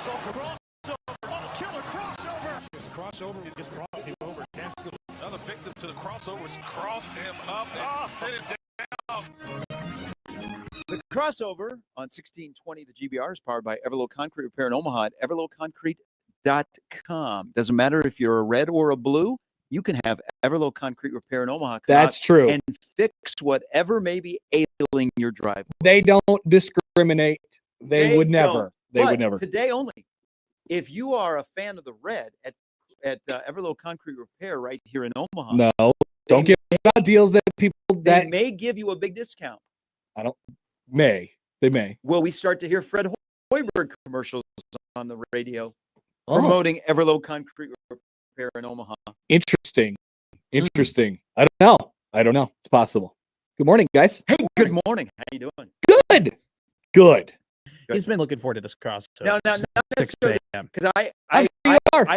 crossover. Oh, killer crossover. His crossover, it just crossed him over. Another victim to the crossovers. Crossed him up and set it down. The crossover on 1620, the GBR, is powered by Everlow Concrete Repair in Omaha at everlowconcrete.com. Doesn't matter if you're a red or a blue, you can have Everlow Concrete Repair in Omaha. That's true. And fix whatever may be ailing your driveway. They don't discriminate. They would never. They would never. Today only. If you are a fan of the red at Everlow Concrete Repair right here in Omaha. No, don't give out deals that people they may give you a big discount. They may. Will we start to hear Fred Hoiberg commercials on the radio promoting Everlow Concrete Repair in Omaha? Interesting. I don't know. It's possible. Good morning, guys. Hey, good morning. How you doing? Good. He's been looking forward to this cross. No, not 6 a.m. Because I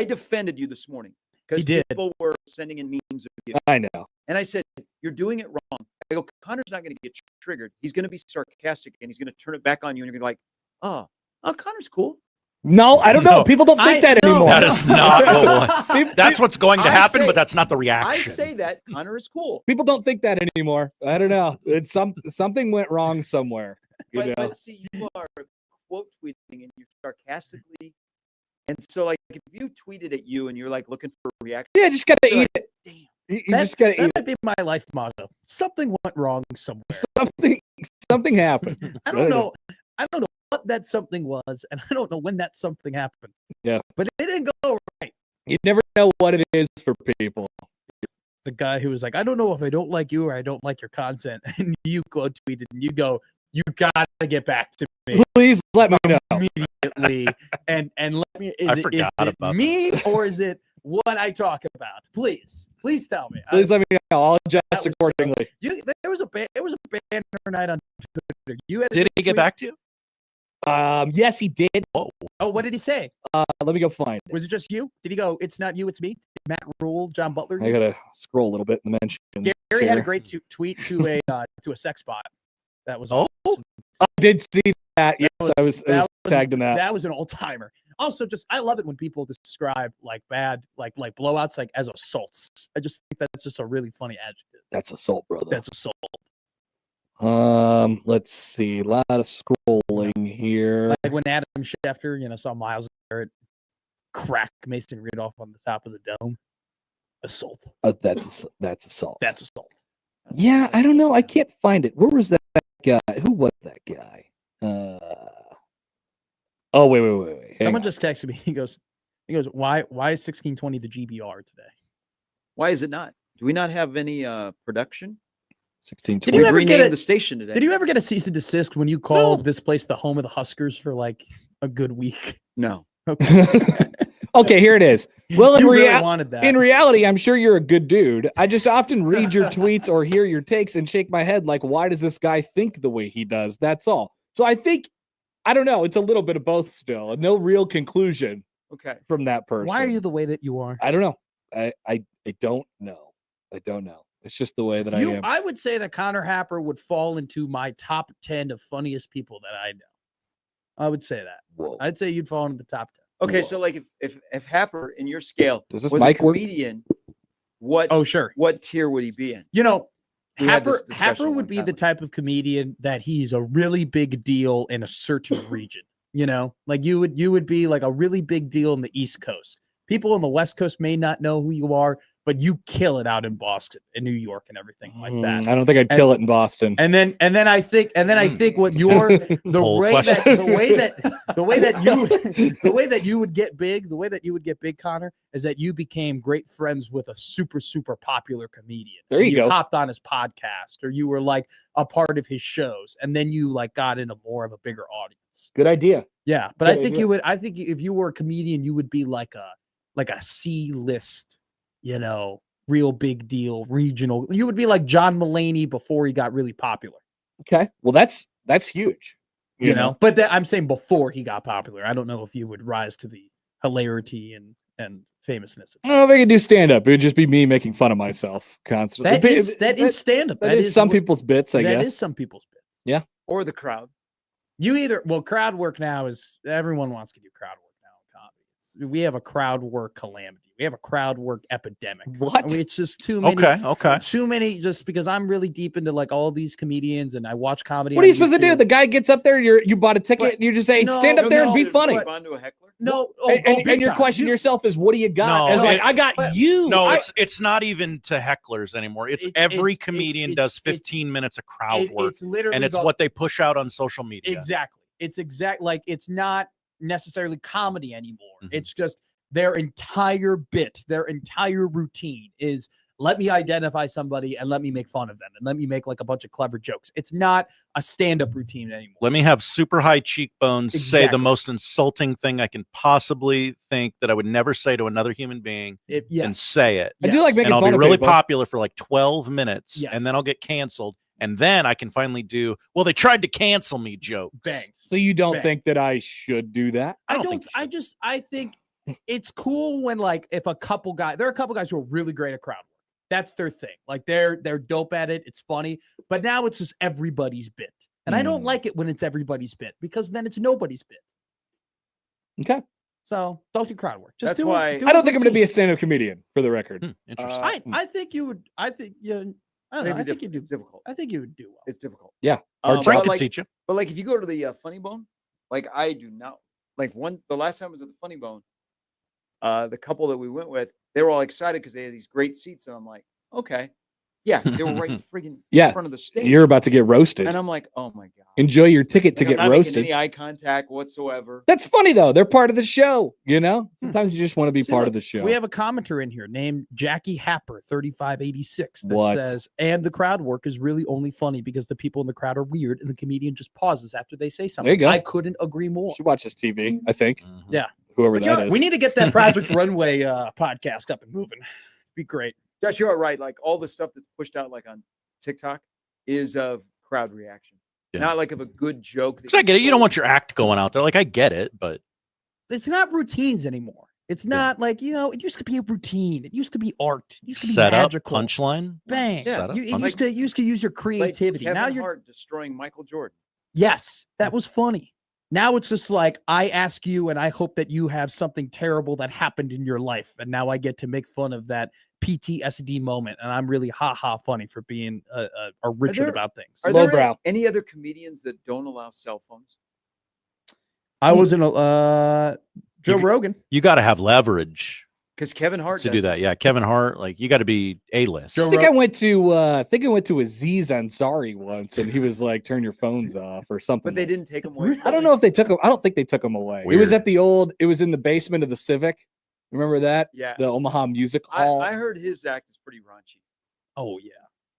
defended you this morning because people were sending in memes of you. I know. And I said, you're doing it wrong. I go, Connor's not going to get triggered. He's going to be sarcastic and he's going to turn it back on you. And you're going to be like, oh, Connor's cool. No, I don't know. People don't think that anymore. That is not that's what's going to happen, but that's not the reaction. I say that Connor is cool. People don't think that anymore. I don't know. It's something went wrong somewhere. But see, you are quote tweeting and you're sarcastically. And so, like, if you tweeted at you and you're like looking for a reaction, yeah, just got to eat it. Damn. You just got to eat it. That might be my life motto. Something went wrong somewhere. Something happened. I don't know what that something was, and I don't know when that something happened. Yeah. But it didn't go right. You never know what it is for people. The guy who was like, I don't know if I don't like you or I don't like your content. And you go tweeted and you go, you got to get back to me. Please let me know. Immediately. and let me, is it me or is it what I talk about? Please tell me. Please let me know. I'll adjust accordingly. There was a banner night on Twitter. Did he get back to you? Yes, he did. Oh, what did he say? Let me go find it. Was it just you? Did he go, it's not you, it's me? Did Matt Rule, John Butler? I gotta scroll a little bit in the mentions. Gary had a great tweet to a sex bot. That was awesome. I did see that. Yes, I was tagged in that. That was an old timer. Also, I love it when people describe like bad, like blowouts, like as assaults. I just think that's just a really funny adjective. That's assault, brother. That's assault. Let's see. A lot of scrolling here. Like when Adam Schefter, saw Myles Garrett crack Mason Rudolph on the top of the dome. Assault. That's assault. That's assault. Yeah, I don't know. I can't find it. Where was that guy? Who was that guy? Oh, wait. Someone just texted me. He goes, why is 1620 the GBR today? Why is it not? Do we not have any production? 1620. Did you ever rename the station today? Did you ever get a cease and desist when you called this place the home of the Huskers for like a good week? No. Okay. Okay, here it is. Well, wanted that. In reality, I'm sure you're a good dude. I just often read your tweets or hear your takes and shake my head like, why does this guy think the way he does? That's all. So I don't know. It's a little bit of both still. No real conclusion from that person. Why are you the way that you are? I don't know. I don't know. I don't know. It's just the way that I am. I would say that Connor Happer would fall into my top 10 of funniest people that I know. I would say that. Whoa. I'd say you'd fall into the top 10. Okay, so like if Happer in your scale was a comedian, what tier would he be in? Happer would be the type of comedian that he's a really big deal in a certain region. Like you would be like a really big deal in the East Coast. People on the West Coast may not know who you are, but you kill it out in Boston and New York and everything like that. I don't think I'd kill it in Boston. And then I think what the way that you would get big, Connor, is that you became great friends with a super, super popular comedian. There you go. Hopped on his podcast, or you were like a part of his shows, and then you like got into more of a bigger audience. Good idea. Yeah, but I think if you were a comedian, you would be like a C-list, real big deal, regional. You would be like John Mulaney before he got really popular. Okay. Well, that's huge. You know? But I'm saying before he got popular. I don't know if you would rise to the hilarity and famousness. I don't know if I could do stand-up. It would just be me making fun of myself constantly. That is stand-up. That is some people's bits, I guess. That is some people's bits. Yeah. Or the crowd. Crowd work now is everyone wants to do crowd work now. we have a crowd work calamity. We have a crowd work epidemic. What? I mean, it's just too many. Okay. Too many. Just because I'm really deep into like all these comedians and I watch comedy. What are you supposed to do? The guy gets up there, you bought a ticket, and you just say, No, stand up there and be Did you funny. respond to a heckler? No, And your question yourself is, what do you got? No, As like, I got you. No, it's not even to hecklers anymore. Every comedian does 15 minutes of crowd work, It's literally and it's what they push out on social media. Exactly. It's like it's not necessarily comedy anymore. Mm-hmm. It's just their entire bit, their entire routine is let me identify somebody and let me make fun of them and let me make like a bunch of clever jokes. It's not a stand-up routine anymore. Let me have super high cheekbones, say the Exactly. most insulting thing I can possibly think that I would never say to another human being, and say it. I do like making And I'll fun be of really people. popular for like 12 minutes, Yes. and then I'll get canceled. And then I can finally do, well, they tried to cancel me jokes. Bangs. So you don't Bang. think that I should do that? I don't think you should. I think it's cool when like if there are a couple guys who are really great at crowd work. That's their thing. Like they're dope at it. It's funny. But now it's just everybody's bit. And I don't like it when it's everybody's bit because then it's nobody's bit. Okay. So don't do crowd work. Just That's do why- it. I don't think I'm going to be a stand-up comedian, for the record. Interesting. I think you would. I think you. I don't know. I think you do. It's difficult. I think you would do well. It's difficult. Yeah. Um, Frank but could like, teach you. but like if you go to the Funny Bone, like I do not like the last time I was at the Funny Bone, the couple that we went with, they were all excited because they had these great seats, and I'm like, okay, yeah, they were right friggin' in front of the stage. You're about to get roasted. And I'm like, oh my god, Enjoy your ticket to Like, I'm get not making roasted. any eye contact whatsoever. That's funny though. They're part of the show. Sometimes you just want to be See, part look, of the show. We have a commenter in here named Jackie Happer 3586 that What? says, and the crowd work is really only funny because the people in the crowd are weird and the comedian just pauses after they say something. There you go. I couldn't agree more. You should watch this TV. I think Mhm. Yeah. whoever But that yeah, is. we need to get that Project Runway podcast up and moving. Be great. Josh, you're right. Like all the stuff that's pushed out like on TikTok is of crowd reaction, Yeah. not like of a good joke. that 'Cause I get it. You don't sold. want your act going out there. Like, I get it, but It's not routines anymore. It's not like, it used to be a routine. It used to be art. It used to be set up, magical. punchline. Bang. Set up, You, it punchline. used to use your Like creativity. Kevin now you're Hart destroying Michael Jordan. Yes, that was funny. Now it's just like I ask you, and I hope that you have something terrible that happened in your life, and now I get to make fun of that PTSD moment, and I'm really funny for being a Richard there- about things. Are there Lowbrow. any other comedians that don't allow cell phones? I was in a Joe You- Rogan. You got to have leverage Because Kevin Hart to does do that. Yeah, Kevin Hart, like you got to be A-list. Joe I think I went to Aziz Ansari once, and he was like, "Turn your phones off" or something. But they didn't take him away. I don't know if they took him. I don't think they took him away. It was Weird. at it was in the basement of the Civic. Remember that? Yeah, The Omaha Music Hall. I heard his act is pretty raunchy. Oh yeah.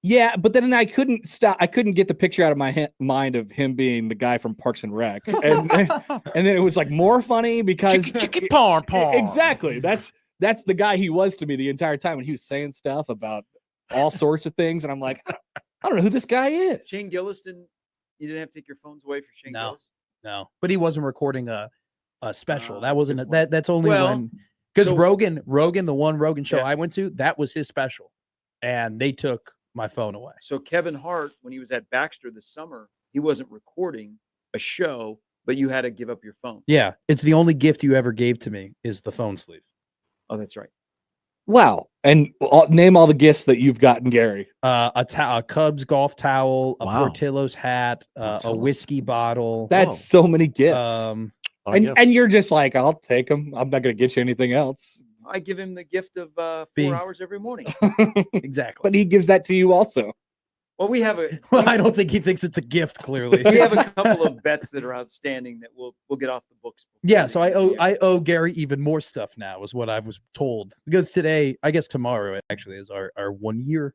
Yeah, but then I couldn't stop. I couldn't get the picture out of my mind of him being the guy from Parks and Rec, and then it was like more funny because Chicky porn. exactly that's the guy he was to me the entire time when he was saying stuff about all sorts of things, and I'm like, I don't know who this guy is. Shane Gillis you didn't have to take your phones away for Shane No. Gillis? No, but he wasn't recording a special. That good wasn't point. that's only Well, when because so- Rogan, the one Rogan show Yeah. I went to, that was his special, and they took my phone away. So Kevin Hart, when he was at Baxter this summer, he wasn't recording a show, but you had to give up your phone. Yeah, it's the only gift you ever gave to me is the phone sleeve. Oh, that's right. Wow, and name all the gifts that you've gotten, Gary. A Cubs golf towel, a Wow. Portillo's hat, a Portillo's. whiskey bottle. That's so many gifts. And you're just like, I'll take them. I'm not going to get you anything else. I give him the gift of 4 Being- hours every morning. exactly. But he gives that to you also. Well, we have a Well, I don't think he thinks it's a gift. Clearly, we have a couple of bets that are outstanding that we'll get off the books. before Yeah, the so end of the year. I owe Gary even more stuff now, is what I was told. Because today, I guess tomorrow actually is our 1 year.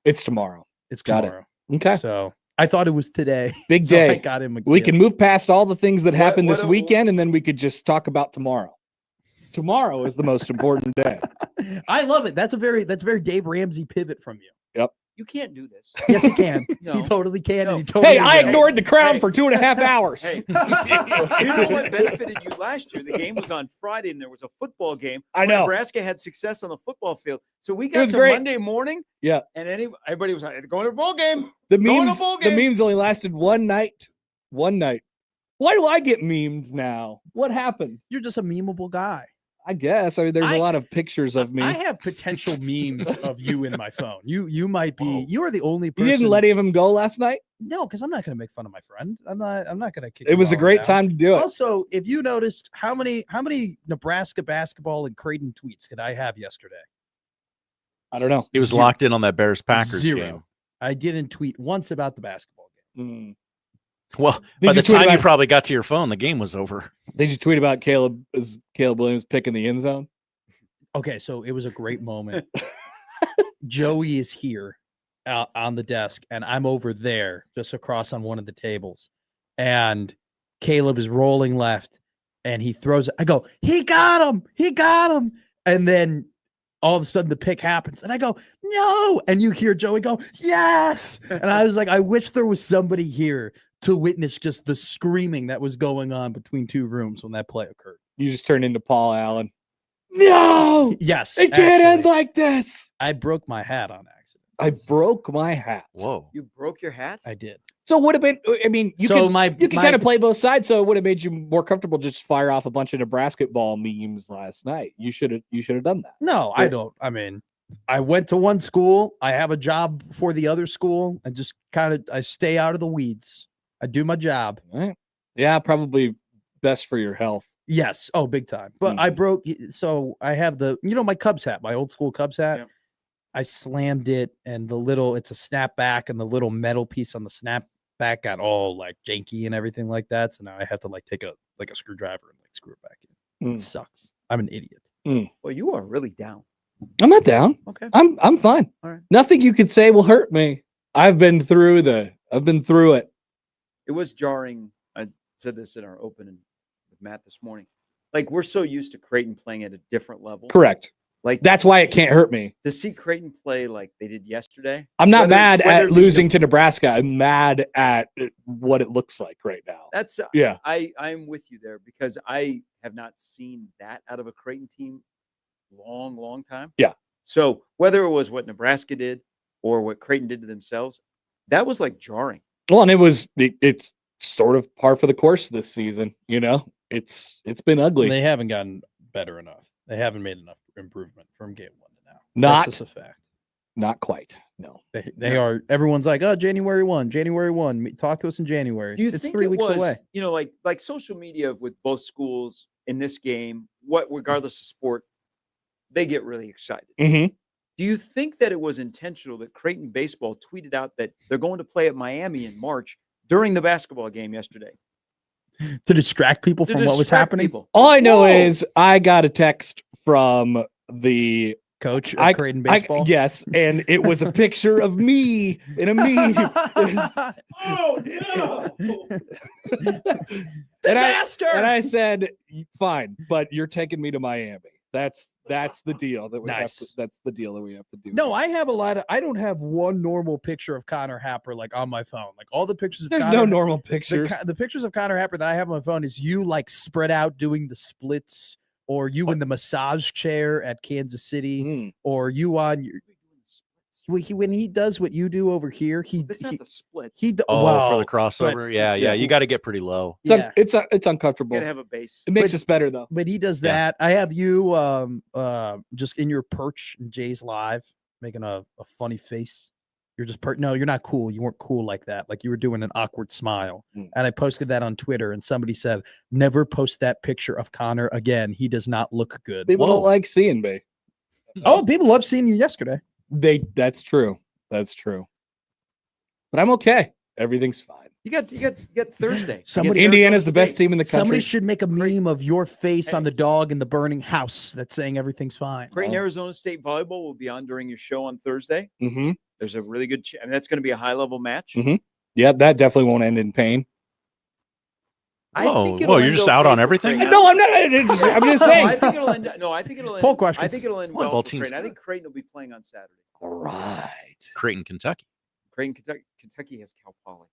It's tomorrow. It's Got it. tomorrow. Okay. So I thought it was today. Big So I day. got him. We can move past all the things that happened what this a- weekend, and then we could just talk about tomorrow. Tomorrow is the most important day. I love it. That's a very Dave Ramsey pivot from you. You can't do this. Yes, he can. No. He totally can. No. And he totally Hey, I will. ignored the crown Hey. for 2.5 hours. Hey, you know what benefited you last year? The game was on Friday, and there was a football game. I know. Nebraska had success on the football field, so we got was to great. Monday morning. Yeah. and everybody was like, "Going to a bowl game." The Going to memes, bowl the game. memes only lasted one night. One night. Why do I get memed now? What happened? You're just a memeable guy. I guess. I mean, there's a lot of pictures of me. I have potential memes of you in my phone. You might be. Whoa. You are the only person. You didn't let any of them go last night? No, because I'm not going to make fun of my friend. I'm not going to kick. It was a great time to do it. Also, if you noticed, how many Nebraska basketball and Creighton tweets did I have yesterday? I don't know. He was locked in on that Bears-Packers game. I didn't tweet once about the basketball game. Well, by the time you probably got to your phone, the game was over. Did you tweet about Caleb Williams picking the end zone? Okay, so it was a great moment. Joey is here on the desk, and I'm over there just across on one of the tables. And Caleb is rolling left, and he throws it. I go, he got him. He got him. And then all of a sudden the pick happens, and I go, no. And you hear Joey go, yes. And I was like, I wish there was somebody here to witness just the screaming that was going on between two rooms when that play occurred. You just turned into Paul Allen. No. Yes. It can't end like this. I broke my hat on accident. I broke my hat. Whoa. You broke your hat? I did. So it would have been, I mean, you can kind of play both sides, so it would have made you more comfortable just fire off a bunch of Nebraska ball memes last night. You should have done that. No, I don't. I mean, I went to one school. I have a job for the other school. I just I stay out of the weeds. I do my job. Right. Yeah, probably best for your health. Yes. Oh, big time. But I broke. So I have my Cubs hat, my old school Cubs hat. Yeah. I slammed it, and it's a snapback, and the little metal piece on the snapback got all like janky and everything like that. So now I have to take a screwdriver and screw it back in. It sucks. I'm an idiot. Well, you are really down. I'm not down. Okay. I'm fine. All right. Nothing you could say will hurt me. I've been through it. It was jarring. I said this in our opening with Matt this morning. Like, we're so used to Creighton playing at a different level. Correct. Like, that's why it can't hurt me. To see Creighton play like they did yesterday. I'm not mad at losing to Nebraska. I'm mad at what it looks like right now. That's yeah. I'm with you there because I have not seen that out of a Creighton team long time. Yeah. So whether it was what Nebraska did or what Creighton did to themselves, that was like jarring. Well, and it's sort of par for the course this season. It's been ugly. They haven't gotten better enough. They haven't made enough improvement from game 1 to now. That's just a fact. Not quite. No. They are. Everyone's like, oh, January 1. Talk to us in January. Do you it's think 3 weeks away. Like social media with both schools in this game, regardless of sport, they get really excited. Mm-hmm. Do you think that it was intentional that Creighton baseball tweeted out that they're going to play at Miami in March during the basketball game yesterday? To distract people from what was happening? All I know is I got a text from the coach of Creighton baseball. Yes, and it was a picture of me in a meme. Oh no! Disaster! And I said, "Fine, but you're taking me to Miami." That's the deal that we have to. That's the deal that we have to do. No, I have I don't have one normal picture of Connor Happer on my phone. Like all the pictures of There's no normal pictures. The pictures of Connor Happer that I have on my phone is you spread out doing the splits, or you in the massage chair at Kansas City, or you on your. When he does what you do over here, that's not the split. For the crossover, yeah. You got to get pretty low. It's uncomfortable. You gotta have a base. It makes us better though. But he does that. I have you just in your perch in Jay's live making a funny face. You're just no, you're not cool. You weren't cool like that. Like you were doing an awkward smile. And I posted that on Twitter, and somebody said, "Never post that picture of Connor again. He does not look good." People don't like seeing me. Oh, people love seeing you yesterday. That's true. That's true. But I'm okay. Everything's fine. You got Thursday. Indiana's the best team in the country. Somebody should make a meme of your face on the dog in the burning house that's saying everything's fine. Creighton Arizona State volleyball will be on during your show on Thursday. Mm-hmm. There's a really good that's going to be a high level match. Mm-hmm. Yeah, that definitely won't end in pain. You're just out on everything? No, I'm not. I'm just saying. I think it'll end. No, I think it'll end. Poll question. I think it'll end well for Creighton. I think Creighton will be playing on Saturday. All right. Creighton, Kentucky. Kentucky has Cal Poly.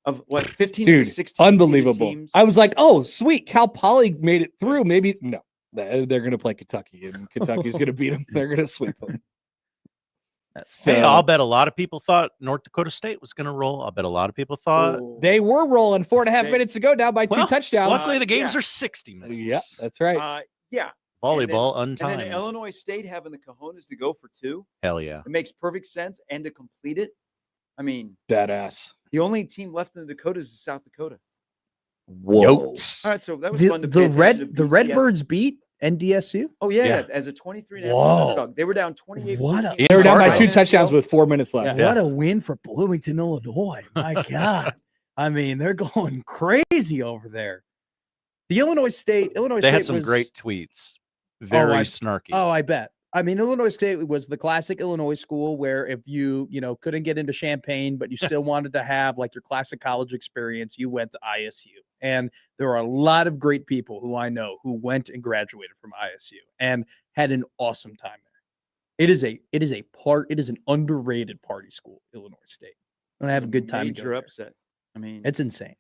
Of what, 15 Dude, to 16 unbelievable. teams? I was like, oh, sweet. Cal Poly made it through. Maybe no. They're going to play Kentucky, and Kentucky's going to beat them. They're going to sweep them. So, Hey, I'll bet a lot of people thought North Dakota State was going to roll. I'll bet a lot of people thought. they were rolling 4.5 minutes to go, down by 2 touchdowns. Luckily, the games yeah. are 60 minutes. Yeah, that's right. Yeah. Volleyball And untimed. then Illinois State having the cojones to go for 2. Hell yeah. It makes perfect sense. And to complete it, I mean, Badass. the only team left in the Dakotas is South Dakota. Whoa. Yotes. All right, so that was fun to pay The attention to BCS. Redbirds beat NDSU. Oh yeah, Yeah. as a 23.5 Whoa. underdog. They were down 28. What a- 14. They were down by Fargo. 2 touchdowns with 4 minutes left. Yeah. What a win for Bloomington, Illinois. My God. I mean, they're going crazy over there. The Illinois State They had some was, great tweets. Very I- snarky. Oh, I bet. I mean, Illinois State was the classic Illinois school where if you couldn't get into Champaign, but you still wanted to have like your classic college experience, you went to ISU. And there are a lot of great people who I know who went and graduated from ISU and had an awesome time there. It is an underrated party school, Illinois State. And I have a good time. Major upset. I mean, It's insane.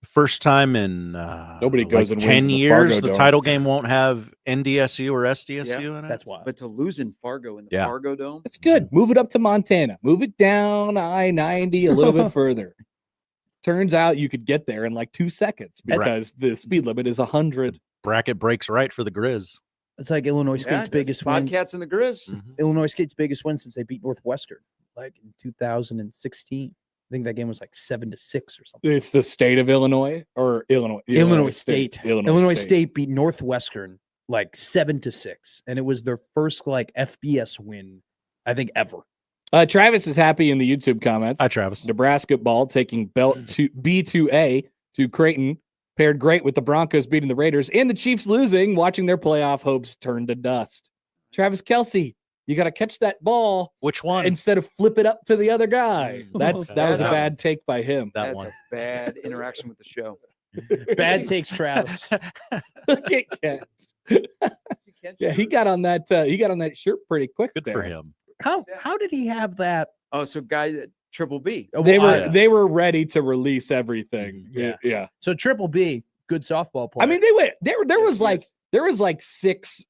First time in Nobody goes and 10 wins the years, Fargo the Dome. title game won't have NDSU or SDSU in it. That's why. but to lose in Fargo in the Yeah. Fargo Dome, That's good. Move it up to Montana. Move it down I-90 a little bit further. Turns out you could get there in like 2 seconds because the speed limit is 100. Bracket breaks right for the Grizz. It's like Illinois yeah, State's that's biggest win. Bobcats and the Grizz. Mhm. Illinois State's biggest win since they beat Northwestern, like in 2016. I think that game was like 7-6 or something. It's the state of Illinois or Illinois. Illinois State. Illinois State beat Northwestern like 7-6, and it was their first like FBS win, I think, ever. Travis is happy in the YouTube comments. Hi, Travis. Nebraska ball taking belt to B2A to Creighton. Paired great with the Broncos beating the Raiders and the Chiefs losing, watching their playoff hopes turn to dust. Travis Kelce, you got to catch that ball Which one? instead of flip it up to the other guy. That was a That's bad take by him. that That's one. a bad interaction with the show. Bad takes, Travis. Look at Kent. Yeah, he got on that. He got on that shirt pretty quick. Good there. for him. How did he have that? Oh, so guys at Triple B. They were ready to release everything. Yeah. Yeah. So Triple B, good softball player. I mean, they went there. There was he like is. there was like six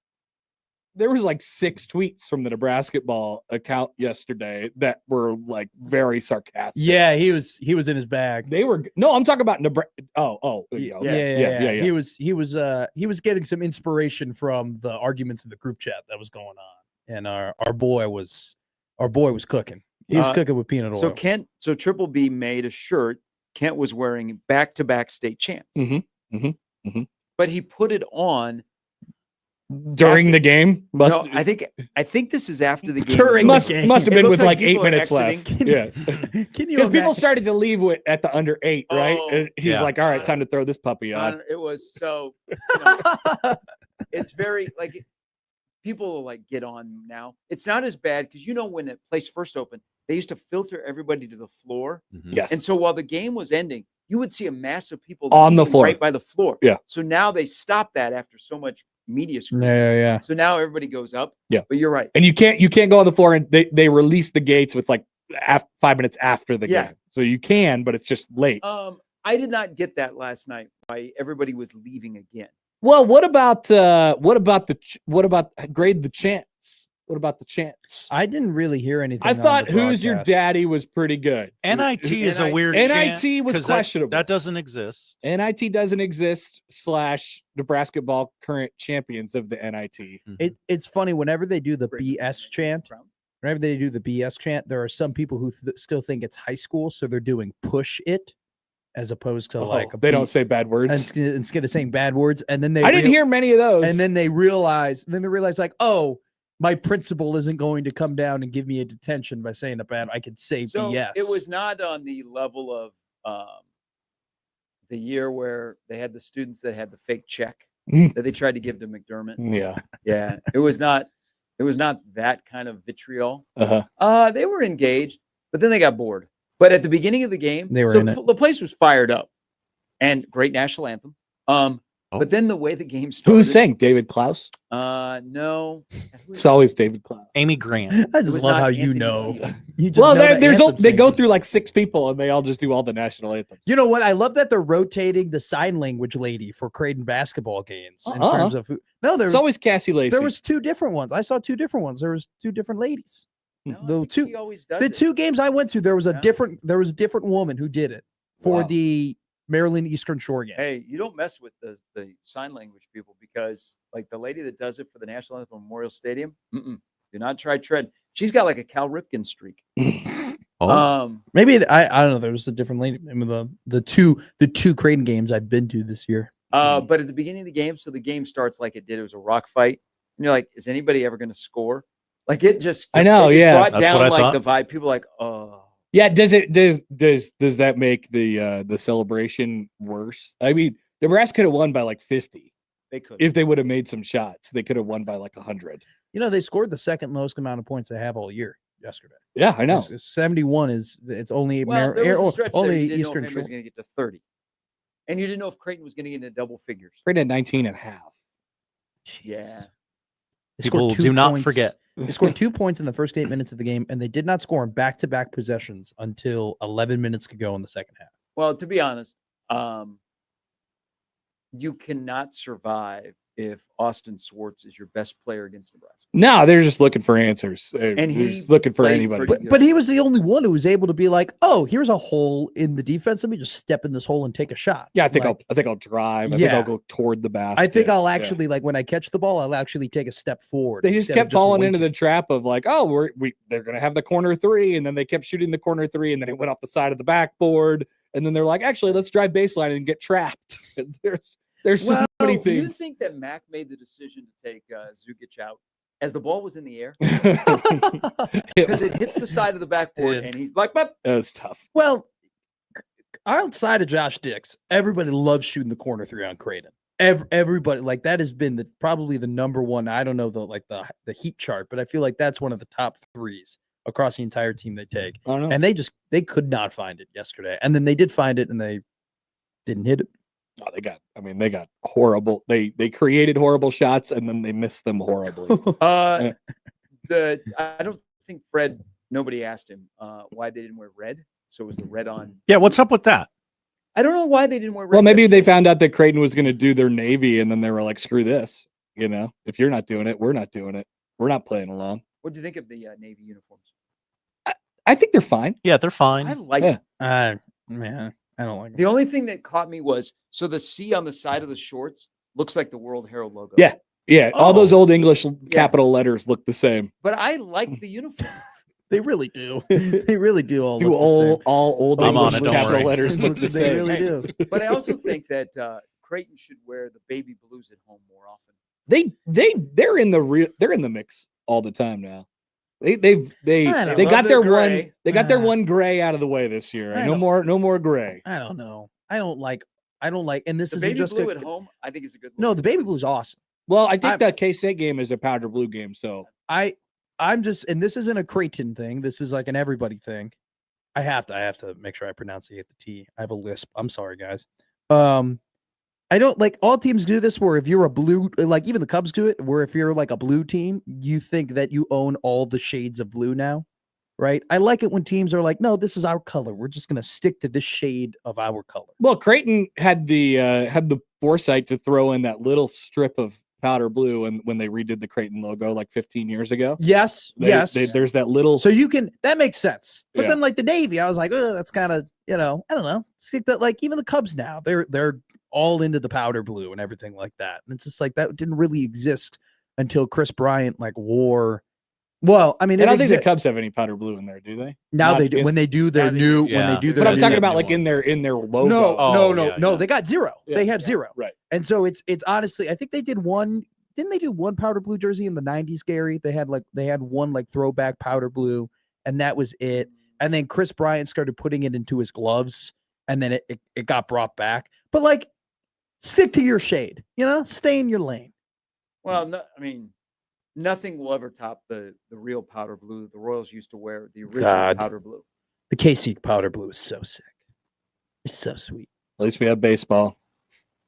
tweets from the Nebraska ball account yesterday that were like very sarcastic. yeah, he was in his bag. They were no. I'm talking about Nebraska. Oh, Yeah. He was getting some inspiration from the arguments in the group chat that was going on, and our boy was cooking. He was cooking with peanut oil. So Triple B made a shirt. Kent was wearing back-to-back state champs. But he put it on during after- the game. No, I think this is after the game. During the must game. have It been looks with like like 8 people are minutes exiting. left. Yeah, Can you because people imagine? started to leave at the under 8, right? Oh, And he's yeah. like, "All right, time to throw this puppy on." It was so. you know, it's very like people will like get on now. It's not as bad because when the place first opened, they used to filter everybody to the floor, Mhm. Yes, and so while the game was ending, you would see a mass of people On the leaving floor. right by the floor. Yeah. So now they stopped that after so much media scrutiny. Yeah. So now everybody goes up. Yeah. But you're right. and you can't go on the floor, and they release the gates with like 5 minutes after the Yeah. game, so you can, but it's just late. I did not get that last night. Why everybody was leaving again. Well, what about grade the chance? What about the chance? I didn't really hear anything. I on thought the Who's Your broadcast. Daddy was pretty good. NIT is a weird NIT was 'cause questionable. That doesn't exist. NIT doesn't exist / Nebraska ball current champions of the NIT. It's funny whenever they do the Great. BS chant. Whenever they do the BS chant, there are some people who still think it's high school, so they're doing push it as opposed to like they don't say bad words. instead of saying bad words, and then they I didn't hear many of those. and then they realize like, oh, my principal isn't going to come down and give me a detention by saying a bad. I could say So BS. it was not on the level of the year where they had the students that had the fake check that they tried to give to McDermott. yeah. Yeah, it was not that kind of vitriol. Uh-huh. They were engaged, but then they got bored. But at the beginning of the game, They were so in it. the place was fired up, and great national anthem. But then the way the game started, Who sang? David Klaus? No, It's always David Klaus. Amy Grant. I It just was love not how you Anthony know. Stevens. You just Well, know the anthem they go singers. through like 6 people, and they all just do all the national anthems. You know what? I love that they're rotating the sign language lady for Creighton basketball games in terms of who. No, It's always Cassie Lacey. there was 2 different ones. I saw 2 different ones. There was 2 different ladies. No, I The think two he always does the it. 2 games I went to, there was a Yeah. different woman who did it for Wow. the Maryland Eastern Shore game. Hey, you don't mess with the sign language people because, like, the lady that does it for the National Anthem Memorial Stadium, do not try tread. She's got like a Cal Ripken streak. Maybe I don't know. There was a different lady. I mean, the two Creighton games I've been to this year. But at the beginning of the game, so the game starts like it did. It was a rock fight, and you're like, is anybody ever going to score? Like it just, I know, it yeah. brought That's down what I like thought. the vibe. People are like, oh, Yeah, does that make the celebration worse? I mean, Nebraska could have won by like 50 they could. if they would have made some shots. They could have won by like 100. You know, they scored the second lowest amount of points they have all year yesterday. Yeah, I know. It's 71 it's only Well, there was a stretch there only you didn't know if Eastern anybody Shore. was going to get to 30, and you didn't know if Creighton was going to get into double figures. Creighton at 19 and a half. Yeah, They People scored 2 do not points- forget. They scored 2 points in the first 8 minutes of the game, and they did not score in back-to-back possessions until 11 minutes could go in the second half. well, to be honest, you cannot survive if Austin Swartz is your best player against Nebraska. No, they're just looking for answers. And They're he just looking for played anybody. pretty But he was the only one who was able to be like, "Oh, here's a hole in the defense. Let me just step in this hole and take a shot." Yeah, I think Like, I'll drive. I think Yeah. I'll go toward the basket. I think I'll Yeah. actually like when I catch the ball, I'll actually take a step forward. They just instead of kept falling into waiting. the trap of like, oh, they're gonna have the corner 3, and then they kept shooting the corner 3, and then it went off the side of the backboard, and then they're like, actually, let's drive baseline and get trapped. There's so many Do you things. think that Mac made the decision to take Zukic out as the ball was in the air? Because it hits the side of the backboard, and he's like, "But It was tough. Well, outside of Josh Dix, everybody loves shooting the corner 3 on Creighton. Everybody, like, that has been probably the number one. I don't know the heat chart, but I feel like that's one of the top 3s across the entire team they take. I don't know. And they could not find it yesterday, and then they did find it, and they didn't hit it. Oh, they got horrible. They created horrible shots, and then they missed them horribly. I don't think Fred. Nobody asked him why they didn't wear red. So it was the red on. Yeah, what's up with that? I don't know why they didn't wear red. Well, maybe they found out that Creighton was going to do their Navy, and then they were like, "Screw this! You know, if you're not doing it, we're not doing it. We're not playing along." What do you think of the Navy uniforms? I think they're fine. Yeah, they're fine. I like Yeah. them. Man, I don't like The only thing that caught me was so the C on the side of the shorts looks like the World Herald logo. Yeah. Yeah, all those Oh. old English capital letters look the same. But I like the uniform. They really do. They really do all. Do look the same. all old I'm on English it, don't capital worry. letters look the They same? really do. But I also think that Creighton should wear the baby blues at home more often. They're in the mix all the time now. They I don't got know. their Love their one gray. they got their one gray out of the way this year. I No don't- more gray. I don't know. I don't like. And this The isn't baby just blue a- at home, I think it's a good look. No, the baby blue is awesome. Well, I think I'm- that K-State game is a powder blue game, so I'm just, and this isn't a Creighton thing. This is like an everybody thing. I have to make sure I pronunciate the T. I have a lisp. I'm sorry, guys. I don't like all teams do this where if you're a blue, like even the Cubs do it, where if you're like a blue team, you think that you own all the shades of blue now, right? I like it when teams are like, no, this is our color. We're just gonna stick to this shade of our color. well, Creighton had the foresight to throw in that little strip of powder blue and when they redid the Creighton logo like 15 years ago. Yes, yes. There's that little So you can, that makes sense. But Yeah. then like the Navy, I was like, oh, that's kind of, I don't know. Stick that, like even the Cubs now, they're all into the powder blue and everything like that. And it's just like that didn't really exist until Chris Bryant like wore. Well, I mean, I don't think the exi- Cubs have any powder blue in there, do they? now Not they do in- when they do their Now they new do. when they Yeah. do their But I'm new- talking new about like one. in their logo. no, Oh, no, yeah, no. yeah. They got zero. Yeah, They have yeah, zero. right. And so it's honestly, I think they did one. Didn't they do one powder blue jersey in the 90s, Gary? They had one like throwback powder blue, and that was it. And then Chris Bryant started putting it into his gloves, and then it got brought back. But like, stick to your shade, stay in your lane. Well, no, I mean, nothing will ever top the real powder blue that the Royals used to wear, the original God. powder blue. The KC powder blue is so sick. It's so sweet. At least we have baseball.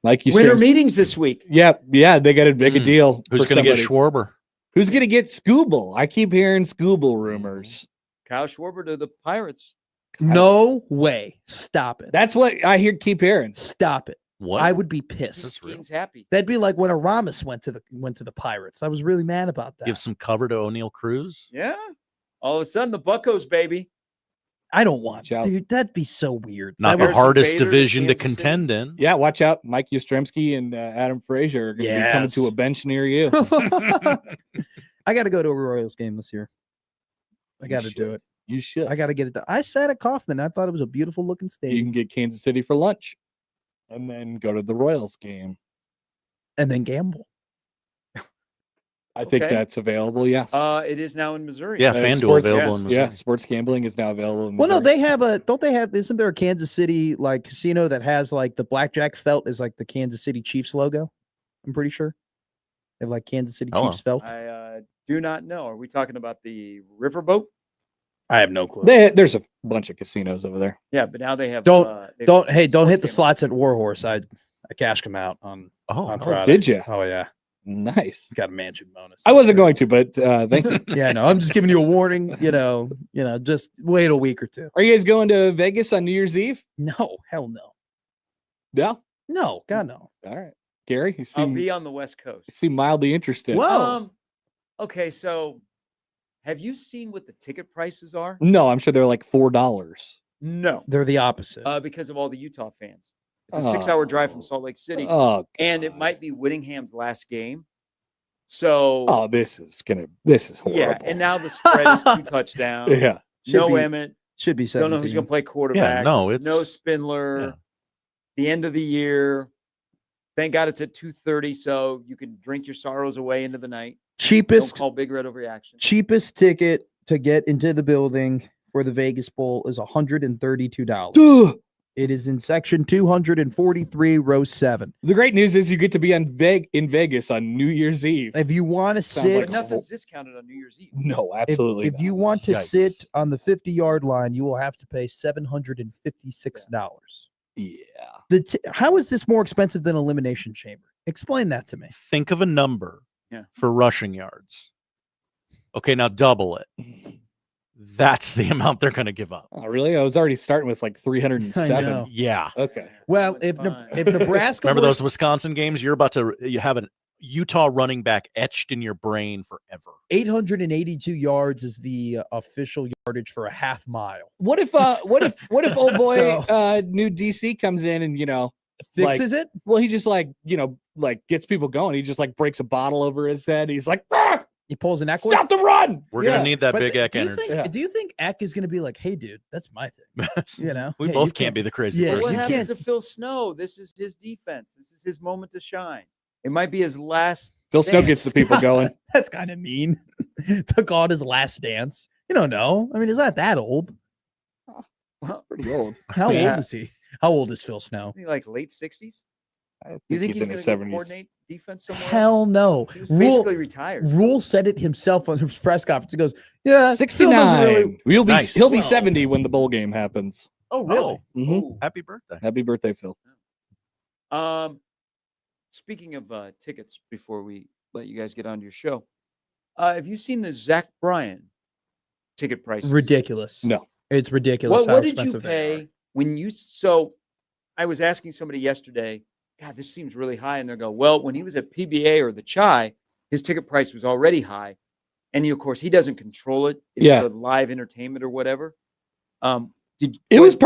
Like you Winter said. meetings this week. Yeah, they got to make a deal. Who's for going to get somebody. Schwarber? Who's going to get Scooble? I keep hearing Scooble rumors. Kyle Schwarber to the Pirates. No way. Stop it. That's what I keep hearing. Stop it. What? I would be pissed. That's real. Skeen's happy. That'd be like when Aramis went to the Pirates. I was really mad about that. Give some cover to O'Neal Cruz. Yeah. All of a sudden, the Buccos, baby. I don't want, Watch out. dude. That'd be so weird. Not the Harrison hardest Bader to division to Kansas City. contend in. Yeah, watch out. Mike Yastrzemski and Adam Frazier are going to be coming to a bench near you. I got to go to a Royals game this year. I got to do it. You should. I got to get it done. I sat at Kauffman. I thought it was a beautiful looking You stadium. can get Kansas City for lunch and then go to the Royals game. And then gamble. I think Okay. that's available, yes. It is now in Missouri. Yeah, FanDuel sports, available in Missouri. Yeah, sports gambling is now available in Well, Missouri. no, they have isn't there a Kansas City like casino that has like the blackjack felt is like the Kansas City Chiefs logo? I'm pretty sure. They have like Kansas City Hello. Chiefs felt. I do not know. Are we talking about the Riverboat? I have no clue. There's a bunch of casinos over there. Yeah, but now they have. Don't they have don't hit the sports slots at Warhorse. I cashed them out on Oh, Friday. Did you? Oh yeah, Nice. got a mansion bonus. I wasn't going to, but thank you. Yeah, no, I'm just giving you a warning. You know, just wait a week or two. Are you guys going to Vegas on New Year's Eve? No, hell no, No. no, God no. All right, Gary, you I'll seem be on the West Coast. mildly interested. Whoa. Okay, so have you seen what the ticket prices are? No, I'm sure they're like $4. No, They're the opposite. because of all the Utah fans. It's a 6-hour drive from Salt Lake City, Oh, and it God. might be Whittingham's last game. So Oh, this is horrible. yeah, and now the spread is 2 touchdowns. Yeah. No Should be Emmett. Should be 17. Don't know who's going to play quarterback. no, no it's- Spindler. yeah. The end of the year. Thank God it's at 2:30, so you can drink your sorrows away into the night. Don't cheapest call Big Red overreaction. cheapest ticket to get into the building for the Vegas Bowl is $132. Duh. It is in section 243, row 7. The great news is you get to be in Vegas on New Year's Eve. If you want to Sounds sit, like But nothing's discounted on New Year's Eve. No, if, absolutely. if you not. want to sit Yikes. on the 50-yard line, you will have to pay $756. Yeah. How is this more expensive than Elimination Chamber? Explain that to me. Think of a number Yeah. for rushing yards. Okay, now double it. That's the amount they're going to give up. Oh, really? I was already starting with like I 307. know. Yeah. Okay. Well, That's if fine. Nebraska Remember were- those Wisconsin games? You have an Utah running back etched in your brain forever. 882 yards is the official yardage for a half mile. What if old boy So- new DC comes in and Fixes it? well he just like gets people going. He just like breaks a bottle over his head. He's like, "Ah, He pulls an Eckler? stop the run. We're Yeah. going to need that But big Eck do you energy. think Yeah. do you think Eck is going to be like, "Hey dude, that's my thing." You know? We Hey, both you can't be the crazy Yeah, But what person. you happens can't- to Phil Snow? This is his defense. This is his moment to shine. It might be his last. Phil Snow dance. gets the people going. That's kind of mean. Took on his last dance. You don't know. I mean, he's not that old. Well, Pretty old. How Yeah. old is he? How old is Phil Snow? like late 60s. I You think he's he's in going his to 70s. coordinate defense somewhere? Hell no. He was Rule, basically retired. Rule said it himself on his press conference. He goes, "Yeah, Phil 69. doesn't really." He'll be Nice. 70 when the bowl game happens. Oh, really? Mhm. Ooh. Happy birthday. Happy birthday, Phil. Speaking of tickets, before we let you guys get on to your show, have you seen the Zach Bryan ticket prices? Ridiculous. No. It's ridiculous. What how did you expensive they are. pay when you? So, I was asking somebody yesterday. God, this seems really high, and they go, "Well, when he was at PBA or the Chai, his ticket price was already high, and of course he doesn't control it. It's Yeah. the live entertainment or whatever." It was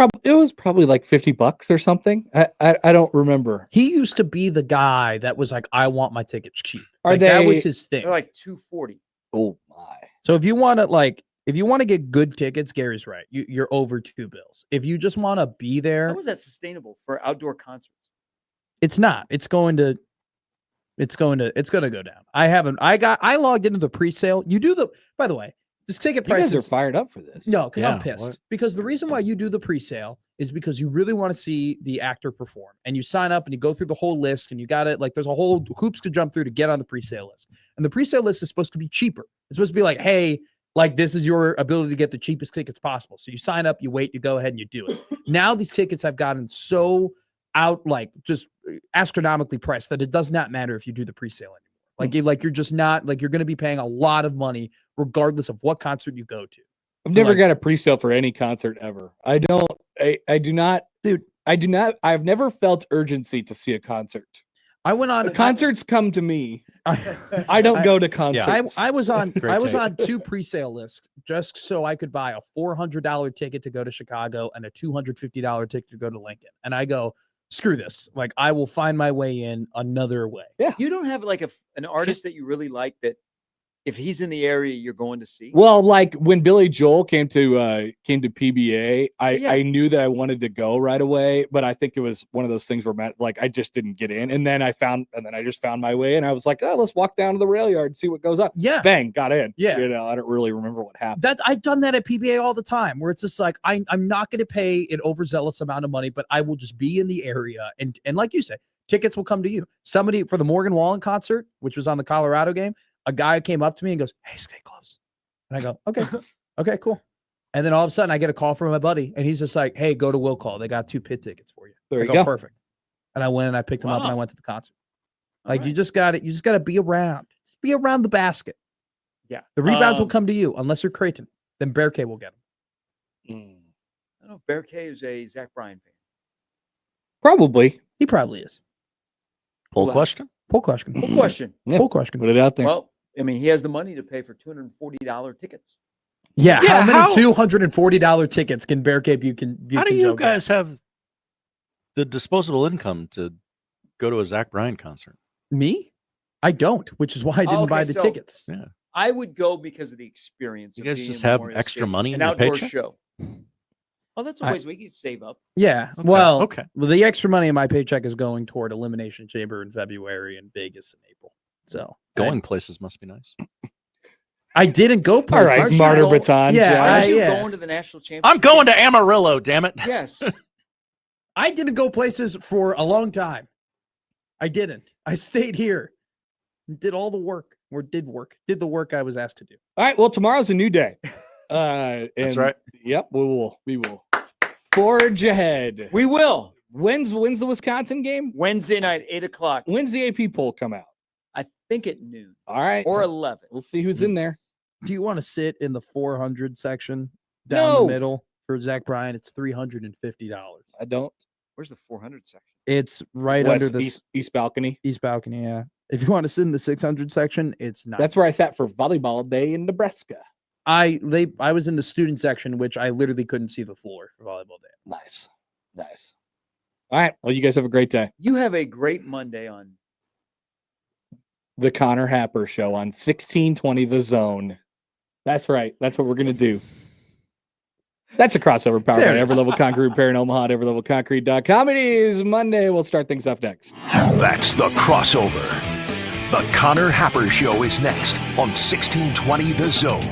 probably like $50 or something. I don't remember. He used to be the guy that was like, "I want my tickets cheap." Are Like, that was they- his thing. They're like $240. Oh my. So if you want to get good tickets, Gary's right. You're over $2. If you just want to be there, How is that sustainable for outdoor concerts? it's not. It's going to go down. I logged into the pre-sale. By the way, this ticket You guys prices are fired up for this. No, because I'm Yeah, pissed. what? Because the reason why you do the pre-sale is because you really want to see the actor perform, and you sign up and you go through the whole list, and you got it. Like, there's a whole hoops to jump through to get on the pre-sale list, and the pre-sale list is supposed to be cheaper. It's supposed to be like, hey, like this is your ability to get the cheapest tickets possible. So you sign up, you wait, you go ahead and you do it. Now these tickets have gotten so out, like just astronomically priced, that it does not matter if you do the pre-sale anymore. You're just not like, you're going to be paying a lot of money regardless of what concert you go to. I've never like- got a pre-sale for any concert ever. I do not, dude. I've never felt urgency to see a concert. I went on The concerts come to me. I don't go to concerts. I was on Great take. on 2 pre-sale lists just so I could buy a $400 ticket to go to Chicago and a $250 ticket to go to Lincoln. And I go, screw this. Like, I will find my way in another way. Yeah. You don't have like an artist that you really like that if he's in the area you're going to see? Well, like when Billy Joel came to PBA, I knew that I wanted to go right away, but I think it was one of those things where like I just didn't get in, and then I just found my way, and I was like, oh, let's walk down to the rail yard and see what goes up. Yeah, bang, got in. Yeah, I don't really remember what happened. I've done that at PBA all the time, where it's just like I'm not going to pay an overzealous amount of money, but I will just be in the area, and like you said, tickets will come to you. Somebody for the Morgan Wallen concert, which was on the Colorado game. A guy came up to me and goes, hey, stay close. And I go, okay, okay, cool. And then all of a sudden I get a call from my buddy and he's just like, hey, go to Will Call. They got 2 pit tickets for you. There you go. Perfect. And I went and I picked him up and I went to the concert. Like, right. you just got to be around. Just be around the basket. Yeah. The rebounds will come to you unless you're Creighton. Then Bear K will get them. I don't know if Bear K is a Zach Bryan fan. Probably. He probably is. Poll question? Poll question. Poll question. Yeah. Poll question. Put it out there. Well, I mean, he has the money to pay for $240 tickets. Yeah. How many $240 tickets can Bear K Buchanan? How do you guys have the disposable income to go to a Zach Bryan concert? Me? I don't, which is why I didn't buy the tickets. Yeah. I would go because of the experience. You of guys being just in have Memorial extra Stadium, money in an your outdoor paycheck? show. Well, that's always we can save up. Yeah. Okay. Well, Okay. Well, the extra money in my paycheck is going toward Elimination Chamber in February and Vegas in April. So Going places must be nice. I didn't go All places. right, Aren't you Martyr going- Baton. Yeah, Aren't you yeah. going to the national championship? I'm going to Amarillo, damn it. Yes. I didn't go places for a long time. I didn't. I stayed here. Did all the work. Did the work I was asked to do. All right. Well, tomorrow's a new day. That's right. Yep. We will forge ahead. We will. When's the Wisconsin game? Wednesday night, 8:00. When's the AP poll come out? I think at noon All right. or 11. We'll see who's in there. Do you want to sit in the 400 section down the middle for Zach Bryan? It's $350. I don't. Where's the 400 section? It's right West, under the east balcony. east balcony. Yeah. If you want to sit in the 600 section, it's not. That's where I sat for volleyball day in Nebraska. I was in the student section, which I literally couldn't see the floor for volleyball day. Nice. All right. Well, you guys have a great day. You have a great Monday on. The Connor Happer Show on 1620 The Zone. That's right. That's what we're going to do. That's a crossover powered by Every Level Concrete Repair in Omaha at everylevelconcrete.com. It is Monday. We'll start things off next. That's the crossover. The Connor Happer Show is next on 1620 The Zone.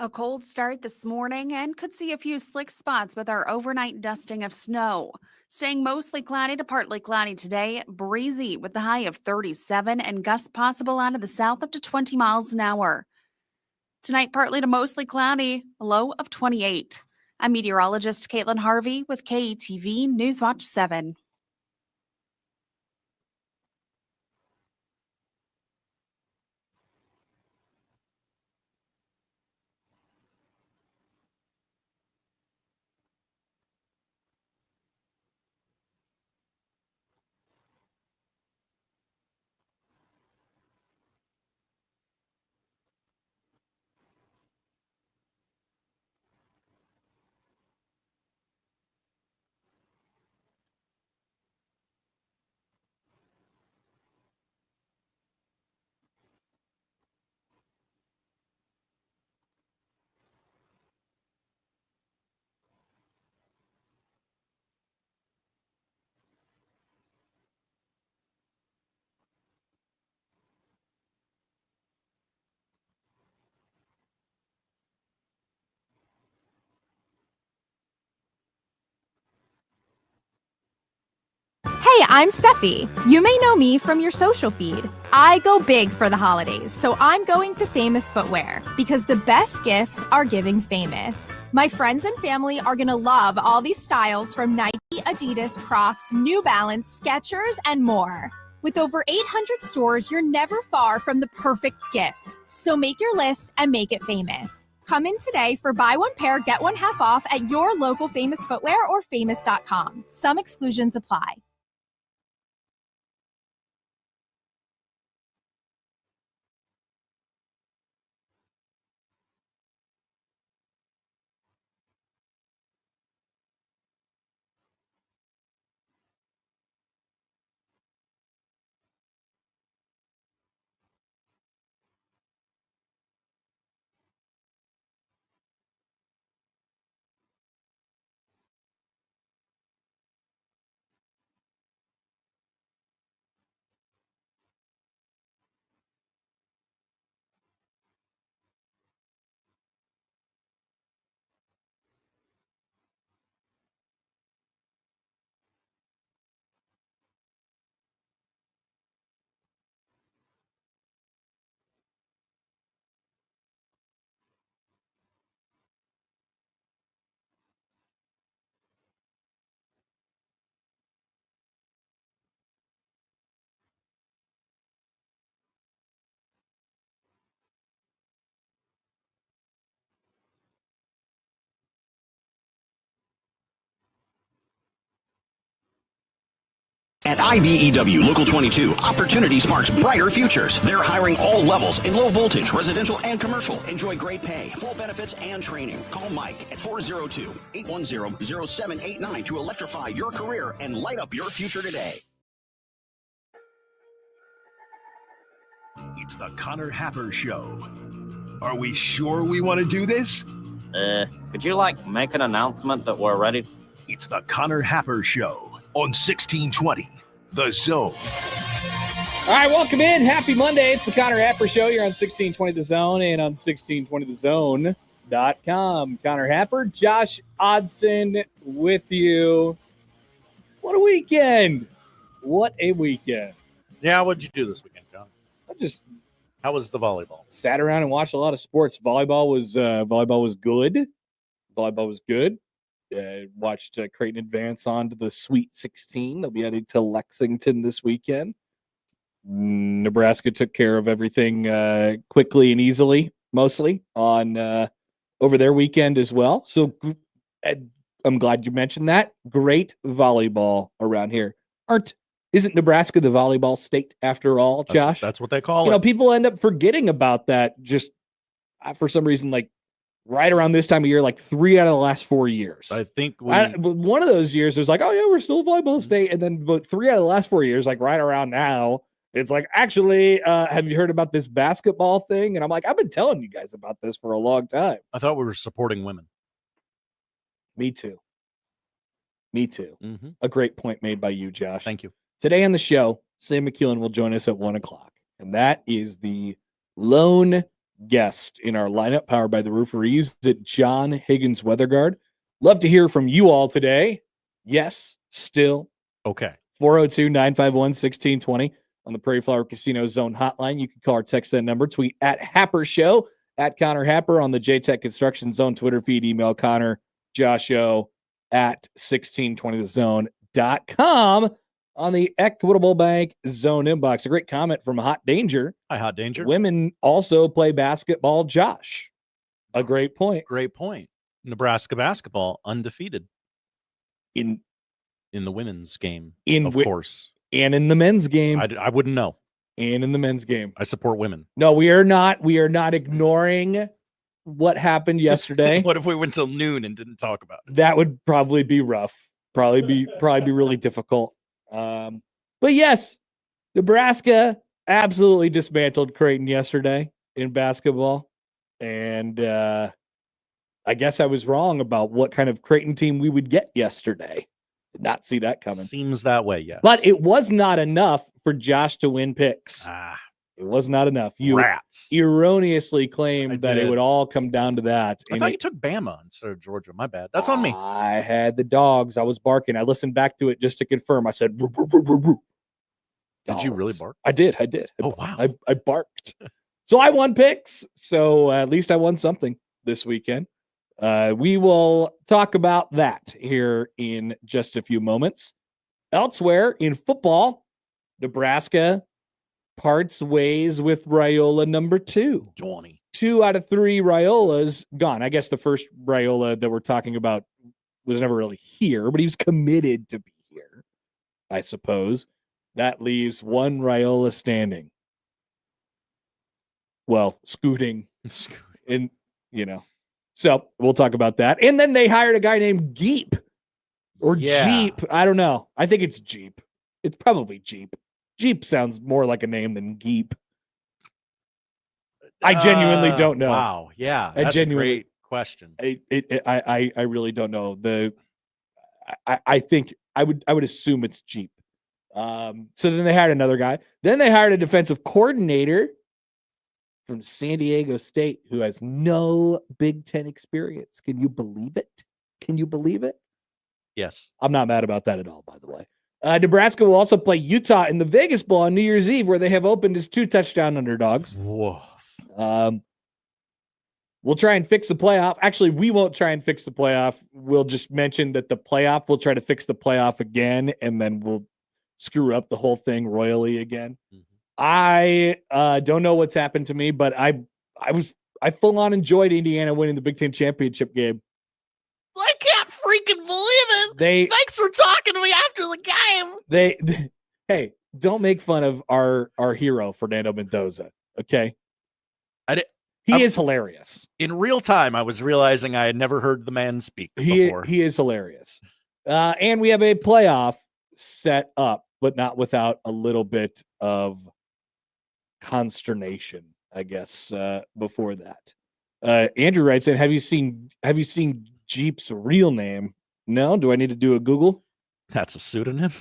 A cold start this morning and could see a few slick spots with our overnight dusting of snow. Staying mostly cloudy to partly cloudy today, breezy with the high of 37 and gusts possible out of the south up to 20 miles an hour. Tonight, partly to mostly cloudy, a low of 28. I'm meteorologist Caitlin Harvey with KETV Newswatch 7. I'm Steffi. You may know me from your social feed. I go big for the holidays, so I'm going to Famous Footwear because the best gifts are giving famous. My friends and family are gonna love all these styles from Nike, Adidas, Crocs, New Balance, Skechers, and more. With over 800 stores, you're never far from the perfect gift. So make your list and make it famous. Come in today for buy one pair, get one half off at your local Famous Footwear or famous.com. Some exclusions apply. At IBEW Local 22, Opportunity sparks brighter futures. They're hiring all levels in low voltage, residential, and commercial. Enjoy great pay, full benefits, and training. Call Mike at 402-810-0789 to electrify your career and light up your future today. It's the Connor Happer Show. Are we sure we want to do this? Could you, make an announcement that we're ready? It's the Connor Happer Show on 1620, The Zone. All right, welcome in. Happy Monday. It's the Connor Happer Show. You're on 1620 The Zone and on 1620thezone.com. Connor Happer, Josh Odson with you. What a weekend. What a weekend. Yeah, what'd you do this weekend, John? How was the volleyball? Sat around and watched a lot of sports. Volleyball was good. Volleyball was good. Watched Creighton advance on to the Sweet 16. They'll be heading to Lexington this weekend. Nebraska took care of everything quickly and easily, mostly on over their weekend as well. So I'm glad you mentioned that. Great volleyball around here. Isn't Nebraska the volleyball state after all, Josh? That's what they call it. You know, people end up forgetting about that just for some reason, right around this time of year, 3 out of the last 4 years. I think one of those years, it was oh, yeah, we're still a volleyball state. And then but 3 out of the last 4 years, right around now, it's actually, have you heard about this basketball thing? And I'm I've been telling you guys about this for a long time. I thought we were supporting women. Me too. Mm-hmm. A great point made by you, Josh. Thank you. Today on the show, Sam McKewon will join us at 1:00. And that is the lone guest in our lineup, powered by the Rooferees, at John Higgins Weather Guard. Love to hear from you all today. Yes, still. Okay. 402-951-1620 on the Prairie Flower Casino Zone hotline. You can call or text that number. Tweet at Happer Show, at Connor Happer on the JTech Construction Zone Twitter feed. Email Connor, Josho at 1620thezone.com on the Equitable Bank Zone inbox. A great comment from Hot Danger. Hi, Hot Danger. Women also play basketball, Josh. A great point. Great point. Nebraska basketball undefeated in the women's game, of course. And in the men's game. I wouldn't know. And in the men's game. I support women. No, we are not. We are not ignoring what happened yesterday. What if we went till noon and didn't talk about it? That would probably be rough. Probably be really difficult. But yes, Nebraska absolutely dismantled Creighton yesterday in basketball. And I guess I was wrong about what kind of Creighton team we would get yesterday. Did not see that coming. Seems that way, yes. But it was not enough for Josh to win picks. It was not enough. You Rats. erroneously claimed that it would all come down to that. I thought you took Bama instead of Georgia. My bad. That's on me. I had the dogs. I was barking. I listened back to it just to confirm. I said, "Roo, roo, roo, roo, roo." Did you really bark? I did. Oh, wow. I barked. So I won picks. So at least I won something this weekend. We will talk about that here in just a few moments. Elsewhere in football, Nebraska parts ways with Raiola number 2. 2 out of 3 Raiolas gone. I guess the first Raiola that we're talking about was never really here, but he was committed to be here, I suppose. That leaves one Raiola standing. Well, scooting. And, So we'll talk about that. And then they hired a guy named Geep or Jeep. I don't know. I think it's Jeep. It's probably Jeep. Jeep sounds more like a name than Geep. I genuinely don't know. Wow. Yeah. That's a great question. I really don't know. I think I would assume it's Jeep. So then they hired another guy. Then they hired a defensive coordinator from San Diego State who has no Big Ten experience. Can you believe it? Yes. I'm not mad about that at all, by the way. Nebraska will also play Utah in the Vegas Bowl on New Year's Eve, where they have opened as 2-touchdown underdogs. Whoa. We'll try and fix the playoff. Actually, we won't try and fix the playoff. We'll just mention that the playoff, we'll try to fix the playoff again, and then we'll screw up the whole thing royally again. Mm-hmm. I don't know what's happened to me, but I full on enjoyed Indiana winning the Big Ten championship game. I can't freaking believe it. Thanks for talking to me after the game. Hey, don't make fun of our hero Fernando Mendoza. Okay, he is hilarious. In real time, I was realizing I had never heard the man speak before. He is hilarious. And we have a playoff set up, but not without a little bit of consternation, I guess, before that. Andrew writes in, have you seen Jeep's real name? No? Do I need to do a Google? That's a pseudonym?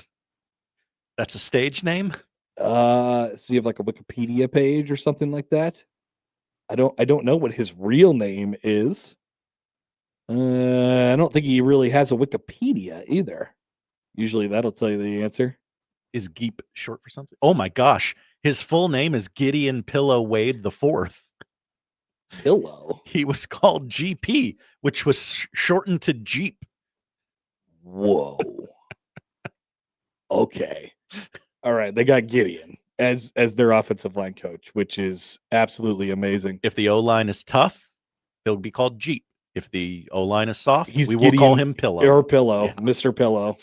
That's a stage name? So you have like a Wikipedia page or something like that? I don't know what his real name is. I don't think he really has a Wikipedia either. Usually that'll tell you the answer. Is Geep short for something? Oh my gosh. His full name is Gideon Pillow Wade IV. Pillow? He was called GP, which was shortened to Jeep. Whoa. Okay. All right. They got Gideon as their offensive line coach, which is absolutely amazing. If the O-line is tough, he'll be called Jeep. If the O-line is soft, we will Gideon call him Pillow. Or Pillow, yeah. Mr. Pillow.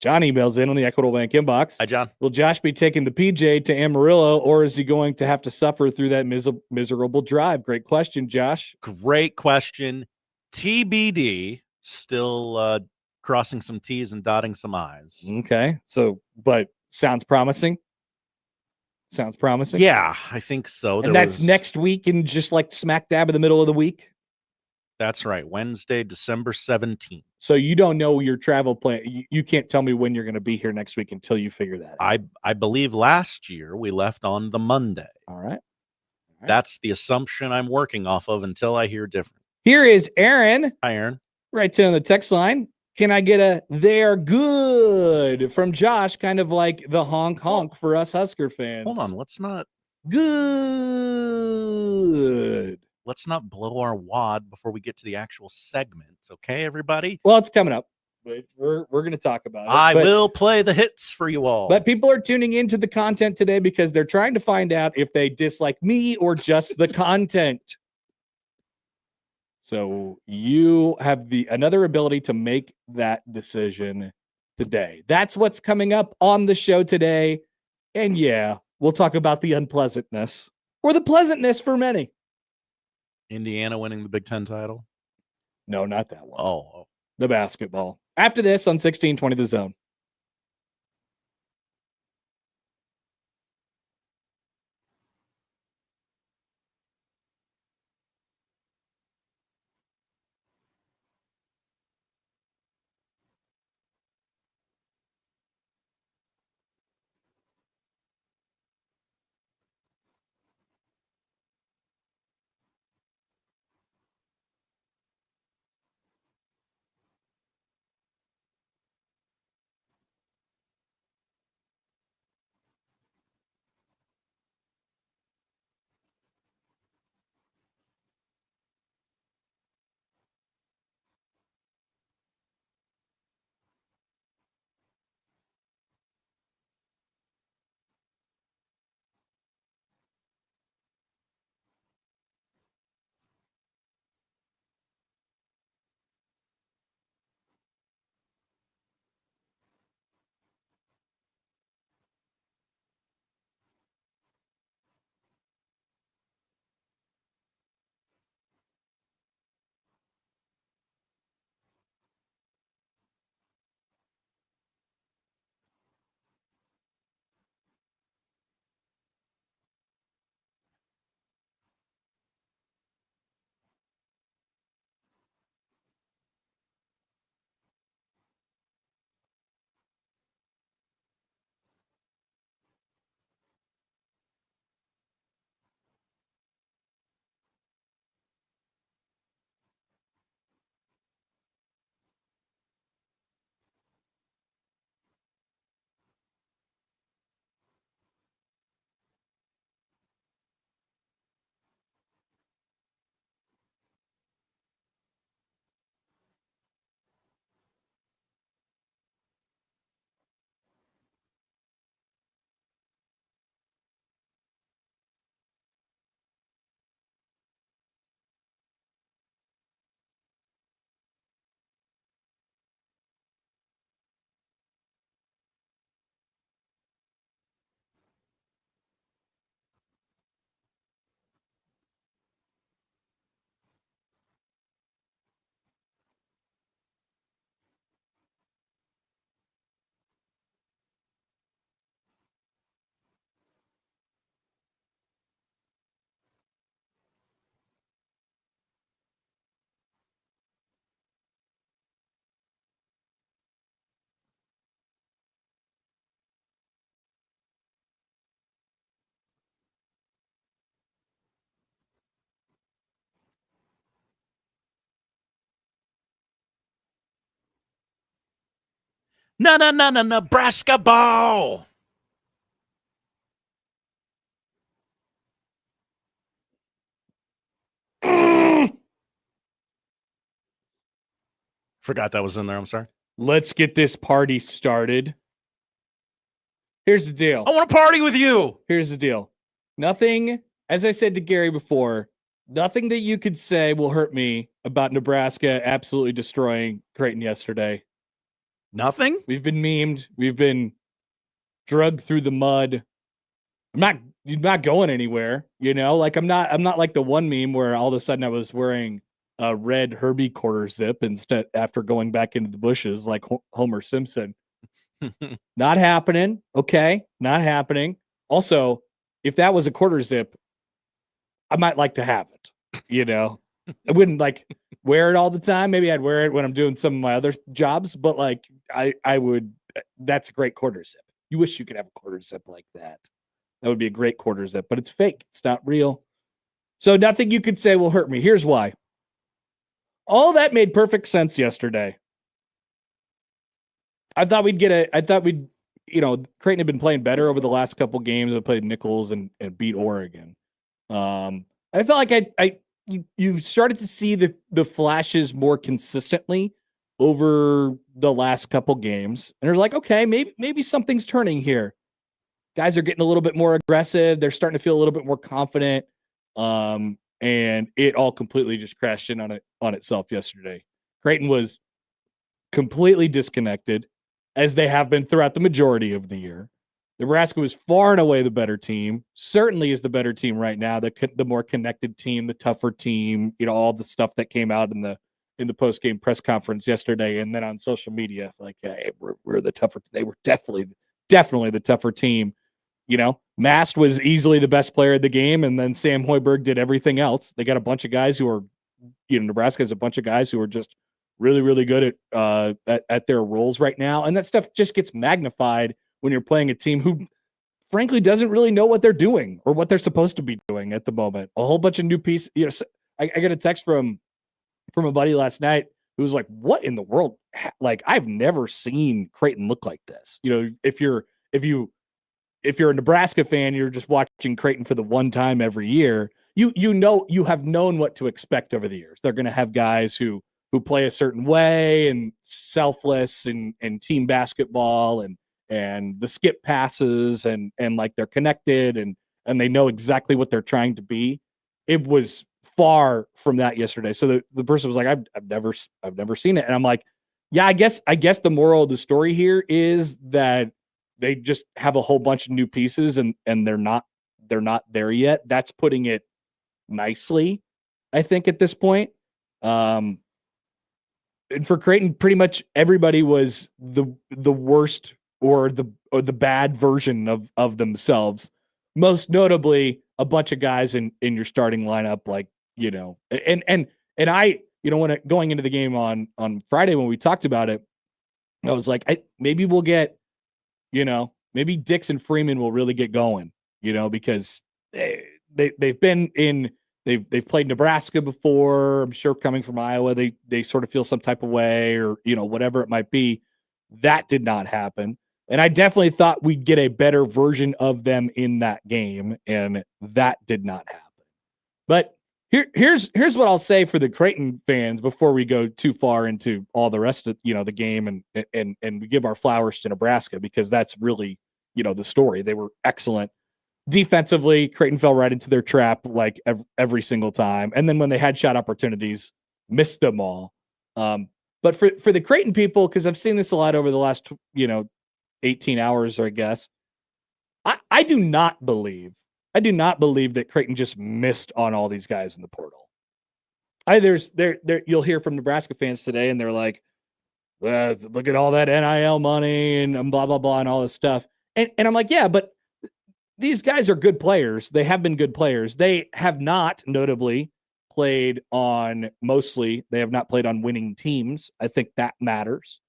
John emails in on the Equitable Bank inbox. Hi, John. Will Josh be taking the PJ to Amarillo, or is he going to have to suffer through that miserable drive? Great question, Josh. Great question. TBD. Still crossing some T's and dotting some I's. Okay. So, but sounds promising. Sounds promising. Yeah, I think so. And that's next week and just like smack dab in the middle of the week? That's right. Wednesday, December 17th. So you don't know your travel plan. You can't tell me when you're going to be here next week until you figure that out. I believe last year we left on the Monday. All right. That's the assumption I'm working off of until I hear different. Here is Aaron. Hi, Aaron. Right on the text line. Can I get a "they're good" from Josh? Kind of like the honk honk for us Husker fans. Hold on. Let's not good. Let's not blow our wad before we get to the actual segment. Okay, everybody? Well, it's coming up. We're going to talk about it. I will play the hits for you all. But people are tuning into the content today because they're trying to find out if they dislike me or just the content. So you have another ability to make that decision today. That's what's coming up on the show today. And yeah, we'll talk about the unpleasantness or the pleasantness for many. Indiana winning the Big Ten title? No, not that one. Oh. The basketball. After this on 1620 The Zone. Nebraska ball. Forgot that was in there. I'm sorry. Let's get this party started. Here's the deal. I want to party with you. Here's the deal. Nothing, as I said to Gary before, nothing that you could say will hurt me about Nebraska absolutely destroying Creighton yesterday. Nothing? We've been memed. We've been drugged through the mud. I'm not going anywhere, you know? Like I'm not like the one meme where all of a sudden I was wearing a red Herbie quarter zip instead after going back into the bushes like Homer Simpson. Not happening. Okay. Not happening. Also, if that was a quarter zip, I might like to have it, you know? I wouldn't like wear it all the time. Maybe I'd wear it when I'm doing some of my other jobs, but like I would, that's a great quarter zip. You wish you could have a quarter zip like that. That would be a great quarter zip, but it's fake. It's not real. So nothing you could say will hurt me. Here's why. All that made perfect sense yesterday. I thought we'd, Creighton had been playing better over the last couple games. They played Nichols and beat Oregon. I felt like you started to see the flashes more consistently over the last couple games. And it was like, okay, maybe something's turning here. Guys are getting a little bit more aggressive. They're starting to feel a little bit more confident. And it all completely just crashed in on itself yesterday. Creighton was completely disconnected, as they have been throughout the majority of the year. Nebraska was far and away the better team, certainly is the better team right now, the more connected team, the tougher team, all the stuff that came out in the post-game press conference yesterday and then on social media, like, hey, we're the tougher. They were definitely the tougher team. Mast was easily the best player of the game, and then Sam Hoiberg did everything else. They got a bunch of guys who are, Nebraska has a bunch of guys who are just really, really good at their roles right now, and that stuff just gets magnified when you're playing a team who, frankly, doesn't really know what they're doing or what they're supposed to be doing at the moment. A whole bunch of new pieces. I got a text from a buddy last night who was like, "What in the world? Like, I've never seen Creighton look like this." If you're a Nebraska fan, you're just watching Creighton for the one time every year. You have known what to expect over the years. They're going to have guys who play a certain way and selfless and team basketball and the skip passes and like they're connected and they know exactly what they're trying to be. It was far from that yesterday. So the person was like, I've never seen it. And I'm like, yeah, I guess the moral of the story here is that they just have a whole bunch of new pieces and they're not there yet. That's putting it nicely, I think, at this point. And for Creighton, pretty much everybody was the worst or the bad version of themselves. Most notably, a bunch of guys in your starting lineup, like, and I, when going into the game on Friday when we talked about it, I was like, maybe we'll get, maybe Dix and Freeman will really get going, because they've been in. They've played Nebraska before. I'm sure coming from Iowa, they sort of feel some type of way or, whatever it might be. That did not happen. And I definitely thought we'd get a better version of them in that game, and that did not happen. But here's what I'll say for the Creighton fans before we go too far into all the rest of, the game and we give our flowers to Nebraska, because that's really, the story. They were excellent. Defensively, Creighton fell right into their trap like every single time. And then when they had shot opportunities, missed them all. But for the Creighton people, because I've seen this a lot over the last, 18 hours, I guess, I do not believe that Creighton just missed on all these guys in the portal. You'll hear from Nebraska fans today, and they're like, well, look at all that NIL money and blah, blah, blah, and all this stuff. And I'm like, yeah, but these guys are good players. They have been good players. They have not, notably, played on winning teams. I think that matters.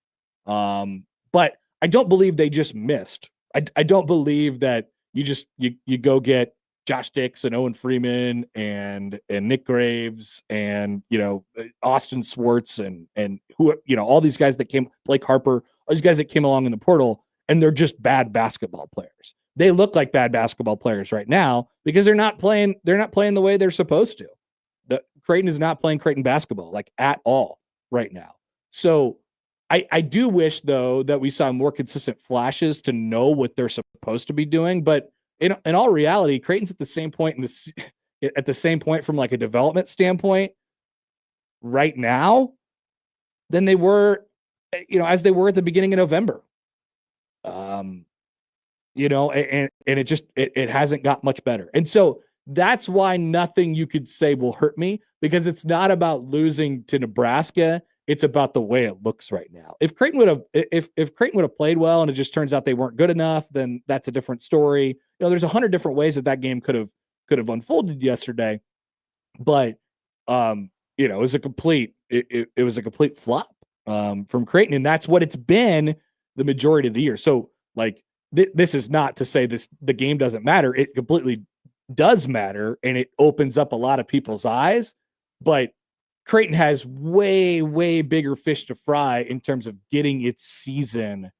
But I don't believe they just missed. I don't believe that you go get Josh Dix and Owen Freeman and Nick Graves and Austin Swartz and who all these guys that came, Blake Harper, those guys that came along in the portal, and they're just bad basketball players. They look like bad basketball players right now because they're not playing the way they're supposed to. Creighton is not playing Creighton basketball like at all right now. So I do wish though that we saw more consistent flashes to know what they're supposed to be doing. But in all reality, Creighton's at the same point from like a development standpoint right now than they were, as they were at the beginning of November. And it hasn't got much better. And so that's why nothing you could say will hurt me, because it's not about losing to Nebraska. It's about the way it looks right now. If Creighton would have played well and it just turns out they weren't good enough, then that's a different story. There's 100 different ways that game could have unfolded yesterday, but it was a complete flop from Creighton, and that's what it's been the majority of the year. So like this is not to say the game doesn't matter. It completely does matter, and it opens up a lot of people's eyes, but Creighton has way, way bigger fish to fry in terms of getting its season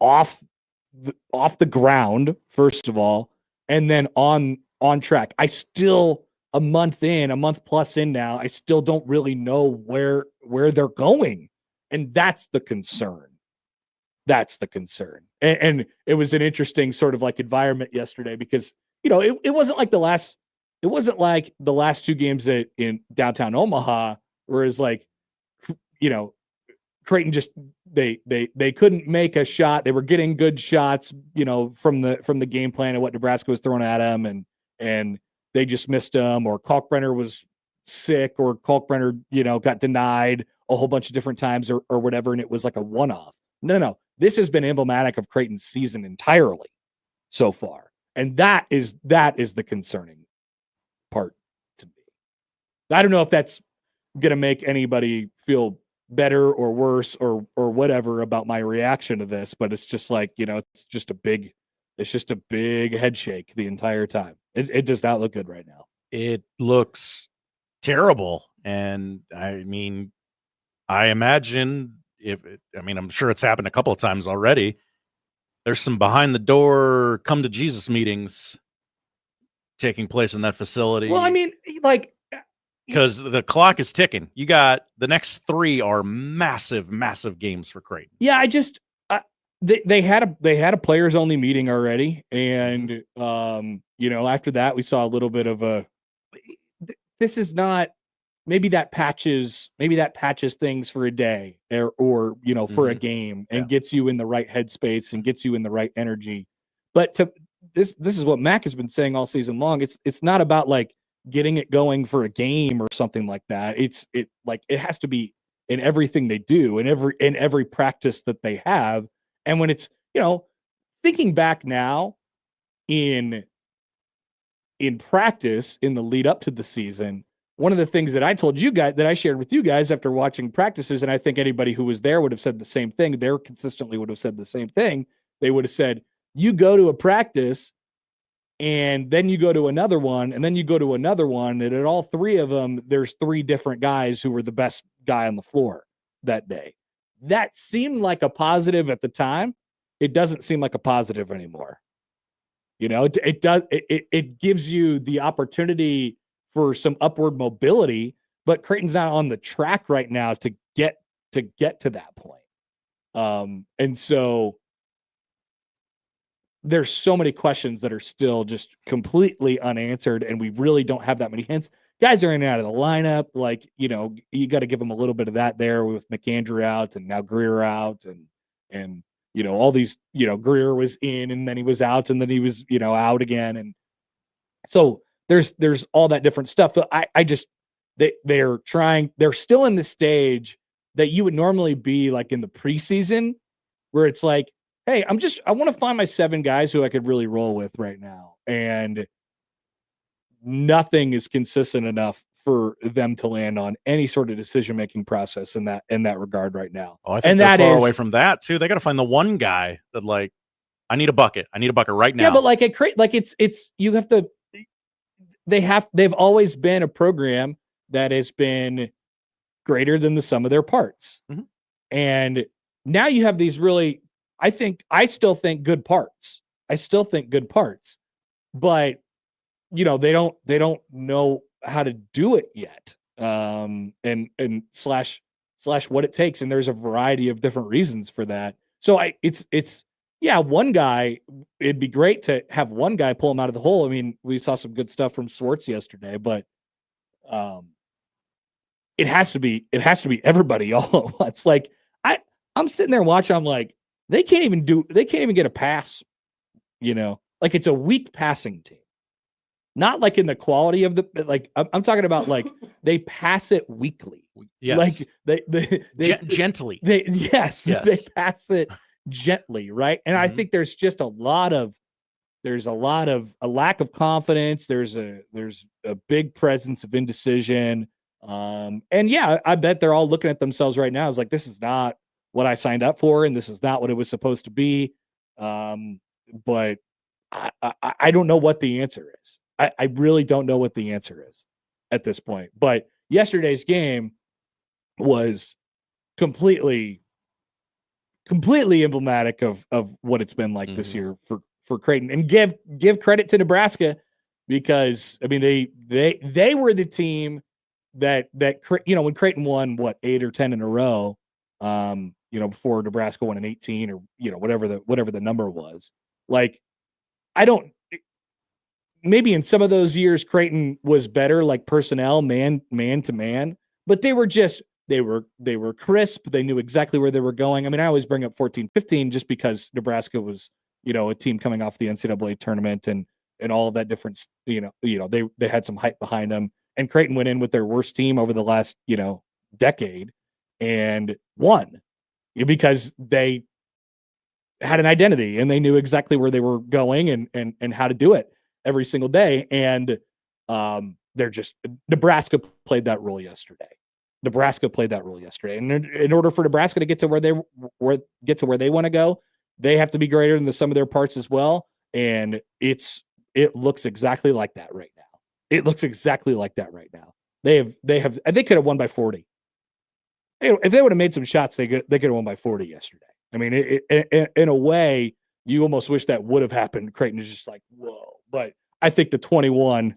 off the ground, first of all, and then on track. I still, a month plus in now, I still don't really know where they're going, and that's the concern. And it was an interesting sort of like environment yesterday because, it wasn't like the last 2 games in downtown Omaha, whereas like, Creighton just, they couldn't make a shot. They were getting good shots, from the game plan and what Nebraska was throwing at them, and they just missed them, or Kalkbrenner was sick, or Kalkbrenner, got denied a whole bunch of different times or whatever. And it was like a one-off. No. This has been emblematic of Creighton's season entirely so far. And that is the concerning part to me. I don't know if that's going to make anybody feel better or worse or whatever about my reaction to this, but it's just like, it's just a big head shake the entire time. It does not look good right now. It looks terrible. And I mean, I imagine I'm sure it's happened a couple of times already. There's some behind the door come to Jesus meetings taking place in that facility. Well, I mean, like, because the clock is ticking. You got the next 3 are massive, massive games for Creighton. Yeah, they had a players only meeting already, and after that we saw a little bit of this is not. Maybe that patches things for a day or for a game and gets you in the right headspace and gets you in the right energy. But this is what Mac has been saying all season long. It's not about like getting it going for a game or something like that. It has to be in everything they do, in every practice that they have. And when it's, thinking back now in practice in the lead up to the season, one of the things that I told you guys, that I shared with you guys after watching practices, and I think anybody who was there would have said the same thing. They consistently would have said the same thing. They would have said, you go to a practice and then you go to another one and then you go to another one. And at all 3 of them, there's 3 different guys who were the best guy on the floor that day. That seemed like a positive at the time. It doesn't seem like a positive anymore. It gives you the opportunity for some upward mobility, but Creighton's not on the track right now to get to that point. And so there's so many questions that are still just completely unanswered, and we really don't have that many hints. Guys are in and out of the lineup. Like, you got to give them a little bit of that there with McAndrew out and now Greer out and all these, Greer was in and then he was out and then he was, out again. And so there's all that different stuff. They're still in the stage that you would normally be like in the preseason, where it's like, hey, I want to find my 7 guys who I could really roll with right now. And nothing is consistent enough for them to land on any sort of decision-making process in that regard right now. Oh, I think they're far away from that too. They got to find the one guy that like, I need a bucket right now. Yeah, but like you have to. They've always been a program that has been greater than the sum of their parts. Mm-hmm. And now you have these really, I still think good parts. But they don't know how to do it yet. And slash what it takes. And there's a variety of different reasons for that. So one guy, it'd be great to have one guy pull him out of the hole. I mean, we saw some good stuff from Swartz yesterday, but it has to be everybody all at once. Like I'm sitting there watching, I'm like, they can't even get a pass, like it's a weak passing team. Not like in the quality of I'm talking about like they pass it weakly. Yes. Like they gently. They pass it gently, right? And I think there's just a lack of confidence. There's a big presence of indecision. And yeah, I bet they're all looking at themselves right now as like, this is not what I signed up for, and this is not what it was supposed to be. But I don't know what the answer is. I really don't know what the answer is at this point. But yesterday's game was completely emblematic of what it's been like this year for Creighton. And give credit to Nebraska, because I mean they were the team that when Creighton won 8 or 10 in a row, before Nebraska won an 18 or whatever the number was. Like maybe in some of those years Creighton was better, like personnel, man to man, but they were crisp. They knew exactly where they were going. I mean, I always bring up 14-15 just because Nebraska was, a team coming off the NCAA tournament and all of that difference. They had some hype behind them, and Creighton went in with their worst team over the last, decade and won because they had an identity and they knew exactly where they were going and how to do it every single day. And Nebraska played that role yesterday. And in order for Nebraska to get to where they want to go, they have to be greater than the sum of their parts as well. And it looks exactly like that right now. They could have won by 40. If they would have made some shots, they could have won by 40 yesterday. I mean, in a way, you almost wish that would have happened. Creighton is just like, whoa. But I think the 21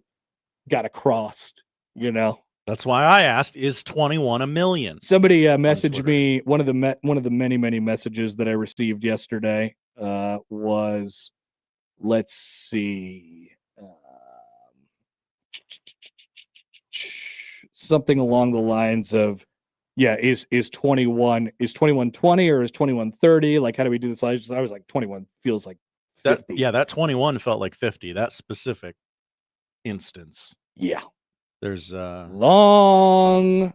got crossed, That's why I asked, is 21 a million? Somebody messaged me. One of the many messages that I received yesterday was, let's see, something along the lines of, is 21 20 or is 21 30? Like, how do we do this? I was like, 21 feels like 50. That 21 felt like 50. That specific instance. Yeah. There's a long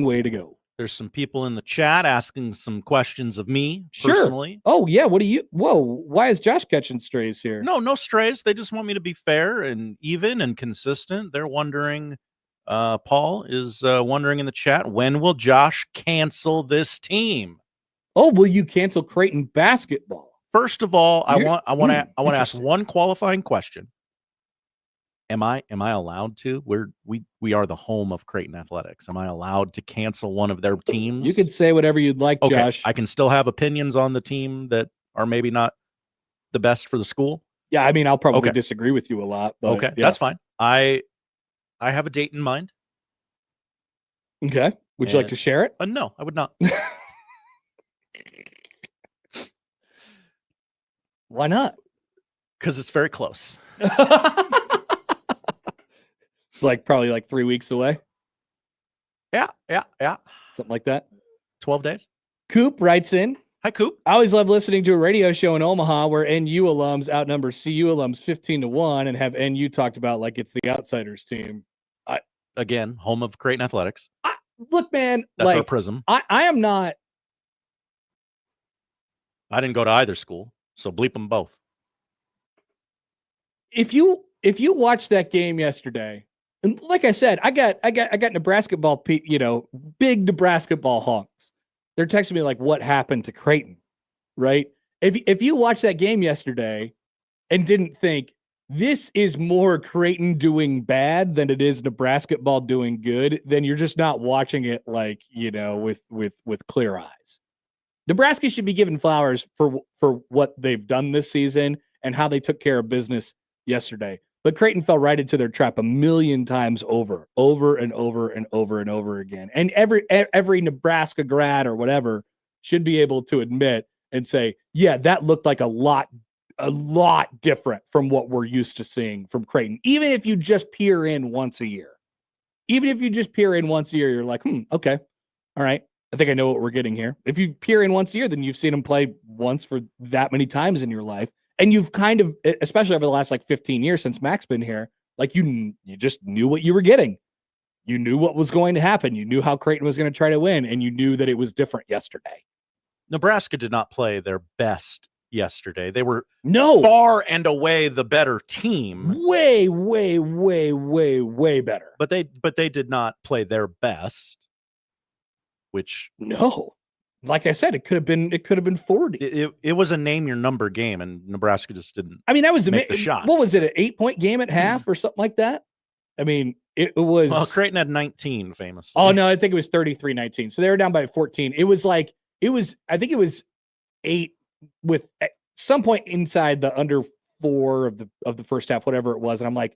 way to go. There's some people in the chat asking some questions of me personally. Oh yeah. Why is Josh catching strays here? No strays. They just want me to be fair and even and consistent. They're wondering, Paul is wondering in the chat, when will Josh cancel this team? Oh, will you cancel Creighton basketball? First of all, I want to ask one qualifying question. Am I allowed to? We are the home of Creighton athletics. Am I allowed to cancel one of their teams? You can say whatever you'd like, okay. Josh. I can still have opinions on the team that are maybe not the best for the school. Yeah, I mean, I'll probably disagree with you a lot. But okay, yeah. That's fine. I have a date in mind. Okay. Would you like to share it? No, I would not. Why not? Because it's very close. Probably 3 weeks away. Yeah. Something like that. 12 days. Coop writes in. Hi, Coop. I always love listening to a radio show in Omaha where NU alums outnumber CU alums 15-1 and have NU talked about like it's the outsiders team. Again, home of Creighton athletics. Look, man. That's our prism. I am not. I didn't go to either school, so bleep them both. If you watch that game yesterday, and like I said, I got Nebraska ball, big Nebraska ball honks. They're texting me like, what happened to Creighton, right? If you watch that game yesterday and didn't think this is more Creighton doing bad than it is Nebraska ball doing good, then you're just not watching it with clear eyes. Nebraska should be given flowers for what they've done this season and how they took care of business yesterday. But Creighton fell right into their trap a million times over and over again. And every Nebraska grad or whatever should be able to admit and say, yeah, that looked like a lot different from what we're used to seeing from Creighton. Even if you just peer in once a year. Even if you just peer in once a year, you're like, okay, all right. I think I know what we're getting here. If you peer in once a year, then you've seen them play once for that many times in your life. And you've kind of, especially over the last 15 years since Mac's been here, like you just knew what you were getting. You knew what was going to happen. You knew how Creighton was going to try to win, and you knew that it was different yesterday. Nebraska did not play their best yesterday. They were far and away the better team. Way better. But they did not play their best. Which like I said, it could have been 40. It was a name your number game, and Nebraska just didn't. I mean, that was make the shots. What was it? An 8-point game at half or something like that? I mean, it was. Well, Creighton had 19 famously. Oh no, I think it was 33-19. So they were down by 14. I think it was 8 with at some point inside the under 4 of the first half, whatever it was, and I'm like,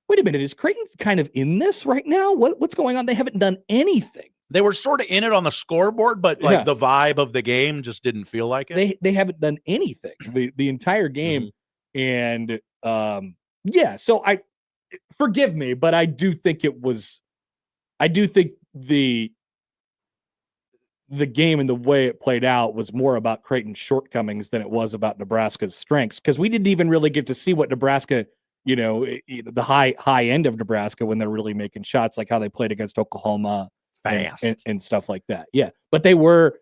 wait a minute, is Creighton kind of in this right now? What's going on? They haven't done anything. They were sort of in it on the scoreboard, but the vibe of the game just didn't feel like it. They haven't done anything the entire game. And so forgive me, but I do think the game and the way it played out was more about Creighton's shortcomings than it was about Nebraska's strengths, because we didn't even really get to see what Nebraska, the high end of Nebraska when they're really making shots, like how they played against Oklahoma. Fast and stuff like that. Yeah. But they were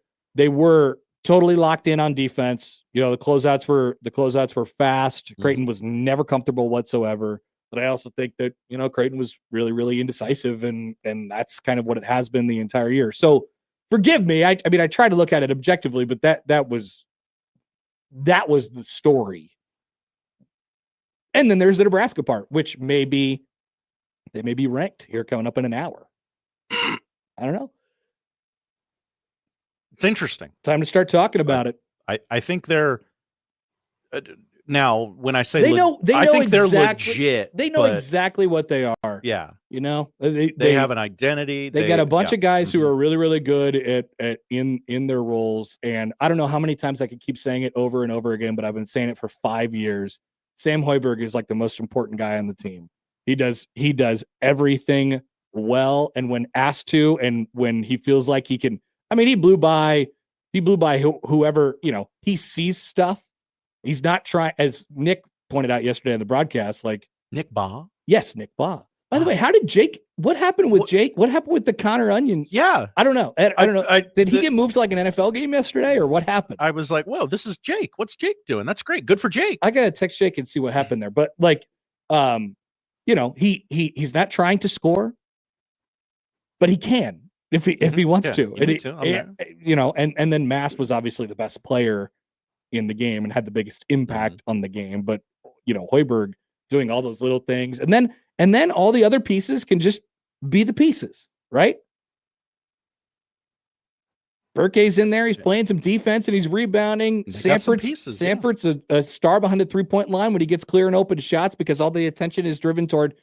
totally locked in on defense. The closeouts were fast. Creighton was never comfortable whatsoever. But I also think that, Creighton was really, really indecisive, and that's kind of what it has been the entire year. So forgive me. I mean, I try to look at it objectively, but that was the story. And then there's the Nebraska part, which they may be ranked here coming up in an hour. I don't know. It's interesting. Time to start talking about it. I think they're now. When I say I think they're legit. They know exactly what they are. Yeah, they have an identity. They got a bunch of guys who are really, really good at in their roles. And I don't know how many times I could keep saying it over and over again, but I've been saying it for 5 years. Sam Hoiberg is like the most important guy on the team. He does everything well, and when asked to, and when he feels like he can. I mean, he blew by whoever, he sees stuff. He's not trying, as Nick pointed out yesterday on the broadcast, like Nick Baugh. Yes, Nick Baugh. By the way, what happened with Jake? What happened with the Connor Onion? Yeah. I don't know. I don't know. Did he get moved to like an NFL game yesterday, or what happened? I was like, whoa, this is Jake. What's Jake doing? That's great. Good for Jake. I got to text Jake and see what happened there. But he's not trying to score, but he can if he wants to. And then Mast was obviously the best player in the game and had the biggest impact on the game. But Hoiberg doing all those little things, and then all the other pieces can just be the pieces, right? Burke's in there. He's playing some defense and he's rebounding. Sanford's a star behind the 3-point line when he gets clear and open shots because all the attention is driven toward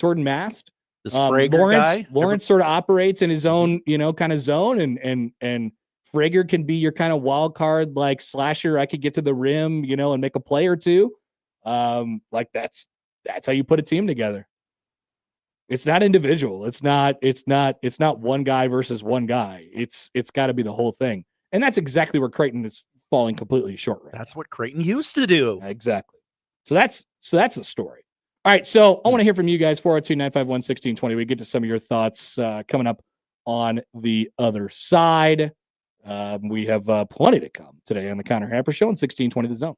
Mast. Lawrence sort of operates in his own, kind of zone, and Frager can be your kind of wild card, like slasher. I could get to the rim, and make a play or two. Like that's how you put a team together. It's not individual. It's not one guy versus one guy. It's got to be the whole thing. And that's exactly where Creighton is falling completely short right That's now. What Creighton used to do. Exactly. So that's a story. All right, so I want to hear from you guys, 402-951-1620. We get to some of your thoughts coming up on the other side. We have plenty to come today on the Connor Happer Show on 1620 The Zone.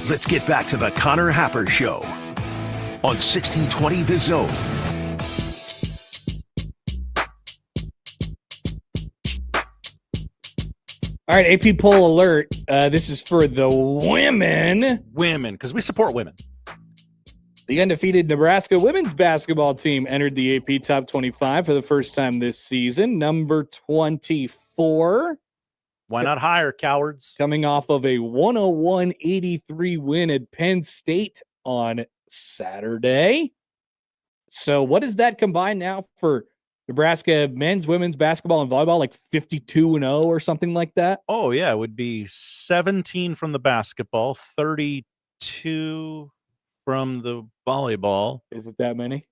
Let's get back to the Connor Happer Show on 1620 The Zone. All right, AP poll alert. This is for the women. Women, because we support women. The undefeated Nebraska women's basketball team entered the AP Top 25 for the first time this season. Number 24. Why not higher, cowards? Coming off of a 101-83 win at Penn State on Saturday. So what does that combine now for Nebraska men's, women's basketball, and volleyball? Like 52-0 or something like that? Oh, yeah. It would be 17 from the basketball, 32 from the volleyball. Is it that many?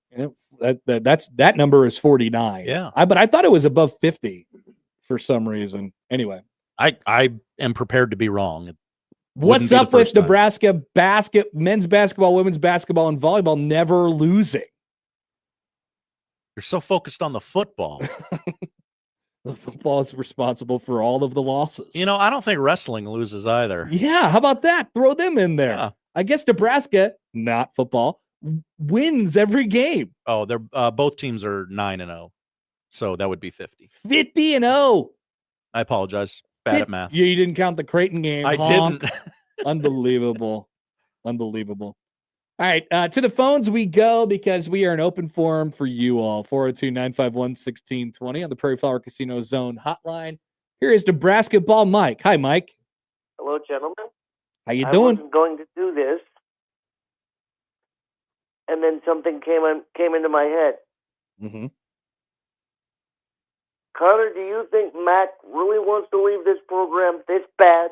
That number is 49. Yeah. But I thought it was above 50 for some reason. Anyway. I am prepared to be wrong. What's up with Nebraska men's basketball, women's basketball, and volleyball never losing? You're so focused on the football. The football is responsible for all of the losses. You know, I don't think wrestling loses either. Yeah, how about that? Throw them in there. Yeah. I guess Nebraska, not football, wins every game. Oh, they're both teams are 9-0. So that would be 50. 50-0. I apologize. Bad at math. You didn't count the Creighton game. I didn't. Unbelievable. Unbelievable. All right, to the phones we go because we are an open forum for you all. 402-951-1620 on the Prairie Flower Casino Zone hotline. Here is Nebraska Ball Mike. Hi, Mike. Hello, gentlemen. How you I doing? wasn't going to do this, and then something came into my head. Mm-hmm. Connor, do you think Mac really wants to leave this program this bad,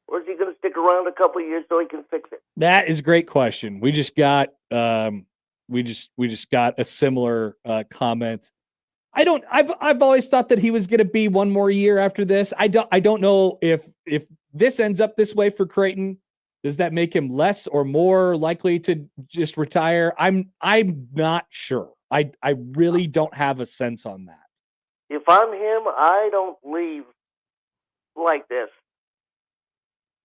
or is he going to stick around a couple of years so he can fix it? That is a great question. We just got we just got a similar comment. I've always thought that he was going to be one more year after this. I don't know if this ends up this way for Creighton. Does that make him less or more likely to just retire? I'm not sure. I really don't have a sense on that. If I'm him, I don't leave like this.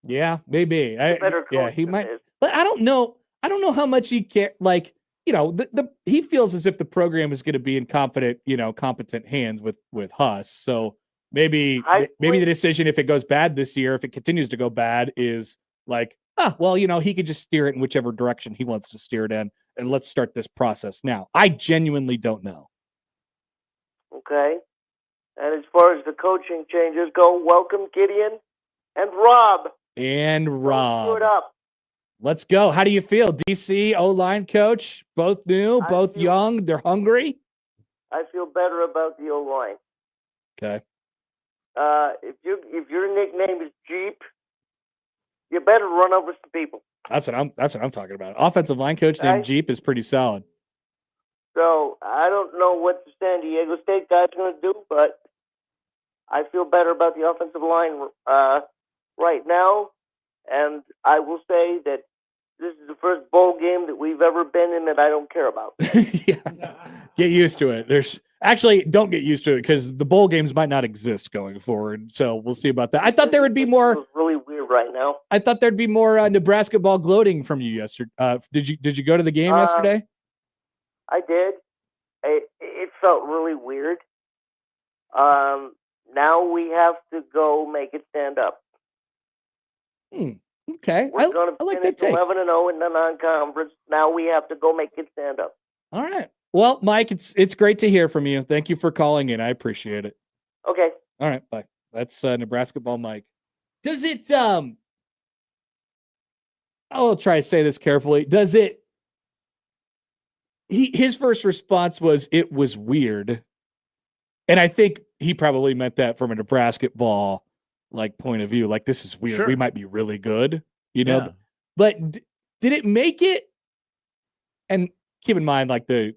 Yeah, maybe. Yeah, he might. But I don't know. I don't know how much he care. Like, you know, he feels as if the program is going to be in competent hands with Huss. So maybe the decision, if it goes bad this year, if it continues to go bad, is like, well, you know, he could just steer it in whichever direction he wants to steer it in, and let's start this process now. I genuinely don't know. Okay. And as far as the coaching changes go, welcome Gideon and Rob. Screw it up. Let's go. How do you feel? DC O-line coach, both new, both young, they're hungry. I feel better about the O-line. Okay. If your nickname is Jeep, you better run over some people. That's what I'm talking about. Offensive line coach named Jeep is pretty solid. So I don't know what the San Diego State guy's going to do, but I feel better about the offensive line right now. And I will say that this is the first bowl game that we've ever been in that I don't care about. Yeah. Get used to it. Don't get used to it because the bowl games might not exist going forward. So we'll see about that. I thought there would be more. It's really weird right now. I thought there'd be more Nebraska ball gloating from you yesterday. Did you go to the game yesterday? I did. It felt really weird. Now we have to go make it stand up. Okay. We're going to finish 11-0 in the non-conference. Now we have to go make it stand up. All right. Well, Mike, it's great to hear from you. Thank you for calling in. I appreciate it. Okay. All right. Bye. That's Nebraska ball Mike. Does it I'll try to say this carefully. Does it his first response was it was weird. And I think he probably meant that from a Nebraska ball point of view. Like, this is weird. Sure. We might be really good, you know. Yeah. But did it make it? And keep in mind, like the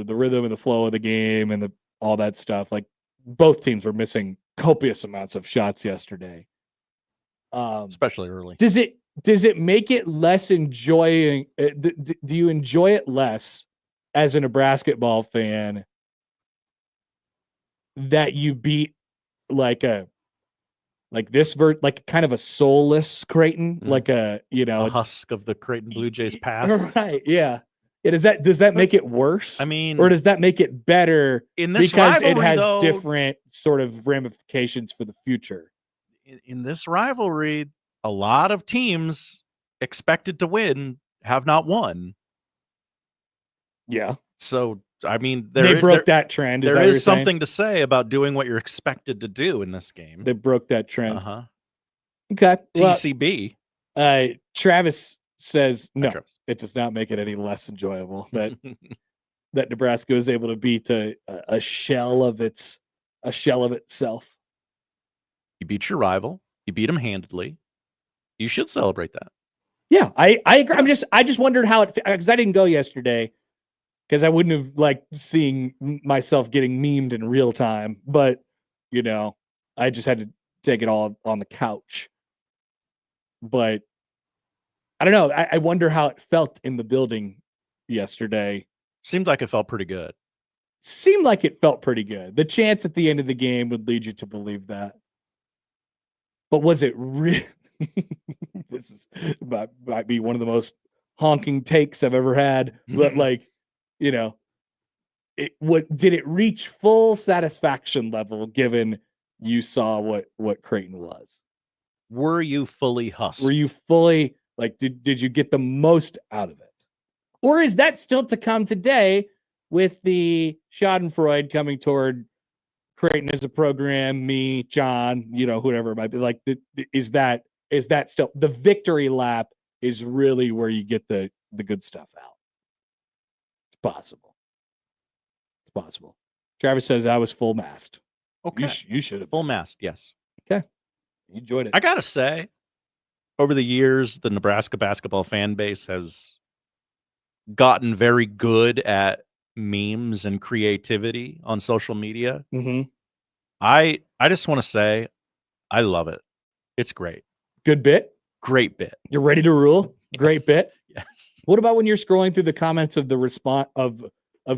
rhythm and the flow of the game and all that stuff. Like, both teams were missing copious amounts of shots yesterday. Especially early. Does it make it less enjoying? Do you enjoy it less as a Nebraska ball fan that you beat like a like this like kind of a soulless Creighton, like a husk of the Creighton Blue Jays past. Right? Yeah. Does that make it worse? I mean, or does that make it better in this because it rivalry, has though, different sort of ramifications for the future? In this rivalry, a lot of teams expected to win have not won. Yeah. So, I mean, they broke that trend. There is something to say about doing what you're expected to do in this game. They broke that trend. Uh-huh. Okay. TCB. Travis says no, it does not make it any less enjoyable that that Nebraska is able to beat a shell of itself. You beat your rival. You beat him handedly. You should celebrate that. Yeah, I agree. I just wondered how it, because I didn't go yesterday because I wouldn't have liked seeing myself getting memed in real time. But I just had to take it all on the couch. But I don't know. I wonder how it felt in the building yesterday. Seemed like it felt pretty good. The chance at the end of the game would lead you to believe that. But was it really? This might be one of the most honking takes I've ever had. But did it reach full satisfaction level given you saw what Creighton was? Were you fully husked? Were you fully did you get the most out of it? Or is that still to come today with the Schadenfreude coming toward Creighton as a program, me, John, whoever it might be, is that still the victory lap is really where you get the good stuff out? It's possible. Travis says I was full mast. Okay. You should have full mast. Yes. Okay. You enjoyed it. I got to say, over the years, the Nebraska basketball fan base has gotten very good at memes and creativity on social media. Mm-hmm. I just want to say I love it. It's great. Good bit. Great bit. You're ready to rule. Yes. Great bit. Yes. What about when you're scrolling through the comments of the response of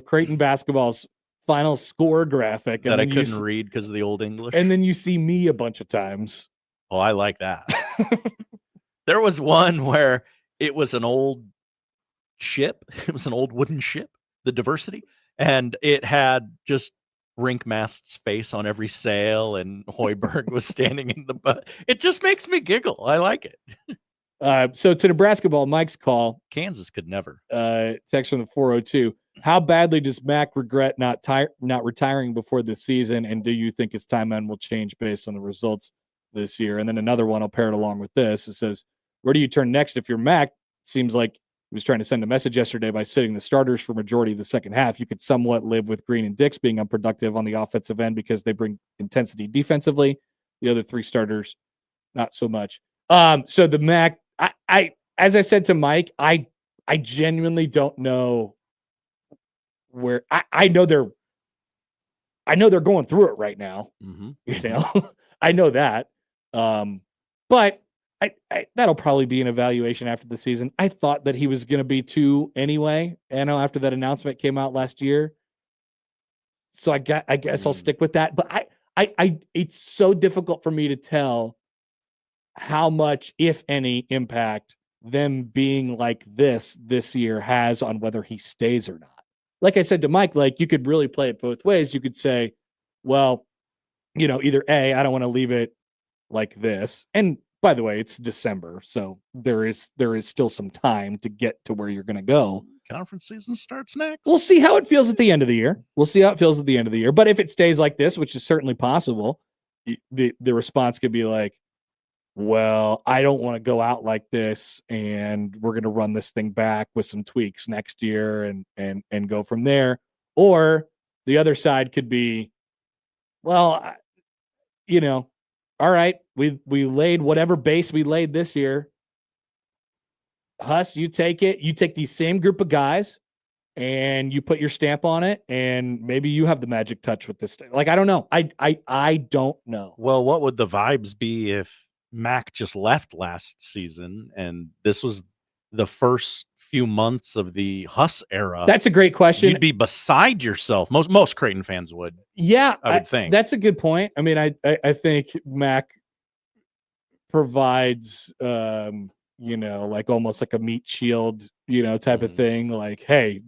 Creighton basketball's final score graphic that I couldn't read because of the old English, and then you see me a bunch of times? Oh, I like that. There was one where it was an old ship. It was an old wooden ship, the Diversity, and it had just Rinkmast's face on every sail, and Hoiberg was standing in the butt. It just makes me giggle. I like it. So to Nebraska ball, Mike's call. Kansas could never. Text from the 402. How badly does Mac regret not retiring before this season, and do you think his timeline will change based on the results this year? And then another one, I'll pair it along with this. It says, where do you turn next if you're Mac? Seems like he was trying to send a message yesterday by sitting the starters for majority of the second half. You could somewhat live with Green and Dix being unproductive on the offensive end because they bring intensity defensively. The other three starters, not so much. So the Mac, I as I said to Mike, I genuinely don't know where I know they're going through it right now. Mm-hmm. I know that. But I that'll probably be an evaluation after the season. I thought that he was going to be 2 anyway. After that announcement came out last year. So I guess I'll stick with that. But I it's so difficult for me to tell how much, if any, impact them being like this year has on whether he stays or not. Like I said to Mike, you could really play it both ways. You could say, well, either A, I don't want to leave it like this. And by the way, it's December, so there is still some time to get to where you're going to go. Conference season starts next. We'll see how it feels at the end of the year. But if it stays like this, which is certainly possible, the response could be like, well, I don't want to go out like this, and we're going to run this thing back with some tweaks next year and go from there. Or the other side could be, well, all right, we laid whatever base we laid this year. Huss, you take it. You take these same group of guys and you put your stamp on it, and maybe you have the magic touch with this thing. I don't know. I don't know. Well, what would the vibes be if Mac just left last season and this was the first few months of the Huss era? That's a great question. You'd be beside yourself. Most Creighton fans would. Yeah, I would think. That's a good point. I mean, I think Mac provides, like almost like a meat shield, type of thing. Like, hey,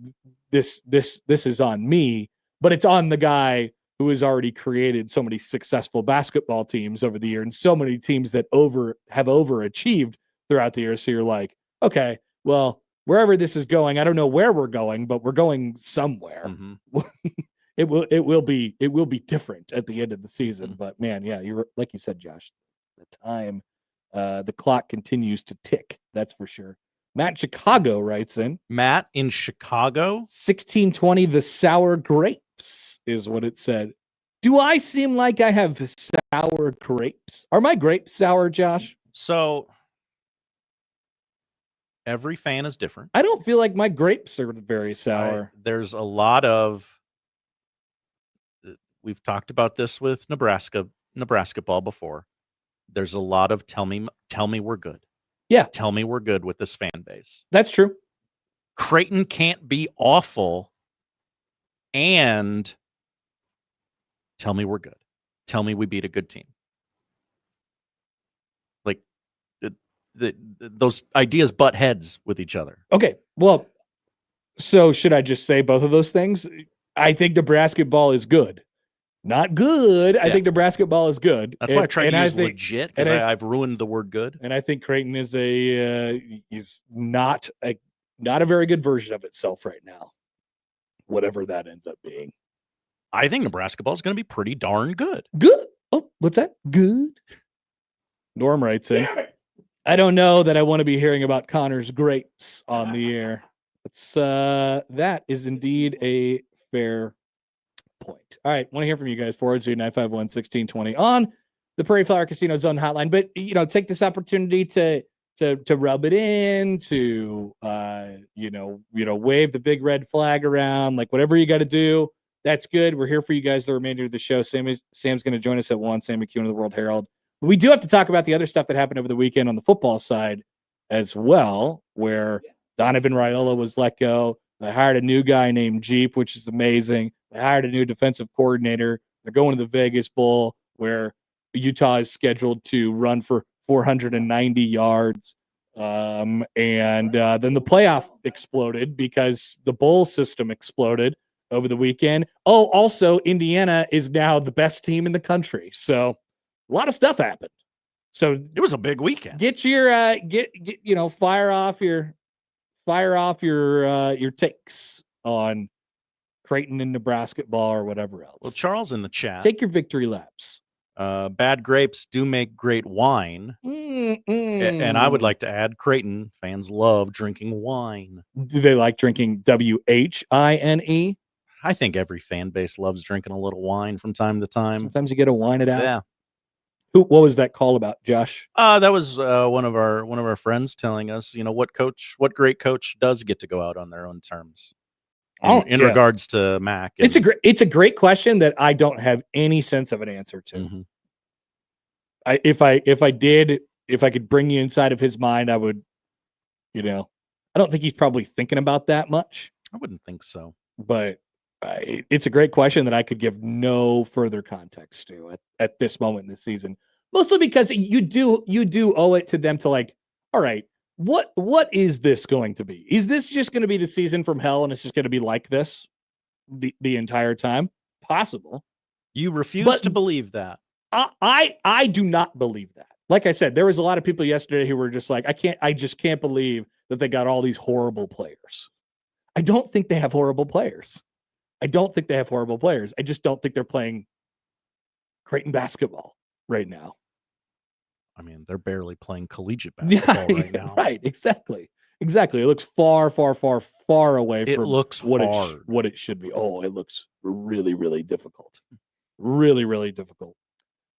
this is on me, but it's on the guy who has already created so many successful basketball teams over the year and so many teams that have overachieved throughout the year. So you're like, okay, well, wherever this is going, I don't know where we're going, but we're going somewhere. It will be different at the end of the season. But man, yeah, you're like you said, Josh, the clock continues to tick. That's for sure. Matt Chicago writes in. Matt in Chicago? 1620, the sour grapes is what it said. Do I seem like I have sour grapes? Are my grapes sour, Josh? So every fan is different. I don't feel like my grapes are very sour. There's a lot of, we've talked about this with Nebraska ball before. There's a lot of tell me we're good. Yeah. Tell me we're good with this fan base. That's true. Creighton can't be awful and tell me we're good. Tell me we beat a good team. Like those ideas butt heads with each other. Okay. Well, so should I just say both of those things? I think Nebraska ball is good. Not good. I think Nebraska ball is good. That's why I try to use legit, because I've ruined the word good. And I think Creighton is is not a very good version of itself right now. Whatever that ends up being. I think Nebraska ball is going to be pretty darn good. Good. Oh, what's that? Good. Norm writes in. I don't know that I want to be hearing about Connor's grapes on the air. That is indeed a fair point. All right, want to hear from you guys. 402-951-1620 on the Prairie Flower Casino Zone hotline. But take this opportunity to rub it in, to wave the big red flag around, like whatever you got to do. That's good. We're here for you guys the remainder of the show. Sam's going to join us at 1. Sam McKewon of the World Herald. But we do have to talk about the other stuff that happened over the weekend on the football side as well, where Donovan Raiola was let go. They hired a new guy named Jeep, which is amazing. They hired a new defensive coordinator. They're going to the Vegas Bowl, where Utah is scheduled to run for 490 yards. And then the playoff exploded because the bowl system exploded over the weekend. Oh, also, Indiana is now the best team in the country. So a lot of stuff happened. So it was a big weekend. Get your fire off your takes on Creighton and Nebraska ball or whatever else. Well, Charles in the chat. Take your victory laps. Bad grapes do make great wine. And I would like to add, Creighton fans love drinking wine. Do they like drinking WHINE? I think every fan base loves drinking a little wine from time to time. Sometimes you get to wine it out. Yeah. What was that call about, Josh? That was one of our friends telling us, what great coach does get to go out on their own terms. In regards to Mac. It's a great question that I don't have any sense of an answer to. Mm-hmm. If I could bring you inside of his mind, I would, I don't think he's probably thinking about that much. I wouldn't think so. But it's a great question that I could give no further context to at this moment in the season. Mostly because you do owe it to them to all right, what is this going to be? Is this just going to be the season from hell and it's just going to be like this the entire time? Possible. You refuse to believe that. I do not believe that. Like I said, there was a lot of people yesterday who were just like, I just can't believe that they got all these horrible players. I don't think they have horrible players. I just don't think they're playing Creighton basketball right now. I mean, they're barely playing collegiate basketball right now. Right, exactly. It looks far, far, far, far away from what it should be. Oh, it looks really, really difficult. Really, really difficult.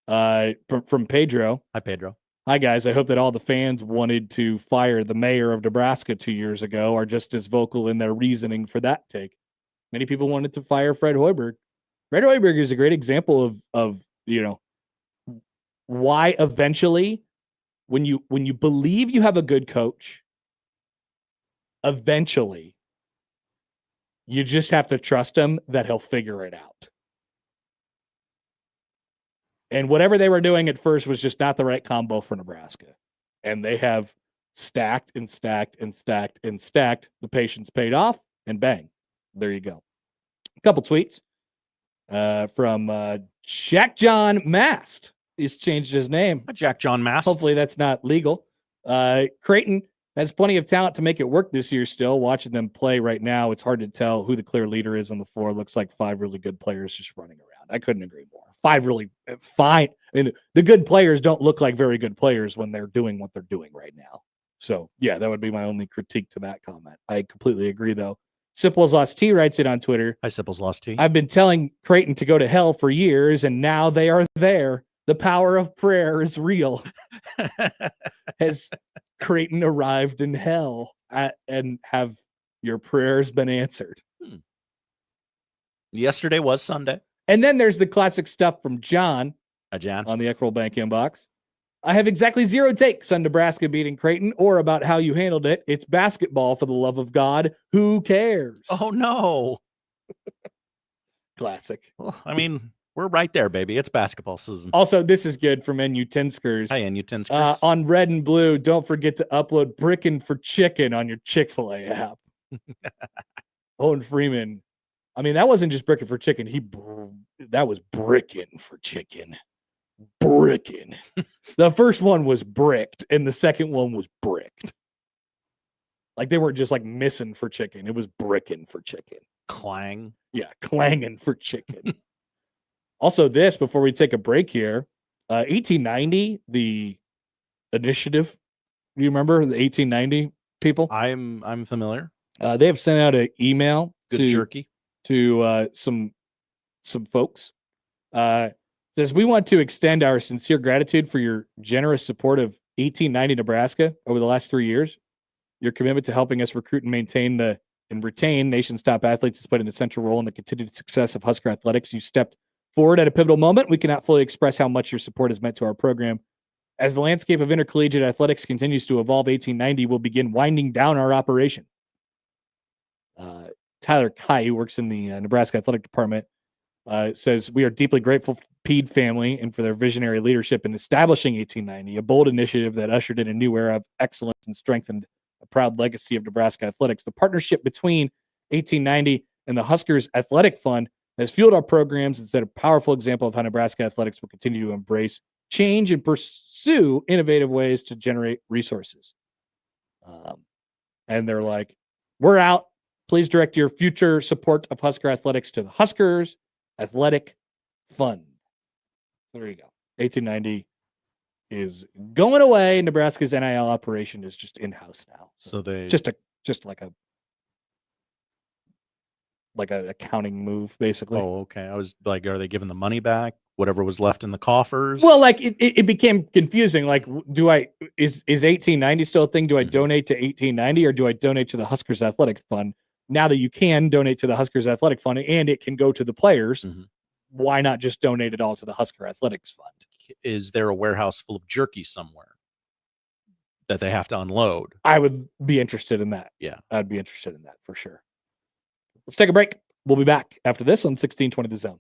From Pedro. Hi, Pedro. Hi, guys. I hope that all the fans wanted to fire the mayor of Nebraska 2 years ago are just as vocal in their reasoning for that take. Many people wanted to fire Fred Hoiberg. Fred Hoiberg is a great example of why eventually when you believe you have a good coach, eventually you just have to trust him that he'll figure it out. And whatever they were doing at first was just not the right combo for Nebraska. And they have stacked and stacked and stacked and stacked. The patience paid off, and bang, there you go. A couple tweets from Jack John Mast. He's changed his name. Jack John Mast. Hopefully that's not legal. Creighton has plenty of talent to make it work this year still. Watching them play right now, it's hard to tell who the clear leader is on the floor. Looks like 5 really good players just running around. I couldn't agree more. 5 really fine. I mean, the good players don't look like very good players when they're doing what they're doing right now. So, yeah, that would be my only critique to that comment. I completely agree, though. Sipples Lost T writes it on Twitter. Hi, Sipples Lost T. I've been telling Creighton to go to hell for years, and now they are there. The power of prayer is real. Has Creighton arrived in hell and have your prayers been answered? Yesterday was Sunday. And then there's the classic stuff from John John on the Equitable Bank inbox. I have exactly 0 takes on Nebraska beating Creighton or about how you handled it. It's basketball, for the love of God. Who cares? Oh, no. Classic. Well, I mean, we're right there, baby. It's basketball season. Also, this is good from NU Tinskers. Hi, NU Tinskers. On Red and Blue, don't forget to upload Brickin' for Chicken on your Chick-fil-A app. Owen Freeman. I mean, that wasn't just Brickin' for Chicken. That was Brickin' for Chicken. Brickin'. The first one was bricked, and the second one was bricked. Like, they weren't just, like, missing for chicken. It was brickin' for chicken. Clang. Yeah, clanging for chicken. Also, this, before we take a break here, 1890, the initiative. Do you remember the 1890 people? I'm familiar. They have sent out an email jerky to some folks. Says, we want to extend our sincere gratitude for your generous support of 1890 Nebraska over the last 3 years. Your commitment to helping us recruit and retain nation's top athletes has played an essential role in the continued success of Husker athletics. You stepped forward at a pivotal moment. We cannot fully express how much your support has meant to our program. As the landscape of intercollegiate athletics continues to evolve, 1890 will begin winding down our operation. Tyler Kai, who works in the Nebraska Athletic Department, says, we are deeply grateful for the Pede family and for their visionary leadership in establishing 1890, a bold initiative that ushered in a new era of excellence and strengthened a proud legacy of Nebraska athletics. The partnership between 1890 and the Huskers Athletic Fund has fueled our programs and set a powerful example of how Nebraska athletics will continue to embrace change and pursue innovative ways to generate resources. And they're like, we're out. Please direct your future support of Husker athletics to the Huskers Athletic Fund. So there you go. 1890 is going away. Nebraska's NIL operation is just in-house now. So they just like an accounting move, basically. Oh, okay. I was like, are they giving the money back? Whatever was left in the coffers? Well, like it became confusing. Like, is 1890 still a thing? Do I donate to 1890 or do I donate to the Huskers Athletic Fund? Now that you can donate to the Huskers Athletic Fund and it can go to the players, why not just donate it all to the Husker Athletics Fund? Is there a warehouse full of jerky somewhere that they have to unload? I would be interested in that. Yeah. I'd be interested in that for sure. Let's take a break. We'll be back after this on 1620 The Zone.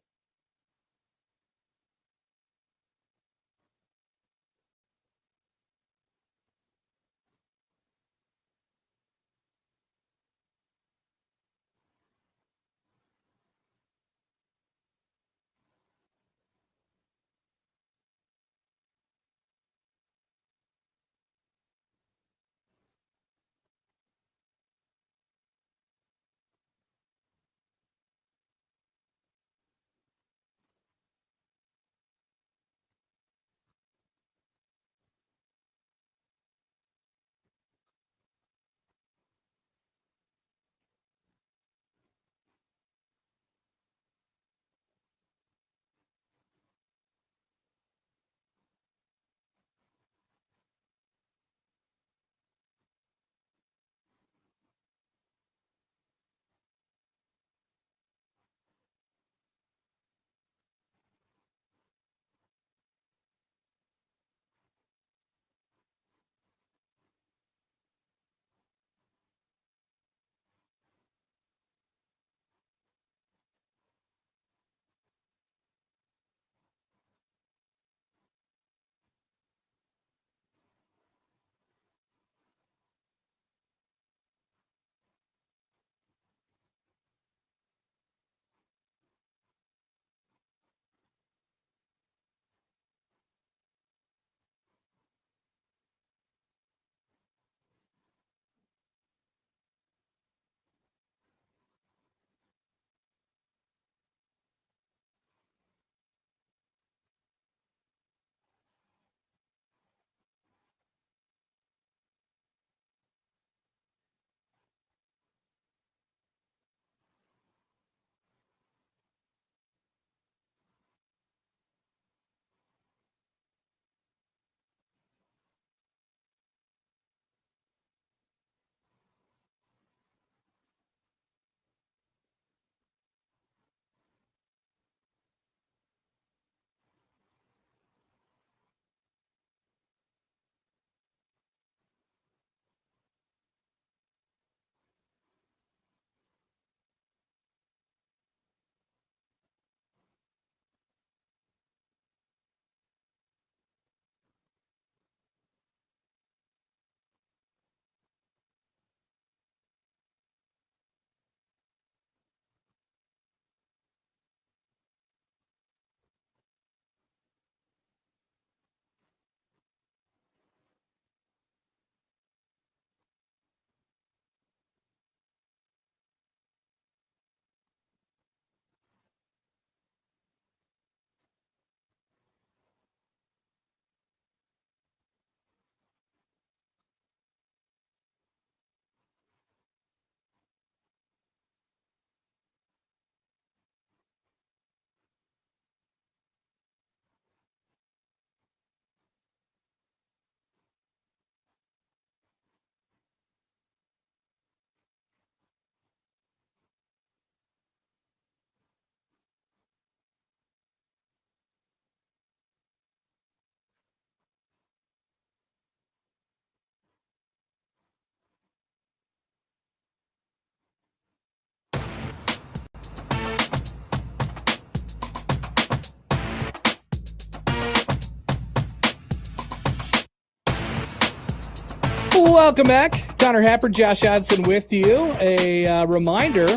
Welcome back. Connor Happer, Josh Hodson with you. A reminder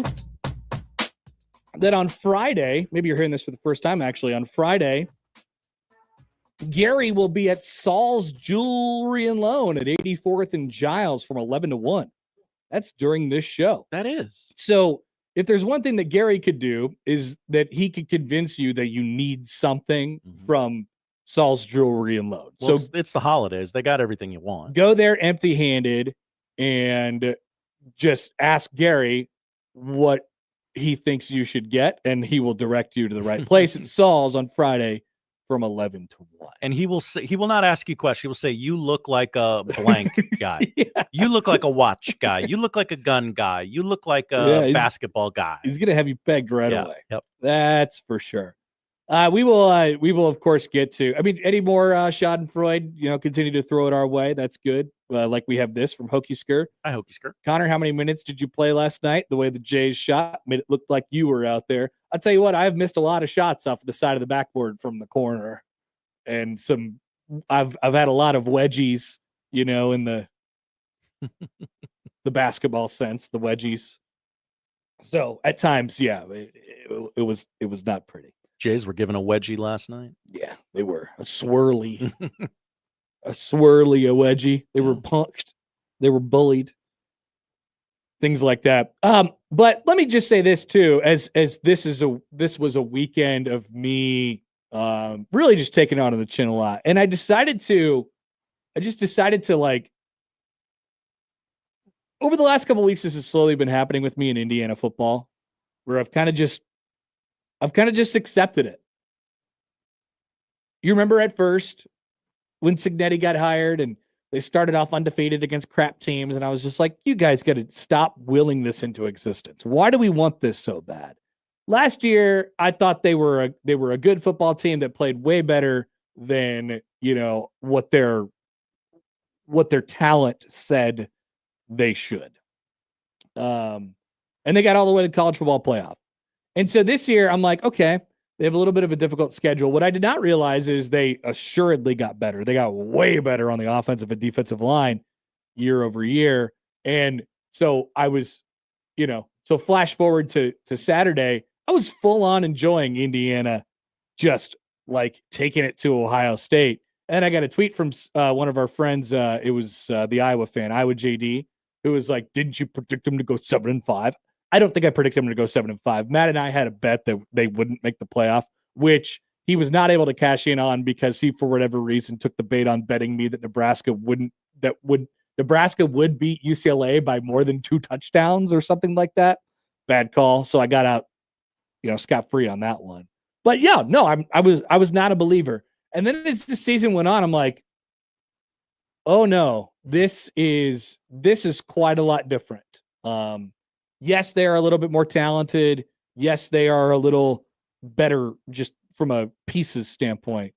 that on Friday, maybe you're hearing this for the first time actually, on Friday, Gary will be at Saul's Jewelry and Loan at 84th and Giles from 11 to 1. That's during this show. That is. So if there's one thing that Gary could do is that he could convince you that you need something from Saul's Jewelry and Loan. Well, So it's the holidays. They got everything you want. go there empty-handed and just ask Gary what he thinks you should get, and he will direct you to the right place at Saul's on Friday from 11 to 1. And he will say, he will not ask you questions. He will say, you look like a blank guy. Yeah. You look like a watch guy. You look like a gun guy. You look like a basketball guy. He's going to have you pegged right away. Yep. That's for sure. We will of course get to, I mean, any more Schadenfreude, continue to throw it our way. That's good. Like we have this from Husker. Hi, Husker. Connor, how many minutes did you play last night? The way the Jays shot made it look like you were out there. I'll tell you what, I've missed a lot of shots off the side of the backboard from the corner, and I've had a lot of wedgies, in the the basketball sense, the wedgies. So at times, yeah, it was not pretty. Jays were given a wedgie last night. Yeah, they were a swirly, a wedgie. They were punked. They were bullied. Things like that. But let me just say this too, as this was a weekend of me really just taking on to the chin a lot. And I just decided to like, over the last couple of weeks, this has slowly been happening with me in Indiana football, where I've kind of just accepted it. You remember at first when Cignetti got hired and they started off undefeated against crap teams, and I was just like, you guys got to stop willing this into existence. Why do we want this so bad? Last year, I thought they were a good football team that played way better than, what their talent said they should. And they got all the way to the college football playoff. And so this year, I'm like, okay, they have a little bit of a difficult schedule. What I did not realize is they assuredly got better. They got way better on the offensive and defensive line year over year. And so I was, so flash forward to Saturday, I was full on enjoying Indiana, just like taking it to Ohio State. And I got a tweet from one of our friends. It was the Iowa fan, Iowa JD, who was like, didn't you predict them to go 7-5? I don't think I predicted them to go 7-5. Matt and I had a bet that they wouldn't make the playoff, which he was not able to cash in on because he, for whatever reason, took the bait on betting me that Nebraska would beat UCLA by more than 2 touchdowns or something like that. Bad call. So I got out, scot-free on that one. But yeah, no, I was not a believer. And then as the season went on, I'm like, oh no, this is quite a lot different. Yes, they are a little bit more talented. Yes, they are a little better just from a pieces standpoint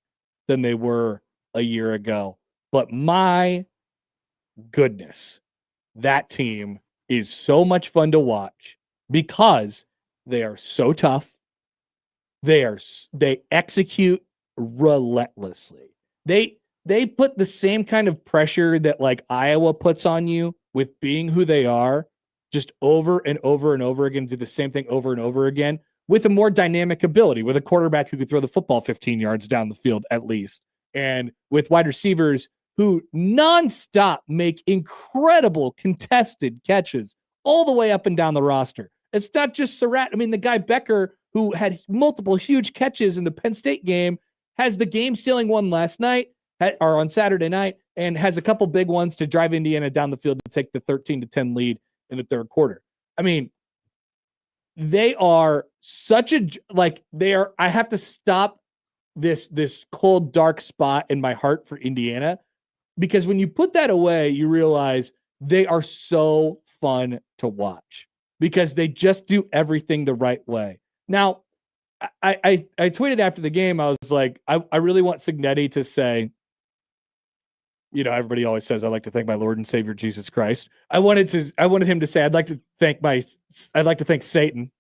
than they were a year ago. But my goodness, that team is so much fun to watch because they are so tough. They execute relentlessly. They put the same kind of pressure that like Iowa puts on you with being who they are, just over and over and over again, do the same thing over and over again with a more dynamic ability, with a quarterback who could throw the football 15 yards down the field at least, and with wide receivers who nonstop make incredible contested catches all the way up and down the roster. It's not just Surratt. I mean, the guy Becker, who had multiple huge catches in the Penn State game, has the game-sealing one last night, or on Saturday night, and has a couple big ones to drive Indiana down the field to take the 13-10 lead in the third quarter. I mean, they are such a, I have to stop this cold, dark spot in my heart for Indiana, because when you put that away, you realize they are so fun to watch because they just do everything the right way. Now, I tweeted after the game, I was like, I really want Cignetti to say, everybody always says, I'd like to thank my Lord and Savior, Jesus Christ. I wanted him to say, I'd like to thank Satan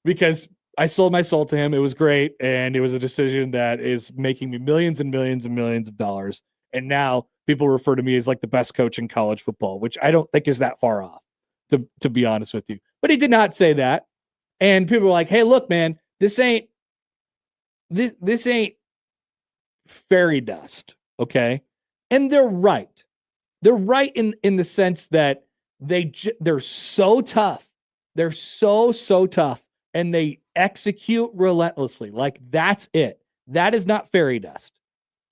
because I sold my soul to him. It was great. And it was a decision that is making me millions and millions and millions of dollars. And now people refer to me as like the best coach in college football, which I don't think is that far off, to be honest with you. But he did not say that. And people were like, hey, look, man, this ain't fairy dust. Okay. And they're right. They're right in the sense that they're so tough. They're so tough, and they execute relentlessly. Like, that's it. That is not fairy dust.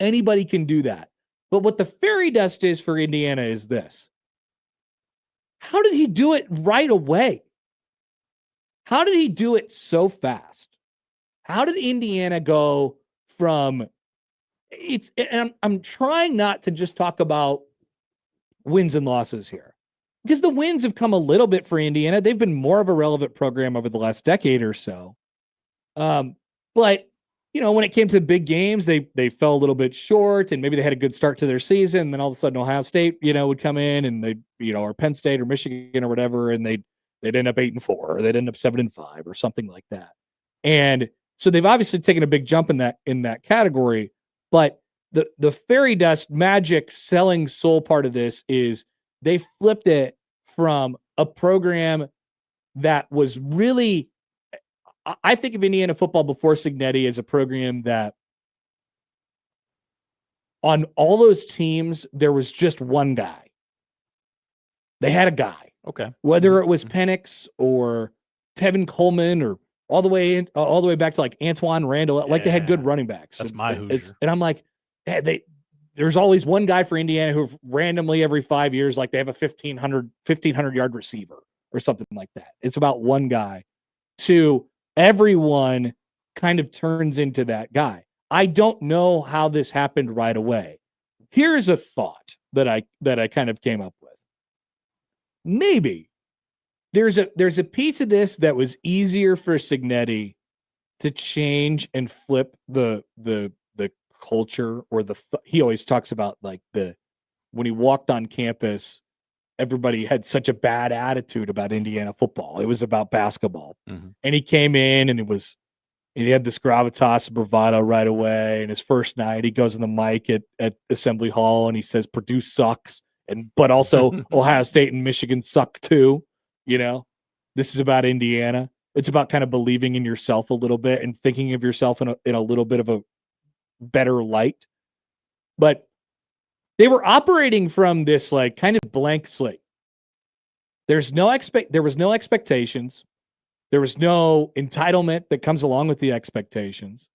Anybody can do that. But what the fairy dust is for Indiana is this. How did he do it right away? How did he do it so fast? How did Indiana go from and I'm trying not to just talk about wins and losses here, because the wins have come a little bit for Indiana. They've been more of a relevant program over the last decade or so. But when it came to the big games, they fell a little bit short, and maybe they had a good start to their season. And then all of a sudden Ohio State, would come in, and they, or Penn State or Michigan or whatever, and they'd end up 8-4, or they'd end up 7-5 or something like that. And so they've obviously taken a big jump in that category. But the fairy dust magic selling soul part of this is they flipped it from a program that was really, I think of Indiana football before Cignetti as a program that on all those teams, there was just one guy. They had a guy. Okay. Whether it was Penix or Tevin Coleman or all the way back to like Antoine Randall, like they had good running backs. That's my Hoosier. And I'm like, there's always one guy for Indiana who randomly every 5 years, like they have a 1,500 yard receiver or something like that. It's about one guy. To everyone kind of turns into that guy. I don't know how this happened right away. Here's a thought that I kind of came up with. Maybe there's a piece of this that was easier for Cignetti to change and flip the culture, or he always talks about like when he walked on campus, everybody had such a bad attitude about Indiana football. It was about basketball. Mm-hmm. And he came in, and he had this gravitas, bravado right away. And his first night, he goes on the mic at Assembly Hall, and he says, Purdue sucks. But also Ohio State and Michigan suck too. This is about Indiana. It's about kind of believing in yourself a little bit and thinking of yourself in a little bit of a better light. But they were operating from this like kind of blank slate. There was no expectations. There was no entitlement that comes along with the expectations.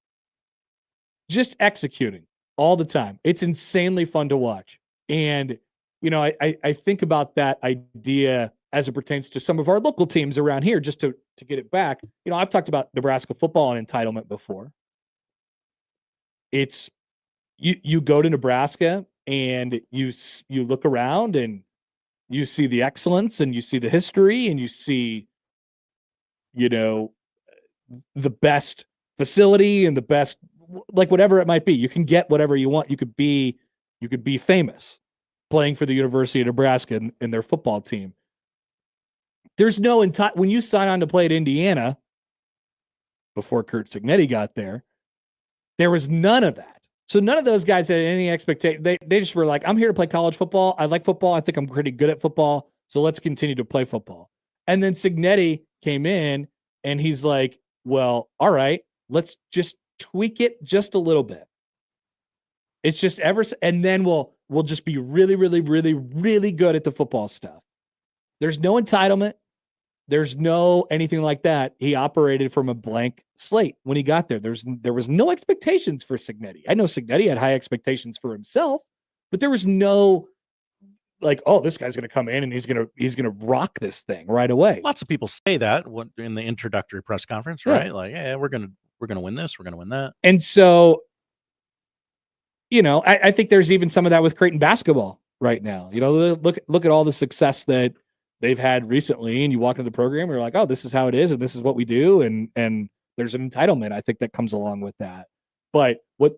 Just executing all the time. It's insanely fun to watch. And I think about that idea as it pertains to some of our local teams around here, just to get it back. I've talked about Nebraska football and entitlement before. It's you go to Nebraska and you look around and you see the excellence and you see the history and you see, the best facility and the best, like whatever it might be. You can get whatever you want. You could be famous playing for the University of Nebraska and their football team. There's no when you sign on to play at Indiana before Curt Cignetti got there was none of that. So none of those guys had any expectation. They just were like, I'm here to play college football. I like football. I think I'm pretty good at football. So let's continue to play football. And then Cignetti came in and he's like, well, all right, let's just tweak it just a little bit. It's just and then we'll just be really, really, really, really good at the football stuff. There's no entitlement. There's no anything like that. He operated from a blank slate when he got there. There was no expectations for Cignetti. I know Cignetti had high expectations for himself, but there was no like, oh, this guy's going to come in and he's going to rock this thing right away. Lots of people say that in the introductory press conference, right? Yeah. Like, yeah, we're going to win this, we're going to win that. And so, I think there's even some of that with Creighton basketball right now. Look at all the success that they've had recently, and you walk into the program and you're like, oh, this is how it is, and this is what we do, and there's an entitlement, I think, that comes along with that. But what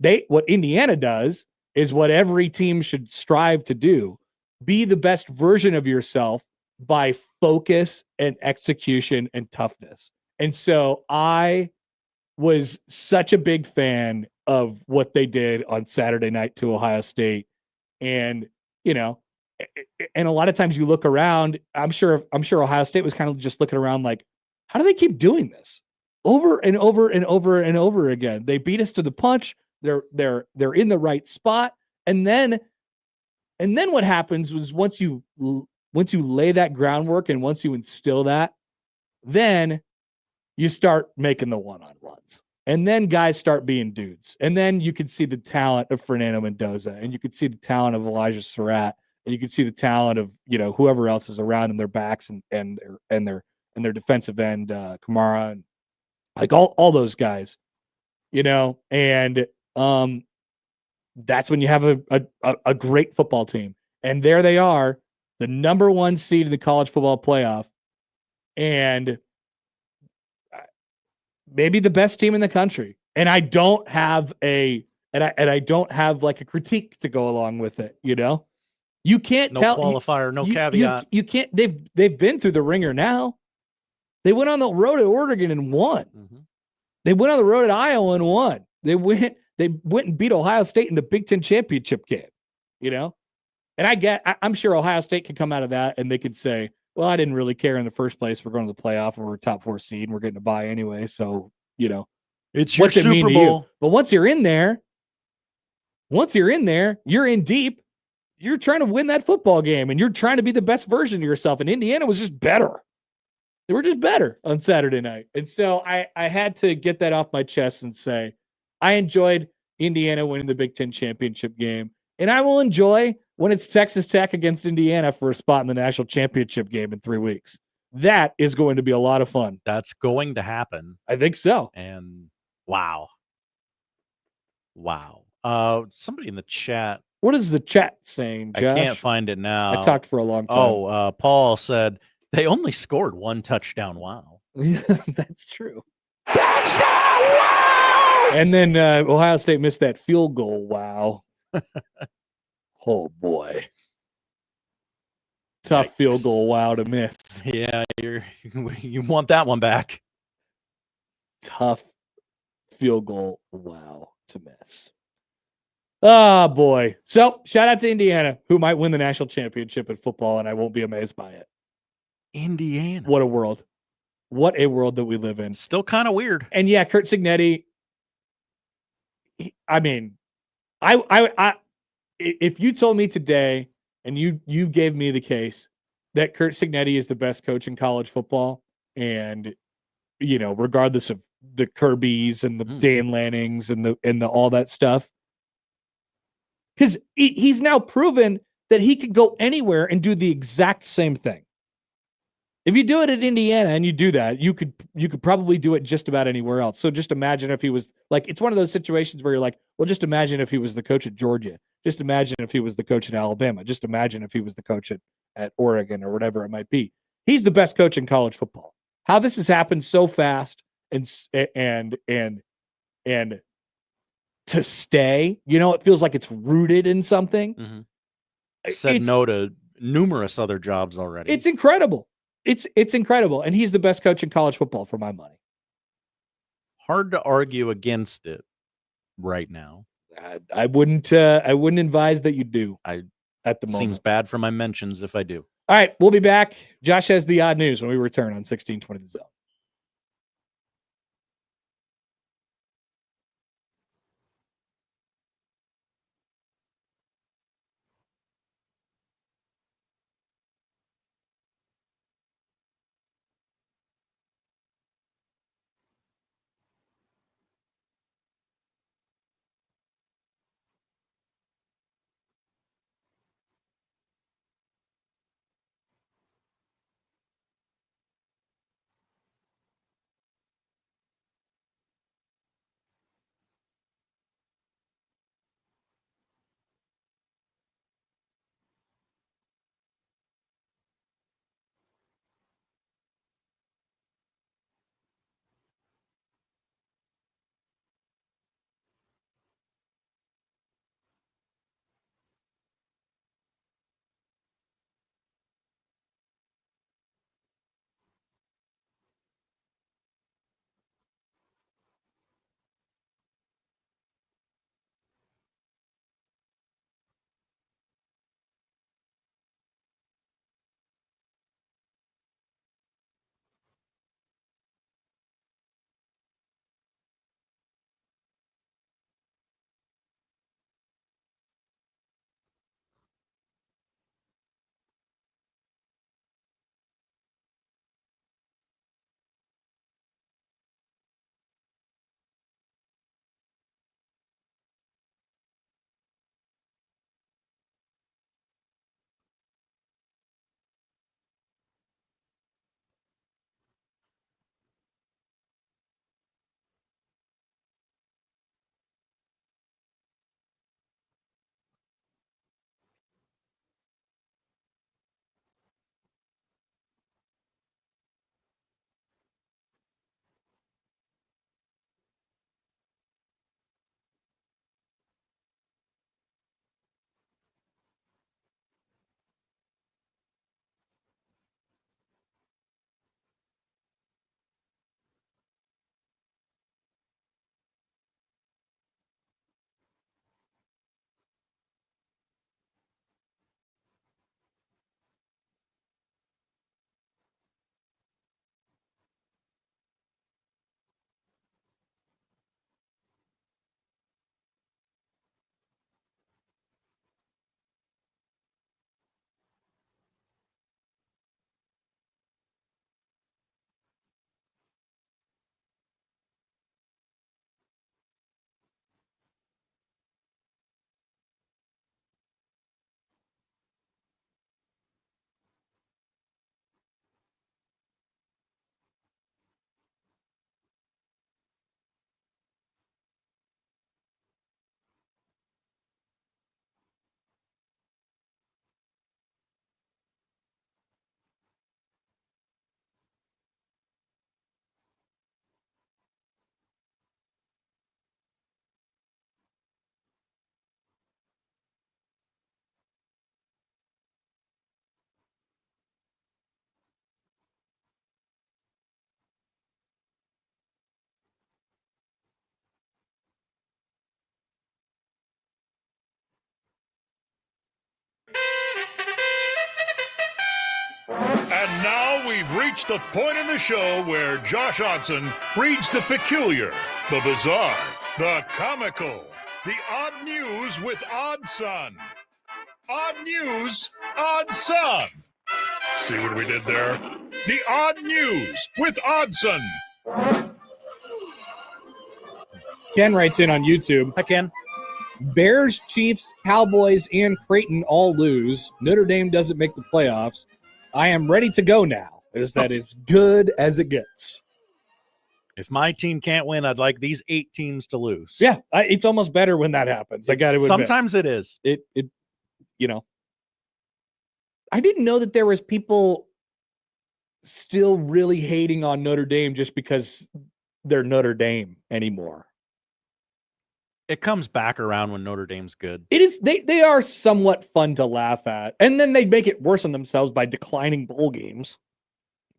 Indiana does is what every team should strive to do: be the best version of yourself by focus and execution and toughness. And so I was such a big fan of what they did on Saturday night to Ohio State. And And a lot of times you look around, I'm sure Ohio State was kind of just looking around like, how do they keep doing this over and over and over and over again? They beat us to the punch. They're in the right spot. And then what happens was once you lay that groundwork and once you instill that, then you start making the one-on-ones. And then guys start being dudes. And then you could see the talent of Fernando Mendoza, and you could see the talent of Elijah Surratt, and you could see the talent of, whoever else is around in their backs and their defensive end, Kamara, and like all those guys, and that's when you have a great football team. And there they are, the number 1 seed in the college football playoff, and maybe the best team in the country. And I don't have I don't have like a critique to go along with it. You can't No tell qualifier, no caveat. You can't. They've been through the ringer now. They went on the road at Oregon and won. Mm-hmm. They went on the road at Iowa and won. They went and beat Ohio State in the Big Ten championship game. And I'm sure Ohio State could come out of that and they could say, well, I didn't really care in the first place.'re going to the playoff and we're a top 4 seed and we're getting a bye anyway. So, it's your what's it Super mean to Bowl. you? But once you're in there, you're in deep. You're trying to win that football game and you're trying to be the best version of yourself. And Indiana was just better. They were just better on Saturday night. And so I had to get that off my chest and say, I enjoyed Indiana winning the Big Ten championship game. And I will enjoy when it's Texas Tech against Indiana for a spot in the national championship game in 3 weeks. That is going to be a lot of fun. That's going to happen. I think so. And wow. Somebody in the chat. What is the chat saying, Josh? I can't find it now. I talked for a long time. Paul said they only scored 1 touchdown. Wow. That's true. Touchdown! Wow! And then Ohio State missed that field goal. Wow. Oh boy. Tough field goal. Wow, to miss. Yeah, you want that one back. Tough field goal. Wow, to miss. Oh boy. So shout out to Indiana, who might win the national championship in football, and I won't be amazed by it. Indiana. What a world. What a world that we live in. Still kind of weird. And yeah, Curt Cignetti. I mean, I if you told me today and you gave me the case that Curt Cignetti is the best coach in college football, and regardless of the Kirbys and the Dan Lannings and the all that stuff, because he's now proven that he could go anywhere and do the exact same thing. If you do it at Indiana and you do that, you could probably do it just about anywhere else. So just imagine if he was like, it's one of those situations where you're like, well, just imagine if he was the coach at Georgia. Just imagine if he was the coach at Alabama. Just imagine if he was the coach at Oregon or whatever it might be. He's the best coach in college football. How this has happened so fast and to stay, it feels like it's rooted in something. Mm-hmm. Said no to numerous other jobs already. It's incredible. It's incredible. And he's the best coach in college football for my money. Hard to argue against it right now. I wouldn't advise that you do at the moment. Seems bad for my mentions if I do. All right, we'll be back. Josh has the odd news when we return on 1620 The Zone. And now we've reached the point in the show where Josh Odson reads the peculiar, the bizarre, the comical, the odd news with Odd Son. Odd news, Odd Son. See what we did there? The odd news with Oddson. Ken writes in on YouTube. Hi, Ken. Bears, Chiefs, Cowboys, and Creighton all lose. Notre Dame doesn't make the playoffs. I am ready to go now, as that is good as it gets. If my team can't win, I'd like these 8 teams to lose. Yeah, it's almost better when that happens. I got to admit. Sometimes it is. It I didn't know that there was people still really hating on Notre Dame just because they're Notre Dame anymore. It comes back around when Notre Dame's good. It is. They are somewhat fun to laugh at, and then they make it worse on themselves by declining bowl games.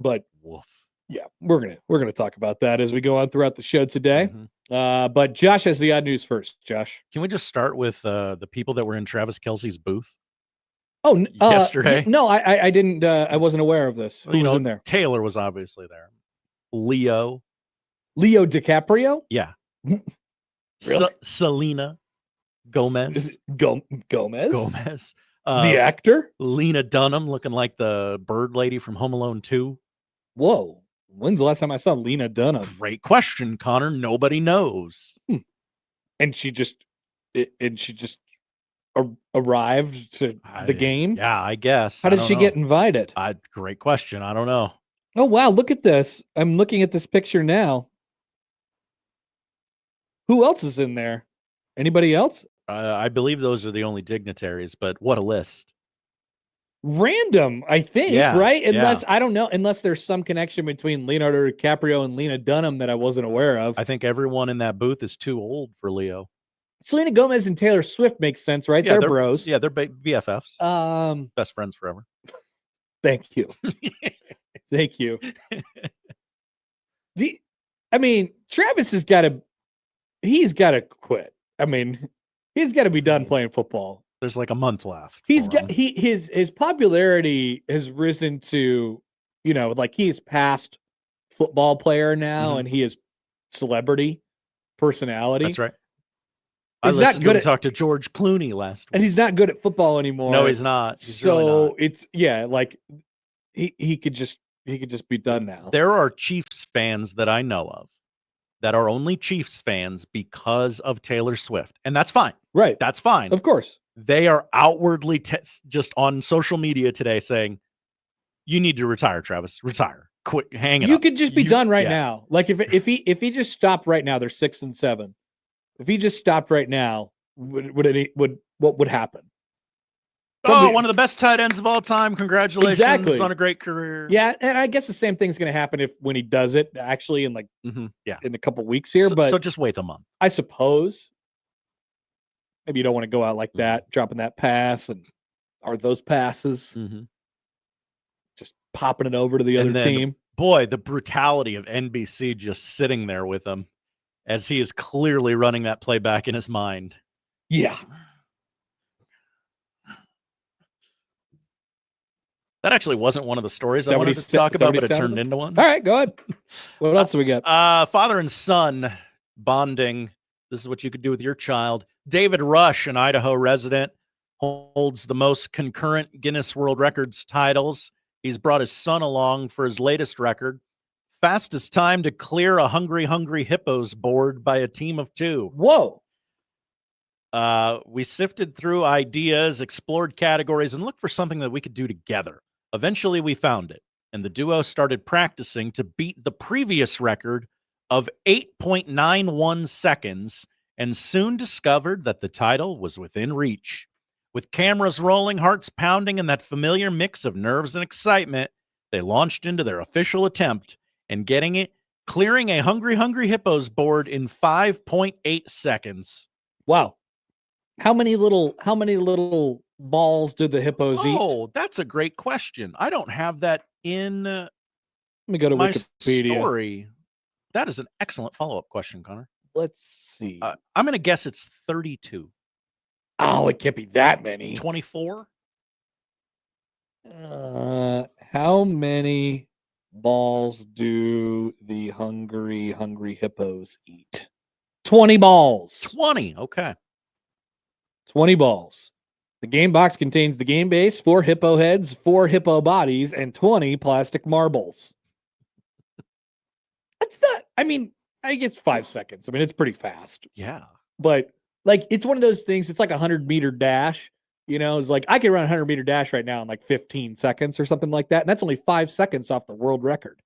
But woof. Yeah, we're gonna talk about that as we go on throughout the show today. But Josh has the odd news first. Josh, can we just start with the people that were in Travis Kelce's booth? Oh, yesterday? No, I didn't. I wasn't aware of this. Who was in there? Taylor was obviously there. Leo DiCaprio. Yeah. Really? Selena Gomez. Gomez. The The actor. Lena Dunham, looking like the bird lady from Home Alone 2. Whoa. When's the last time I saw Lena Dunham? Great question, Connor. Nobody knows. And she just arrived to the game. Yeah, I guess. How did she get invited? Great question. I don't know. Oh wow, look at this. I'm looking at this picture now. Who else is in there? Anybody else? I believe those are the only dignitaries, but what a list. Random, I think, Yeah, right? Unless yeah. I don't know, unless there's some connection between Leonardo DiCaprio and Lena Dunham that I wasn't aware of. I think everyone in that booth is too old for Leo. Selena Gomez and Taylor Swift makes sense, right? Yeah, they're bros. Yeah, they're BFFs. Best friends forever. Thank you. Thank you. I mean, Travis he's got to quit. I mean, he's got to be done playing football. There's like a month left. His popularity has risen to, like he's past football player now, and he is celebrity personality. That's right. I listened to him talk to George Clooney last week. And he's not good at football anymore. No, he's not. He's so really not. it's like he could just be done now. There are Chiefs fans that I know of that are only Chiefs fans because of Taylor Swift. And that's fine. Right. That's fine. Of course. They are outwardly just on social media today saying, you need to retire, Travis. Retire. Quit hanging You up. could just be done right now. Like if he just stopped right now, they're 6-7. If he just stopped right now, what would happen? Probably, one of the best tight ends of all time. Congratulations on a great career. Yeah, and I guess the same thing's going to happen when he does it actually in in a couple weeks here. So just wait a month. I suppose. Maybe you don't want to go out like that, dropping that pass, and are those passes just popping it over to the other team? Boy, the brutality of NBC just sitting there with him as he is clearly running that play back in his mind. Yeah. That actually wasn't one of the stories I wanted to talk about, but it turned into one. All right, go ahead. What else do we got? Father and son bonding. This is what you could do with your child. David Rush, an Idaho resident, holds the most concurrent Guinness World Records titles. He's brought his son along for his latest record. Fastest time to clear a Hungry Hippos board by a team of 2. Whoa. We sifted through ideas, explored categories, and looked for something that we could do together. Eventually, we found it, and the duo started practicing to beat the previous record of 8.91 seconds, and soon discovered that the title was within reach. With cameras rolling, hearts pounding, and that familiar mix of nerves and excitement, they launched into their official attempt and clearing a Hungry Hippos board in 5.8 seconds. Wow. How many little balls did the hippos eat? Oh, that's a great question. I don't have that in Let me go to my Wikipedia. story. That is an excellent follow-up question, Connor. Let's see. I'm going to guess it's 32. Oh, it can't be that many. 24? How How many balls do the hungry hippos eat? 20 balls. 20. Okay. 20 balls. The game box contains the game base, 4 hippo heads, 4 hippo bodies, and 20 plastic marbles. That's not, I mean, I guess 5 seconds. I mean, it's pretty fast. Yeah. But like, it's one of those things, it's like a 100-meter dash. You know, it's like I can run a 100-meter dash right now in like 15 seconds or something like that. And that's only 5 seconds off the world record.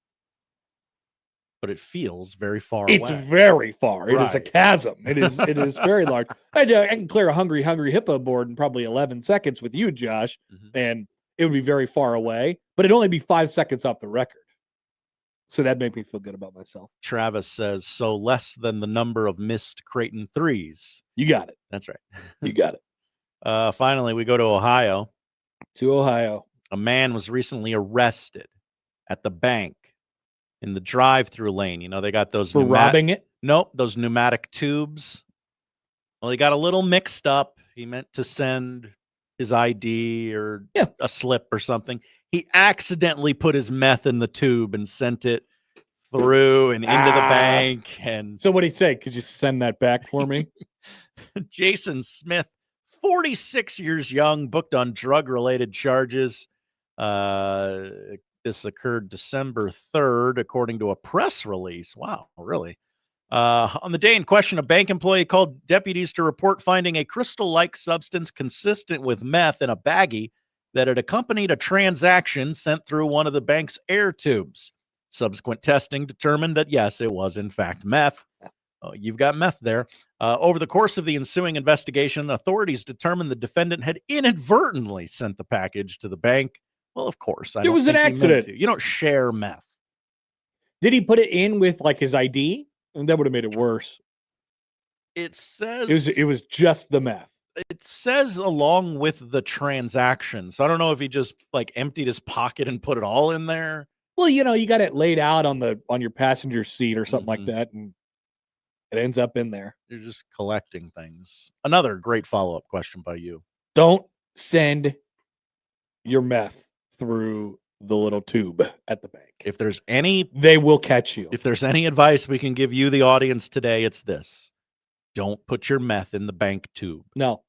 But it feels very far It's away. very far. Right. It is a chasm. It is very large. I can clear a hungry hippo board in probably 11 seconds with you, Josh, and it would be very far away, but it'd only be 5 seconds off the record. So that'd make me feel good about myself. Travis says, so less than the number of missed Creighton threes. You got it. That's right. You got it. Finally, we go to Ohio. To Ohio. A man was recently arrested at the bank in the drive-through lane. You know, they got those for robbing it? Nope, those pneumatic tubes. Well, he got a little mixed up. He meant to send his ID or a slip or something. He accidentally put his meth in the tube and sent it through and into the bank. And so what'd he say? Could you send that back for me? Jason Smith, 46 years young, booked on drug-related charges. This occurred December 3rd, according to a press release. Wow, really? On the day in question, a bank employee called deputies to report finding a crystal-like substance consistent with meth in a baggie that had accompanied a transaction sent through one of the bank's air tubes. Subsequent testing determined that, yes, it was in fact meth. You've got meth there. Over the course of the ensuing investigation, authorities determined the defendant had inadvertently sent the package to the bank. Well, of course. It was an accident. You don't share meth. Did he put it in with like his ID? And that would have made it worse. It says it was just the meth. It says along with the transaction. So I don't know if he just like emptied his pocket and put it all in there. Well, you know, you got it laid out on your passenger seat or something like that, and it ends up in there. You're just collecting things. Another great follow-up question by you. Don't send your meth through the little tube at the bank. If there's any, they will catch you. If there's any advice we can give you, the audience, today, it's this: don't put your meth in the bank tube. No.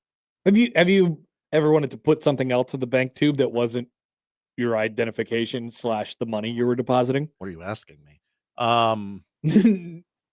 Have you ever wanted to put something else in the bank tube that wasn't your identification / the money you were depositing? What are you asking me?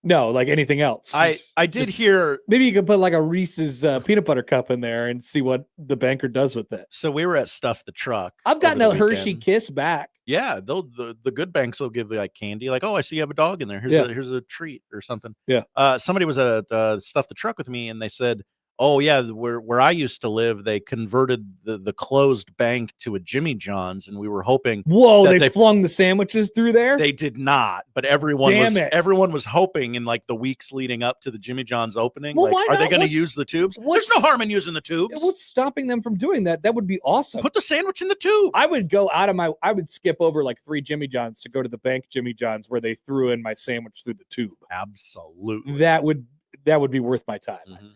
No, like anything else. I did hear. Maybe you could put like a Reese's peanut butter cup in there and see what the banker does with it. So we were at Stuff the Truck. I've gotten a Hershey Kiss back. Yeah, the good banks will give you like candy, like, oh, I see you have a dog in there. Here's a treat or something. Yeah. Somebody was at Stuff the Truck with me, and they said, oh yeah, where I used to live, they converted the closed bank to a Jimmy John's, and we were hoping. Whoa, they flung the sandwiches through there? They did not, but everyone was hoping in like the weeks leading up to the Jimmy John's opening. Well, like, why are they not? going to use the tubes? There's no harm in using the tubes. What's stopping them from doing that? That would be awesome. Put the sandwich in the tube. I would skip over like 3 Jimmy John's to go to the bank Jimmy John's where they threw in my sandwich through the tube. Absolutely. That would be worth my time. I think.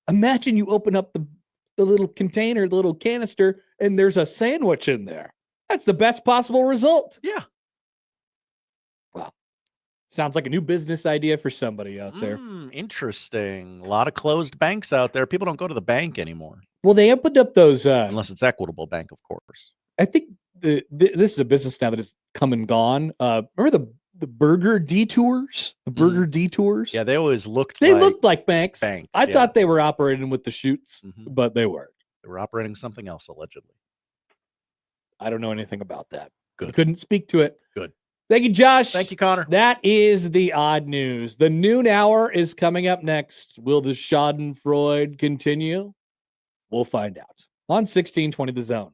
Imagine you open up the little container, the little canister, and there's a sandwich in there. That's the best possible result. Yeah. Well, sounds like a new business idea for somebody out there. Interesting. A lot of closed banks out there. People don't go to the bank anymore. Well, they opened up those unless it's Equitable Bank, of course. I think this is a business now that has come and gone. Remember the burger detours? The burger detours? Yeah, they always looked like banks. I thought they were operating with the chutes, but they weren't. They were operating something else, allegedly. I don't know anything about that. Good. I couldn't speak to it. Good. Thank you, Josh. Thank you, Connor. That is the odd news. The noon hour is coming up next. Will the Schadenfreude continue? We'll find out. On 1620 The Zone.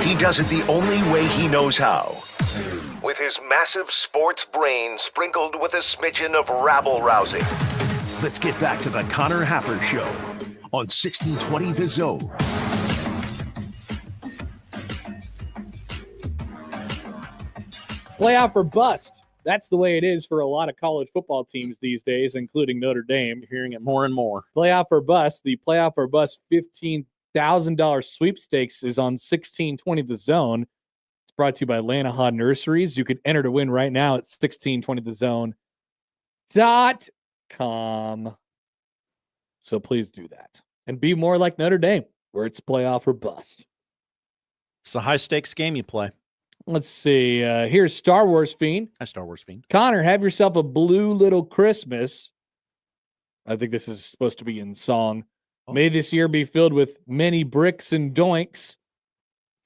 he does it the only way he knows how. With his massive sports brain sprinkled with a smidgen of rabble-rousing. Let's get back to the Connor Happer Show on 1620 The Zone. Playoff or bust. That's the way it is for a lot of college football teams these days, including Notre Dame. You're hearing it more and more. Playoff or bust. The playoff or bust $15,000 sweepstakes is on 1620 The Zone. It's brought to you by Atlanta Hod Nurseries. You can enter to win right now at 1620thezone.com. So please do that. And be more like Notre Dame, where it's playoff or bust. It's a high-stakes game you play. Let's see. Here's Star Wars Fiend. Hi, Star Wars Fiend. Connor, have yourself a blue little Christmas. I think this is supposed to be in song. Oh. May this year be filled with many bricks and doinks.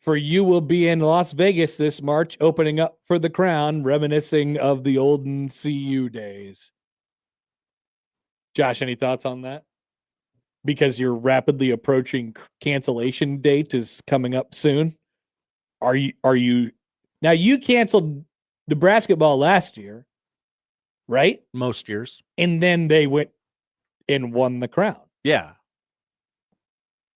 For you will be in Las Vegas this March, opening up for the crown, reminiscing of the olden CU days. Josh, any thoughts on that? Because your rapidly approaching cancellation date is coming up soon. Are you now? You canceled Nebraska ball last year, right? Most years. And then they went and won the crown. Yeah.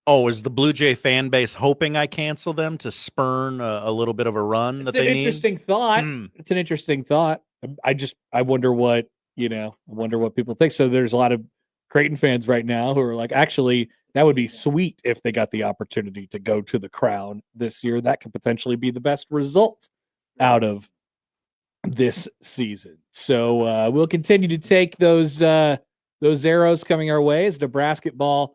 Oh, is the Blue Jay fan base hoping I cancel them to spurn a little bit of a run that they need? It's an interesting thought. It's an interesting thought. I wonder what, I wonder what people think. So there's a lot of Creighton fans right now who are like, actually, that would be sweet if they got the opportunity to go to the crown this year. That could potentially be the best result out of this season. So we'll continue to take those arrows coming our way as Nebraska ball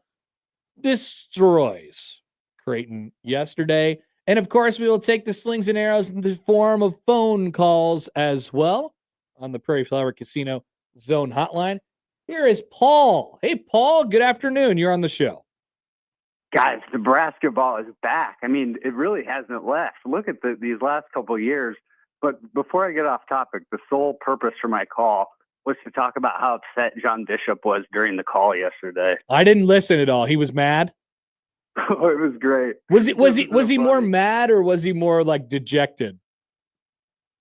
destroys Creighton yesterday. And of course, we will take the slings and arrows in the form of phone calls as well on the Prairie Flower Casino Zone hotline. Here is Paul. Hey, Paul, good afternoon. You're on the show. Guys, Nebraska ball is back. I mean, it really hasn't left. Look at these last couple of years. But before I get off topic, the sole purpose for my call was to talk about how upset John Bishop was during the call yesterday. I didn't listen at all. He was mad. Oh, it was great. Was he more mad or was he more like dejected?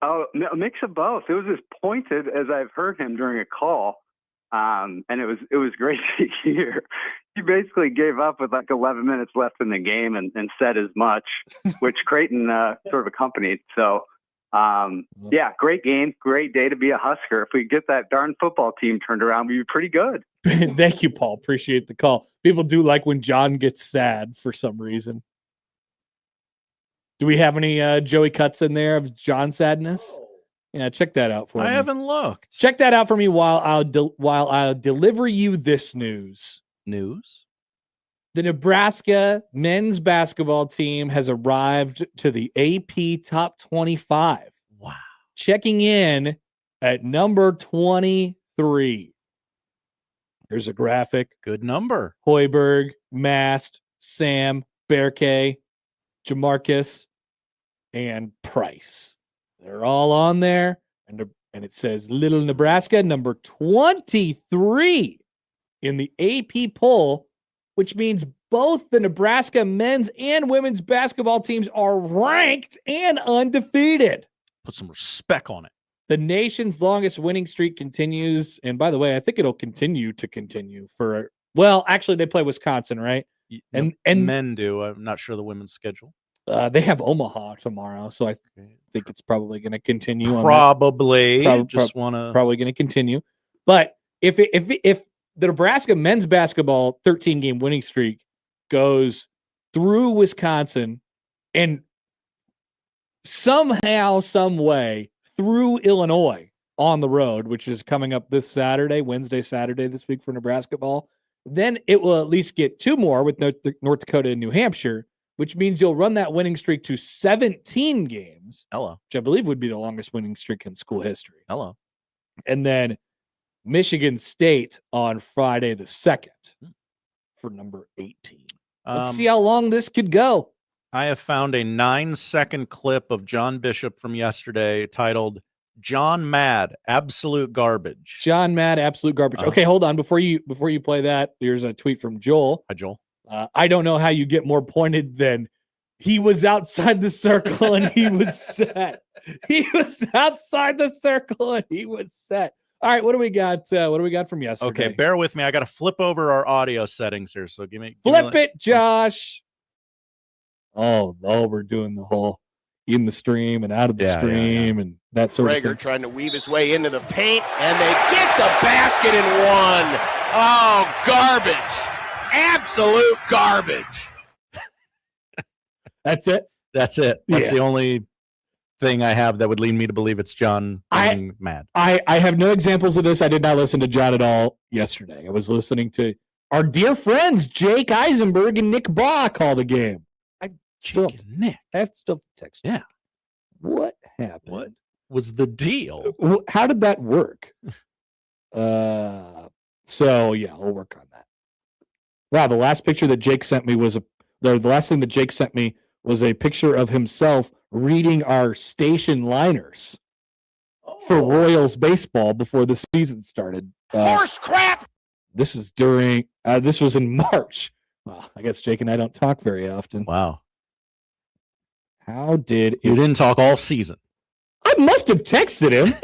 Oh, no, a mix of both. It was as pointed as I've heard him during a call. And it was great to hear. He basically gave up with like 11 minutes left in the game and said as much, which Creighton sort of accompanied. So, yeah, great game, great day to be a Husker. If we get that darn football team turned around, we'd be pretty good. Thank you, Paul. Appreciate the call. People do like when John gets sad for some reason. Do we have any Joey cuts in there of John sadness? Yeah, check that out for me. I haven't looked. Check that out for me while I'll deliver you this news. News? The Nebraska men's basketball team has arrived to the AP Top 25. Wow. Checking in at number 23. There's a graphic. Good number. Hoiberg, Mast, Sam, Berkay, Jamarcus, and Price. They're all on there, and it says Little Nebraska, number 23 in the AP poll, which means both the Nebraska men's and women's basketball teams are ranked and undefeated. Put some respect on it. The nation's longest winning streak continues, and by the way, I think it'll continue for, well, actually, they play Wisconsin, right? And men do. I'm not sure the women's schedule. They have Omaha tomorrow, so I think it's probably going to continue. Probably, probably going to continue. But if the Nebraska men's basketball 13-game winning streak goes through Wisconsin and somehow, some way through Illinois on the road, which is coming up this Saturday, Saturday this week for Nebraska ball, then it will at least get two more with North Dakota and New Hampshire, which means you'll run that winning streak to 17 games. Hello. Which I believe would be the longest winning streak in school history. Hello. And then Michigan State on Friday the 2nd for number 18. Let's see how long this could go. I have found a 9-second clip of John Bishop from yesterday titled John Mad, Absolute Garbage. John Mad, Absolute Garbage. Okay, hold on. Before you play that, here's a tweet from Joel. Hi, Joel. I don't know how you get more pointed than He was outside the circle and he was set. He was outside the circle and he was set. All right, what do we got? What do we got from yesterday? Okay, bear with me. I got to flip over our audio settings here. So give me it, Josh. Oh, we're doing the whole in the stream and out of the stream and that sort of thing. Trying to weave his way into the paint, and they get the basket in one. Oh, garbage. Absolute garbage. That's it? That's it. That's the only thing I have that would lead me to believe it's John being mad. I have no examples of this. I did not listen to John at all yesterday. I was listening to our dear friends Jake Eisenberg and Nick Baugh call the game. I still have to text. Yeah. What happened? What was the deal? How did that work? So yeah, we'll work on that. Wow, the last picture that Jake sent me was the last thing that Jake sent me was a picture of himself reading our station liners for Royals baseball before the season started. Horse crap! This is during. This was in March. Well, I guess Jake and I don't talk very often. Wow. How did you didn't talk all season? I must have texted him.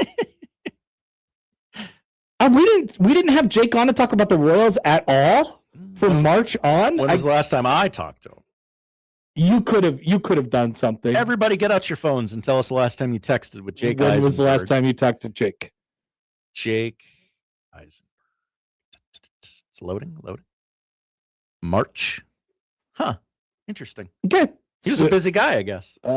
We didn't have Jake on to talk about the Royals at all from March on. When was the last time I talked to him? You could have done something. Everybody, get out your phones and tell us the last time you texted with Jake. When was the last time you talked to Jake? Jake Eisenberg. It's loading. March. Huh. Interesting. Okay. He was a busy guy, I guess. We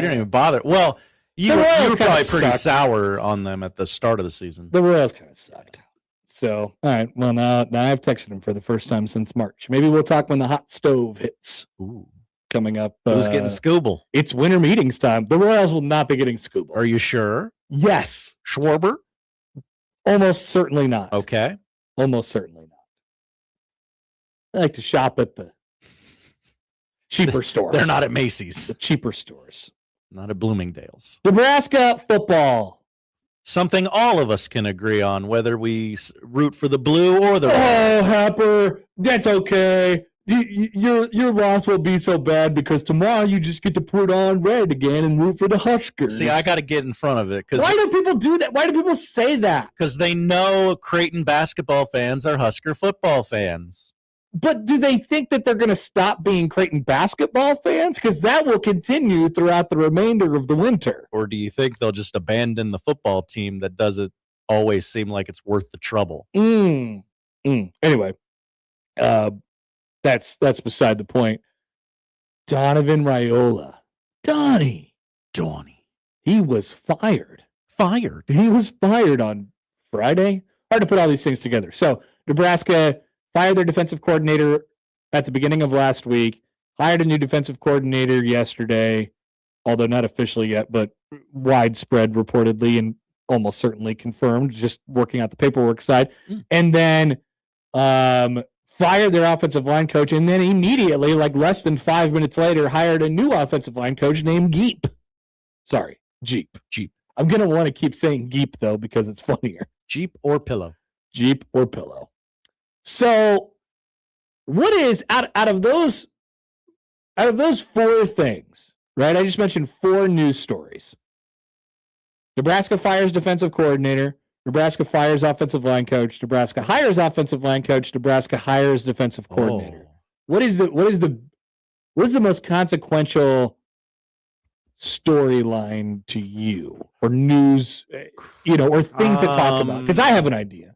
didn't even bother. Well, you were probably pretty sour on them at the start of the season. The Royals kind of sucked. So, all right. Well, now I've texted him for the first time since March. Maybe we'll talk when the hot stove hits. Ooh. Coming up. Who's getting Scooble? It's winter meetings time. The Royals will not be getting Scooble. Are you sure? Yes. Schwarber? Almost certainly not. Okay. Almost certainly not. I like to shop at the cheaper stores. They're not at Macy's. The cheaper stores. Not at Bloomingdale's. Nebraska football. Something all of us can agree on, whether we root for the blue or the red. Oh, Happer, that's okay. Your loss will be so bad because tomorrow you just get to put on red again and root for the Huskers. See, I got to get in front of it. Why do people do that? Why do people say that? Because they know Creighton basketball fans are Husker football fans. But do they think that they're going to stop being Creighton basketball fans? Because that will continue throughout the remainder of the winter. Or do you think they'll just abandon the football team that doesn't always seem like it's worth the trouble? Anyway, that's beside the point. Donovan Raiola. Donnie. He was fired. He was fired on Friday. Hard to put all these things together. So Nebraska fired their defensive coordinator at the beginning of last week, hired a new defensive coordinator yesterday, although not officially yet, but widespread reportedly and almost certainly confirmed, just working out the paperwork side. And then fired their offensive line coach, and then immediately, like less than 5 minutes later, hired a new offensive line coach named Jeep. I'm going to want to keep saying Jeep, though, because it's funnier. Jeep or pillow. So, what is out of those four things, right? I just mentioned 4 news stories. Nebraska fires defensive coordinator. Nebraska fires offensive line coach. Nebraska hires offensive line coach. Nebraska hires defensive coordinator. What is the most consequential storyline to you, or news, or thing to talk about? Because I have an idea.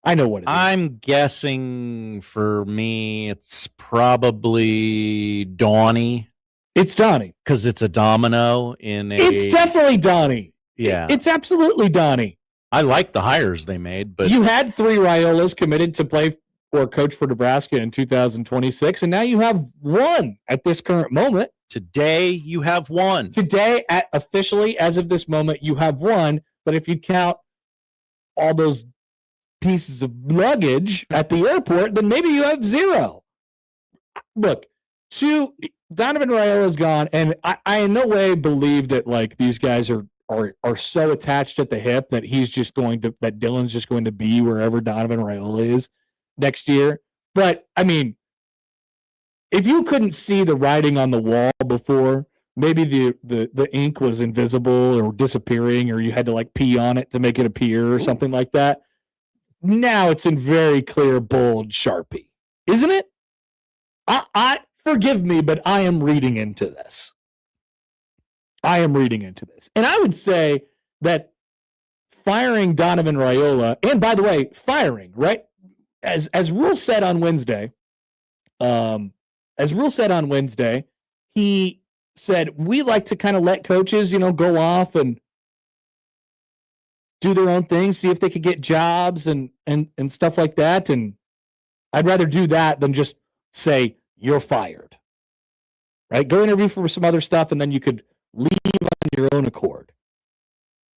I know what it is. I'm guessing for me, it's probably Donnie. It's Donnie. Because it's a domino in a... It's definitely Donnie. Yeah. It's absolutely Donnie. I like the hires they made, but... You had 3 Raiolas committed to play or coach for Nebraska in 2026, and now you have 1 at this current moment. Today, you have 1. Today, officially, as of this moment, you have 1, but if you count all those pieces of luggage at the airport, then maybe you have 0. Look, Donovan Raiola's gone, and I in no way believe that like these guys are so attached at the hip that that Dylan's just going to be wherever Donovan Raiola is next year. But I mean, if you couldn't see the writing on the wall before, maybe the ink was invisible or disappearing, or you had to like pee on it to make it appear or something like that. Now it's in very clear, bold Sharpie, isn't it? I forgive me, but I am reading into this. And I would say that firing Donovan Raiola, and by the way, firing, right? As Rule said on Wednesday, he said, we like to kind of let coaches, go off and do their own thing, see if they could get jobs and stuff like that. And I'd rather do that than just say, you're fired, right? Go interview for some other stuff, and then you could leave on your own accord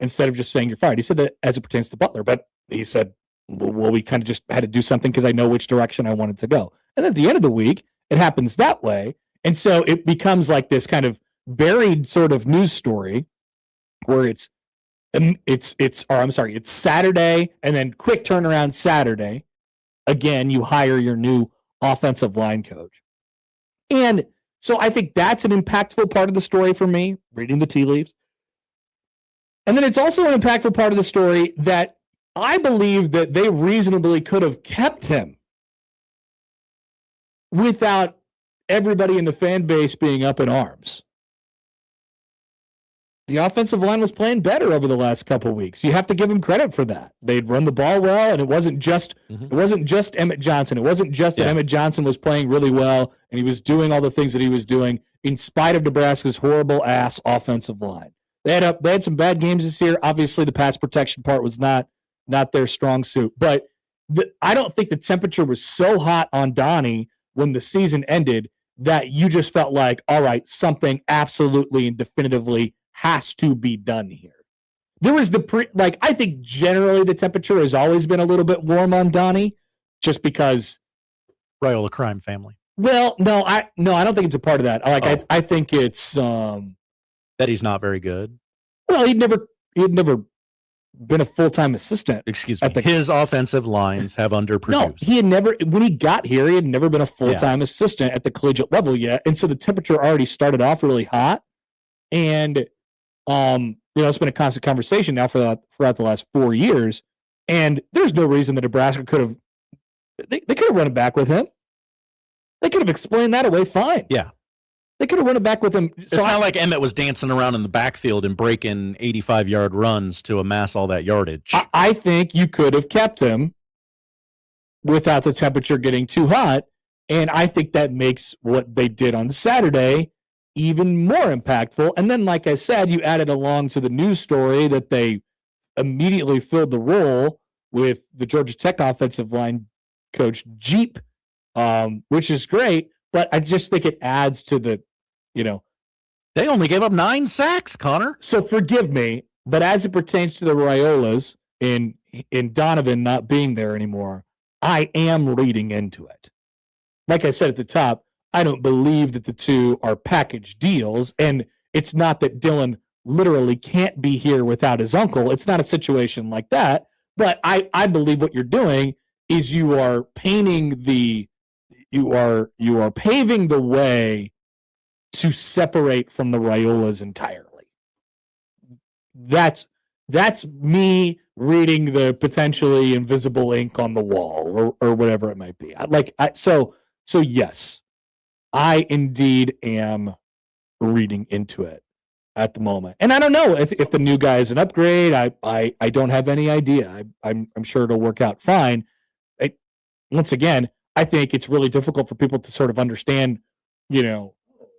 instead of just saying you're fired. He said that as it pertains to Butler, but he said, well, we kind of just had to do something because I know which direction I wanted to go. And at the end of the week, it happens that way. And so it becomes like this kind of buried sort of news story where it's Saturday and then quick turnaround Saturday. Again, you hire your new offensive line coach. And so I think that's an impactful part of the story for me, reading the tea leaves. And then it's also an impactful part of the story that I believe that they reasonably could have kept him without everybody in the fan base being up in arms. The offensive line was playing better over the last couple of weeks. You have to give them credit for that. They'd run the ball well, and it wasn't just Emmett Johnson. It wasn't just that Emmett Johnson was playing really well and he was doing all the things that he was doing in spite of Nebraska's horrible ass offensive line. They had some bad games this year. Obviously, the pass protection part was not their strong suit. But I don't think the temperature was so hot on Donnie when the season ended that you just felt like, all right, something absolutely and definitively has to be done here. There was I think generally the temperature has always been a little bit warm on Donnie, just because Raiola crime family. Well, no, I don't think it's a part of that. I think it's that he's not very good. Well, he'd never been a full-time assistant. Excuse me. His offensive lines have underproduced. No, he had never, when he got here, he had never been a full-time assistant at the collegiate level yet. And so the temperature already started off really hot. And it's been a constant conversation now throughout the last 4 years. And there's no reason that Nebraska could have run it back with him. They could have explained that away fine. Yeah. They could have run it back with him. It's not like Emmett was dancing around in the backfield and breaking 85-yard runs to amass all that yardage. I think you could have kept him without the temperature getting too hot. And I think that makes what they did on Saturday even more impactful. And then, like I said, you added along to the news story that they immediately filled the role with the Georgia Tech offensive line coach, Jeep, which is great. But I just think it adds to the, They only gave up 9 sacks, Connor. So forgive me, but as it pertains to the Raiolas in Donovan not being there anymore, I am reading into it. Like I said at the top, I don't believe that the two are package deals, and it's not that Dylan literally can't be here without his uncle. It's not a situation like that, but I believe what you're doing is you are paving the way to separate from the Raiolas entirely. That's me reading the potentially invisible ink on the wall or whatever it might be. So yes, I indeed am reading into it at the moment. And I don't know if the new guy is an upgrade. I don't have any idea. I'm sure it'll work out fine. Once again, I think it's really difficult for people to sort of understand,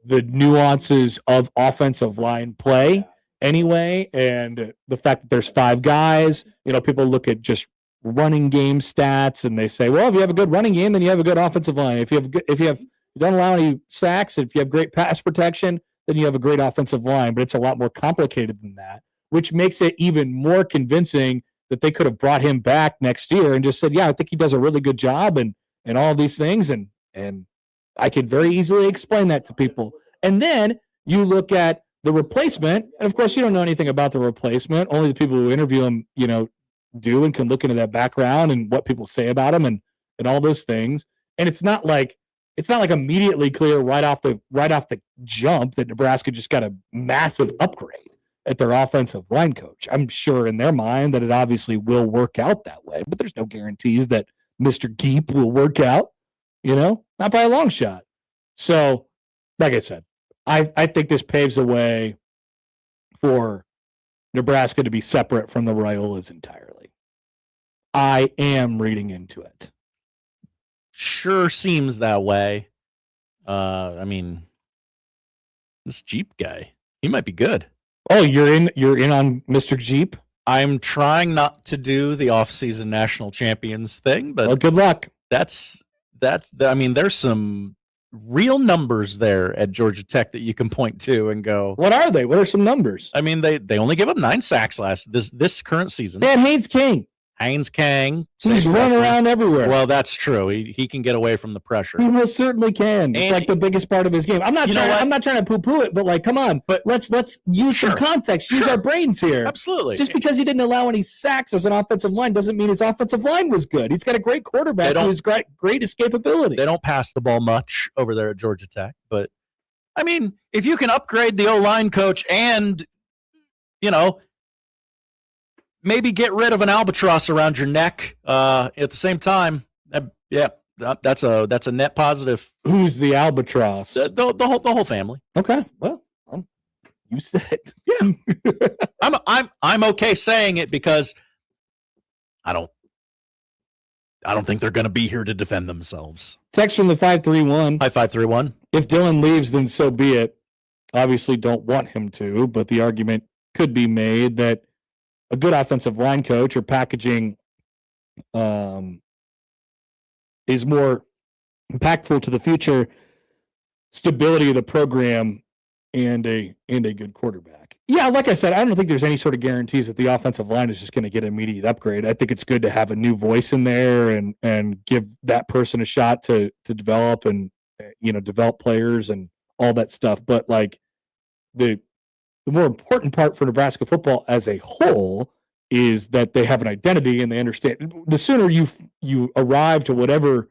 the nuances of offensive line play anyway. And the fact that there's 5 guys, people look at just running game stats and they say, well, if you have a good running game, then you have a good offensive line. If you don't allow any sacks, if you have great pass protection, then you have a great offensive line. But it's a lot more complicated than that, which makes it even more convincing that they could have brought him back next year and just said, yeah, I think he does a really good job and all these things. And I could very easily explain that to people. And then you look at the replacement, and of course you don't know anything about the replacement. Only the people who interview him, do and can look into that background and what people say about him and all those things. And it's not like it's not like immediately clear right off the jump that Nebraska just got a massive upgrade at their offensive line coach. I'm sure in their mind that it obviously will work out that way, but there's no guarantees that Mr. Geep will work out, not by a long shot. So, like I said, I think this paves the way for Nebraska to be separate from the Raiolas entirely. I am reading into it. Sure seems that way. I mean, this Jeep guy, he might be good. Oh, you're in on Mr. Jeep? I'm trying not to do the off-season national champions thing, but well, good luck. That's I mean, there's some real numbers there at Georgia Tech that you can point to and go, what are they? What are some numbers? I mean, they only gave up 9 sacks this current season. Dan Haynes King. Haynes King. He's running around everywhere. Well, that's true. He can get away from the pressure. He most certainly can. It's like the biggest part of his game. I'm not trying to poo-poo it, but come on. But let's use some context. Use our brains here. Absolutely. Just because he didn't allow any sacks as an offensive line doesn't mean his offensive line was good. He's got a great quarterback who's great escapability. They don't pass the ball much over there at Georgia Tech, but I mean, if you can upgrade the O-line coach and maybe get rid of an albatross around your neck at the same time. That's a net positive. Who's the albatross? The whole family. Okay, well, you said it. Yeah, I'm okay saying it because I don't think they're going to be here to defend themselves. Text from the 531. Hi 531. If Dylan leaves, then so be it. Obviously, don't want him to, but the argument could be made that a good offensive line coach or packaging is more impactful to the future stability of the program and a good quarterback. Yeah, like I said, I don't think there's any sort of guarantees that the offensive line is just going to get an immediate upgrade. I think it's good to have a new voice in there and give that person a shot to develop and develop players and all that stuff. But the more important part for Nebraska football as a whole is that they have an identity and they understand. The sooner you arrive to whatever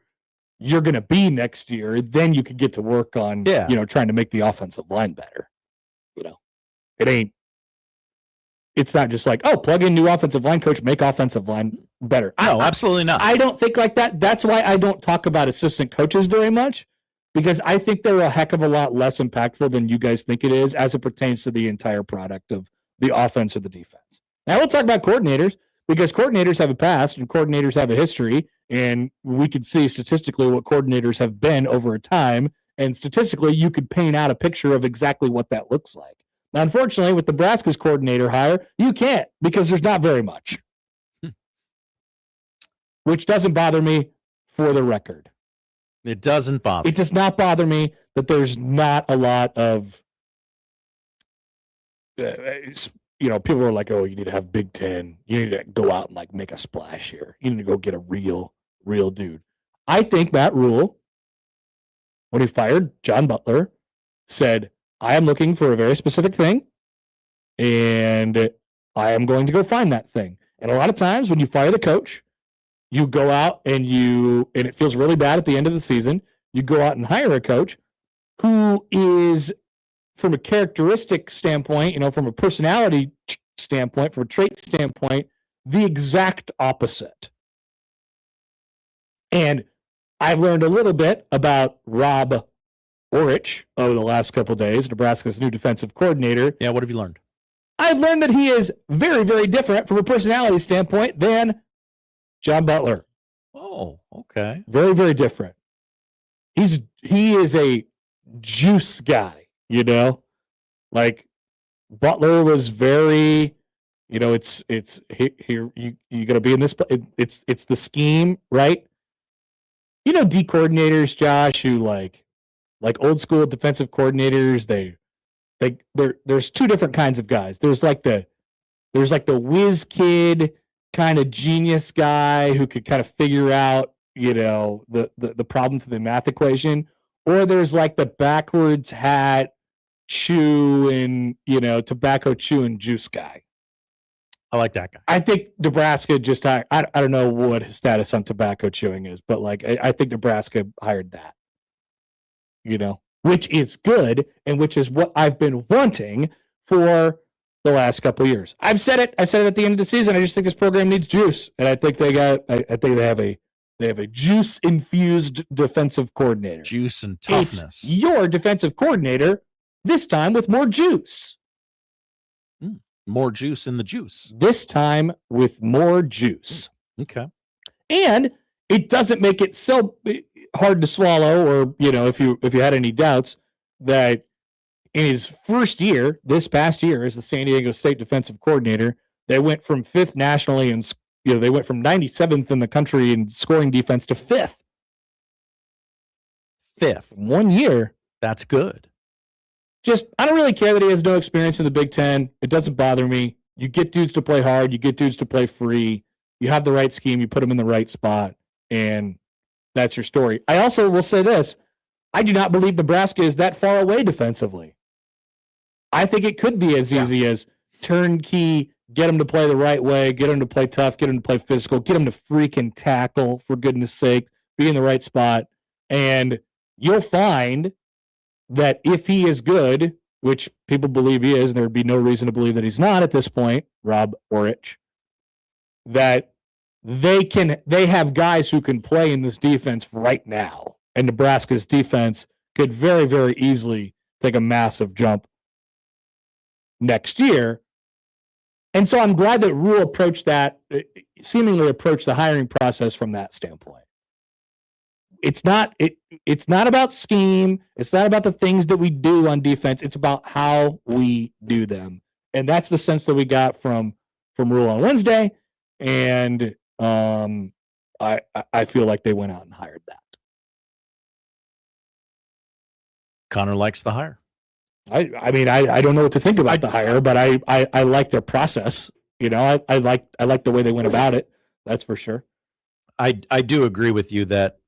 you're going to be next year, then you can get to work on trying to make the offensive line better. It's not just plug in new offensive line coach, make offensive line better. No, absolutely not. I don't think like that. That's why I don't talk about assistant coaches very much. Because I think they're a heck of a lot less impactful than you guys think it is as it pertains to the entire product of the offense or the defense. Now we'll talk about coordinators because coordinators have a past and coordinators have a history, and we could see statistically what coordinators have been over a time, and statistically you could paint out a picture of exactly what that looks like. Now, unfortunately, with Nebraska's coordinator hire, you can't because there's not very much, which doesn't bother me for the record. It doesn't bother. It does not bother me that there's not a lot of, people are like, oh, you need to have Big Ten. You need to go out and make a splash here. You need to go get a real dude. I think Matt Rule, when he fired John Butler, said, I am looking for a very specific thing, and I am going to go find that thing. And a lot of times when you fire the coach, you go out and it feels really bad at the end of the season. You go out and hire a coach who is, from a characteristic standpoint, from a personality standpoint, from a trait standpoint, the exact opposite. And I've learned a little bit about Rob Orich over the last couple of days, Nebraska's new defensive coordinator. Yeah, what have you learned? I've learned that he is very, very different from a personality standpoint than John Butler. Oh, okay. Very, very different. He is a juice guy, Butler was very, it's here you got to be in this. It's the scheme, right? D coordinators, Josh, who like old school defensive coordinators. There's two different kinds of guys. There's the whiz kid kind of genius guy who could kind of figure out, the problem to the math equation, or there's the backwards hat chewing, tobacco chewing juice guy. I like that guy. I think Nebraska just hired, I don't know what his status on tobacco chewing is, but I think Nebraska hired that. which is good and which is what I've been wanting for the last couple of years. I've said it. I said it at the end of the season. I just think this program needs juice, and I think they have a juice infused defensive coordinator. Juice and toughness. It's your defensive coordinator this time with more juice. More juice in the juice. This time with more juice. Okay. And it doesn't make it so hard to swallow, or if you had any doubts, that in his first year, this past year, as the San Diego State defensive coordinator, they went from 5th nationally, and they went from 97th in the country in scoring defense to 5th. 5th. 1 year. That's good. I don't really care that he has no experience in the Big Ten. It doesn't bother me. You get dudes to play hard. You get dudes to play free. You have the right scheme. You put them in the right spot, and that's your story. I also will say this. I do not believe Nebraska is that far away defensively. I think it could be as easy as turnkey, get them to play the right way, get them to play tough, get them to play physical, get them to freaking tackle, for goodness sake, be in the right spot, and you'll find that if he is good, which people believe he is, and there would be no reason to believe that he's not at this point, Rob Orich, that they have guys who can play in this defense right now. And Nebraska's defense could very, very easily take a massive jump next year. And so I'm glad that Rule seemingly approached the hiring process from that standpoint. It's not about scheme. It's not about the things that we do on defense. It's about how we do them. And that's the sense that we got from Rule on Wednesday. And I feel like they went out and hired that. Connor likes the hire. I don't know what to think about the hire, but I like their process. I like the way they went about it. That's for sure. I do agree with you that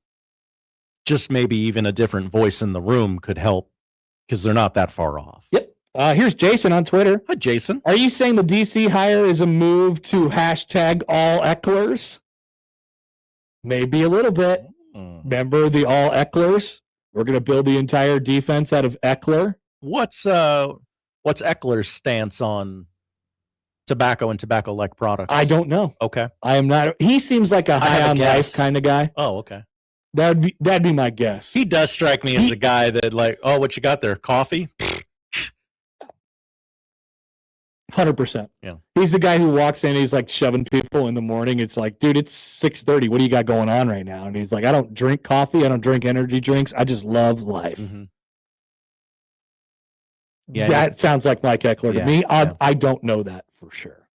just maybe even a different voice in the room could help, because they're not that far off. Yep. Here's Jason on Twitter. Hi, Jason. Are you saying the DC hire is a move to hashtag all Ecklers? Maybe a little bit. Remember the all Ecklers? We're going to build the entire defense out of Eckler. What's Eckler's stance on tobacco and tobacco-like products? I don't know. Okay. I am not. He seems like a high on life kind of guy. Oh, okay. That'd be my guess. He does strike me as a guy that what you got there? Coffee? 100%. Yeah. He's the guy who walks in, he's like shoving people in the morning. It's like, dude, it's 6:30. What do you got going on right now? And he's like, I don't drink coffee. I don't drink energy drinks. I just love life. Mm-hmm. Yeah, that sounds like Mike Eckler to me. I don't know that for sure.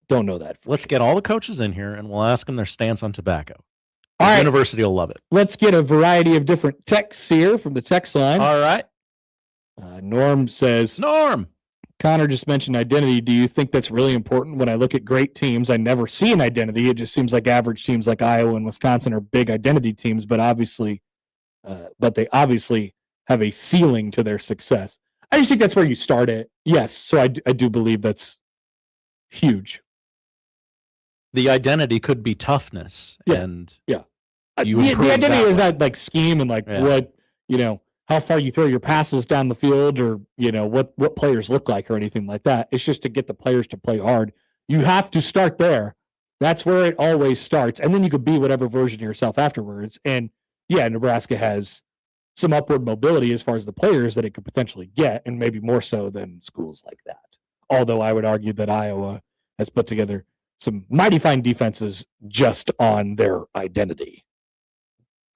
Don't know that for Let's sure. get all the coaches in here and we'll ask them their stance on tobacco. All The right. university will love it. Let's get a variety of different texts here from the text line. All right. Norm says, Norm. Connor just mentioned identity. Do you think that's really important? When I look at great teams, I never see an identity. It just seems like average teams like Iowa and Wisconsin are big identity teams, but they obviously have a ceiling to their success. I just think that's where you start at. Yes, so I do believe that's huge. The identity could be toughness. Yeah. And yeah. You The improve identity that is way. that like scheme and like what, how far you throw your passes down the field, or, what players look like or anything like that. It's just to get the players to play hard. You have to start there. That's where it always starts. And then you could be whatever version of yourself afterwards. And yeah, Nebraska has some upward mobility as far as the players that it could potentially get, and maybe more so than schools like that. Although I would argue that Iowa has put together some mighty fine defenses just on their identity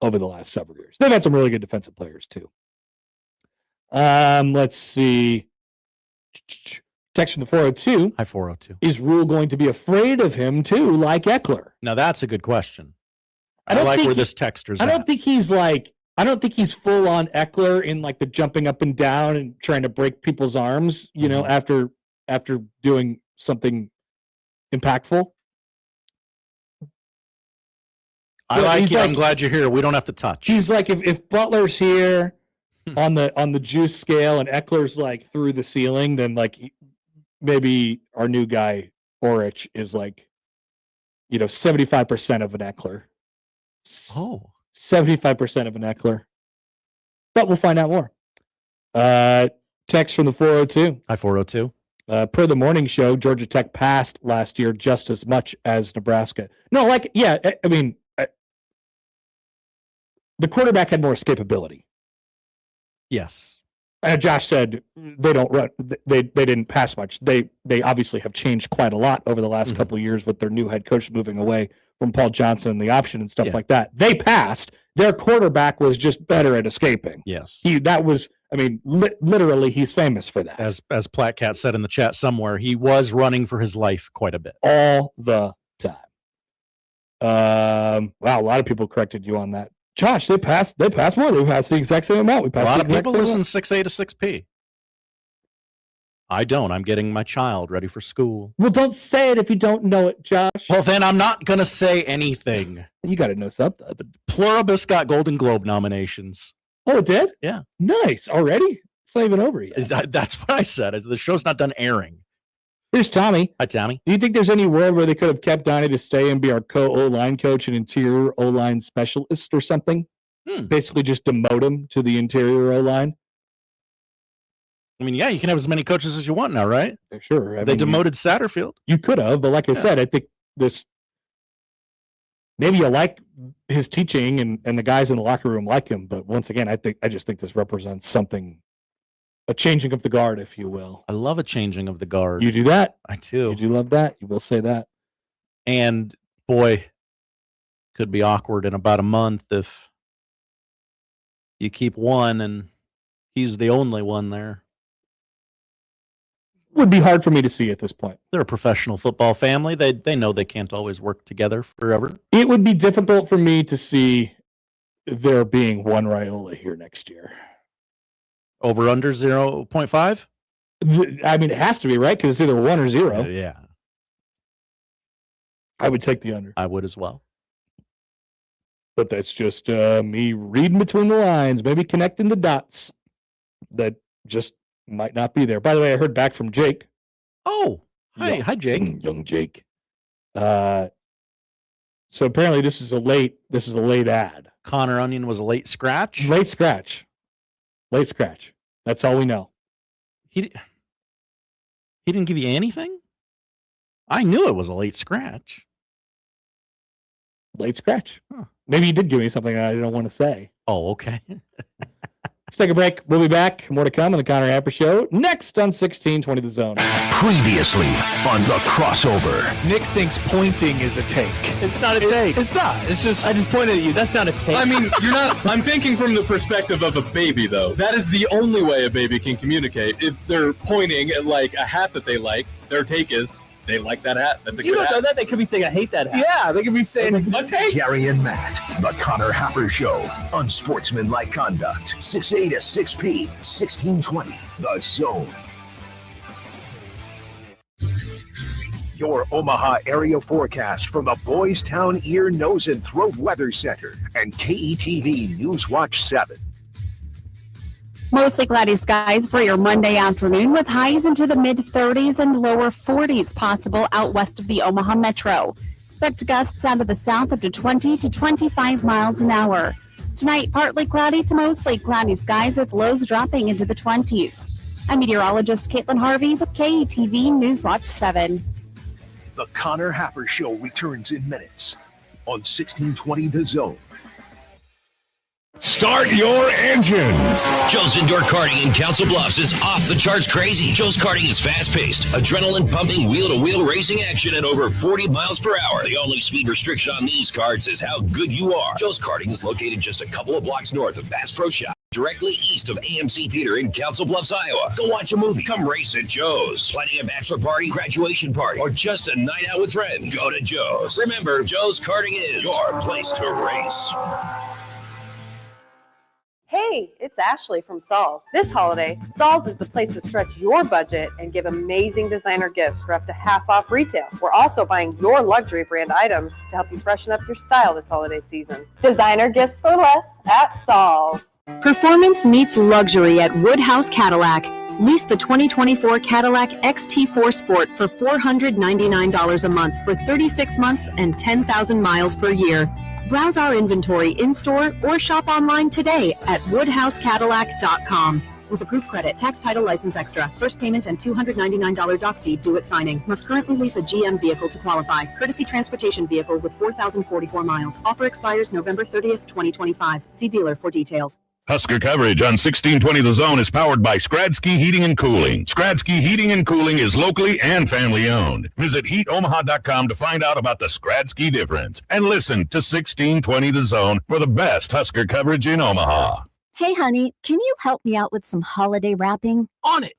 over the last several years. They've had some really good defensive players too. Let's see. Text from the 402. Hi, 402. Is Rule going to be afraid of him too, like Eckler? Now that's a good question. I don't like think where this texter's I don't at. think he's full on Eckler in like the jumping up and down and trying to break people's arms, after doing something impactful. I like you. I'm glad you're here. We don't have to touch. He's like, if Butler's here on the juice scale and Eckler's like through the ceiling, then like maybe our new guy Orich is like, 75% of an Eckler. Oh. 75% of an Eckler. But we'll find out more. Text from the 402. Hi, 402. Per the morning show, Georgia Tech passed last year just as much as Nebraska. No, I mean, the quarterback had more escapability. Yes. Josh said they don't run. They didn't pass much. They obviously have changed quite a lot over the last couple of years with their new head coach moving away from Paul Johnson, the option and stuff like that. They passed. Their quarterback was just better at escaping. Yes. Literally, he's famous for that. As Platcat said in the chat somewhere, he was running for his life quite a bit. All the time. Wow, a lot of people corrected you on that. Josh, they passed more. They passed the exact same amount. A lot of people listen 6A to 6P. I don't. I'm getting my child ready for school. Well, don't say it if you don't know it, Josh. Well, then I'm not going to say anything. You got to know something. The Pluribus got Golden Globe nominations. Oh, it did? Yeah. Nice. Already? It's not even over yet. That's what I said. The show's not done airing. Here's Tommy. Hi, Tommy. Do you think there's any world where they could have kept Donnie to stay and be our co-O-line coach and interior O-line specialist or something? Basically just demote him to the interior O-line? I mean, yeah, you can have as many coaches as you want now, right? Sure. They demoted Satterfield. You could have, but like I said, I think maybe you like his teaching and the guys in the locker room like him, but once again, I just think this represents something, a changing of the guard, if you will. I love a changing of the guard. You do that? I do. You do love that? You will say that. And boy, could be awkward in about a month if you keep one and he's the only one there. Would be hard for me to see at this point. They're a professional football family. They know they can't always work together forever. It would be difficult for me to see there being one Raiola here next year. Over under 0.5? I mean, it has to be, right? Because it's either 1 or 0. Yeah. I would take the under. I would as well. But that's just me reading between the lines, maybe connecting the dots that just might not be there. By the way, I heard back from Jake. Oh, hi, Jake. Young Jake. So apparently this is a late ad. Connor Onion was a late scratch. Late scratch. That's all we know. He didn't give you anything? I knew it was a late scratch. Late scratch. Huh. Maybe he did give me something I don't want to say. Oh, okay. Let's take a break. We'll be back. More to come on the Connor Happer Show. Next on 1620 The Zone. Previously on The Crossover. Nick thinks pointing is a take. It's not a take. It's not. It's just... I just pointed at you. That's not a take. I mean, you're not... I'm thinking from the perspective of a baby, though. That is the only way a baby can communicate. If they're pointing at, like, a hat that they like, their take is... They like that hat. That's a You good don't hat. know that. They could be saying, I hate that hat. Yeah, they could be saying, a take. Gary and Matt, The Connor Happer Show. Unsportsmanlike conduct. 6A to 6P. 1620. The Zone. Your Omaha area forecast from the Boys Town Ear, Nose, and Throat Weather Center and KETV Newswatch 7. Mostly cloudy skies for your Monday afternoon with highs into the mid-30s and lower 40s possible out west of the Omaha Metro. Expect gusts out of the south up to 20 to 25 miles an hour. Tonight, partly cloudy to mostly cloudy skies with lows dropping into the 20s. I'm meteorologist Caitlin Harvey with KETV Newswatch 7. The Connor Happer Show returns in minutes on 1620 The Zone. Start your engines. Joe's Indoor Karting in Council Bluffs is off the charts crazy. Joe's Karting is fast-paced, adrenaline-pumping, wheel-to-wheel racing action at over 40 miles per hour. The only speed restriction on these karts is how good you are. Joe's Karting is located just a couple of blocks north of Bass Pro Shop, directly east of AMC Theater in Council Bluffs, Iowa. Go watch a movie. Come race at Joe's. Planning a bachelor party, graduation party, or just a night out with friends? Go to Joe's. Remember, Joe's Karting is your place to race. Hey, it's Ashley from Saul's. This holiday, Saul's is the place to stretch your budget and give amazing designer gifts for up to half off retail. We're also buying your luxury brand items to help you freshen up your style this holiday season. Designer gifts for less at Saul's. Performance meets luxury at Woodhouse Cadillac. Lease the 2024 Cadillac XT4 Sport for $499 a month for 36 months and 10,000 miles per year. Browse our inventory in-store or shop online today at woodhousecadillac.com. With approved credit, tax, title, license extra. First payment and $299 doc fee due at signing. Must currently lease a GM vehicle to qualify. Courtesy transportation vehicle with 4,044 miles. Offer expires November 30th, 2025. See dealer for details. Husker coverage on 1620 The Zone is powered by Skradsky Heating and Cooling. Skradsky Heating and Cooling is locally and family owned. Visit heatomaha.com to find out about the Skradsky difference. And listen to 1620 The Zone for the best Husker coverage in Omaha. Hey, honey, can you help me out with some holiday wrapping? On it.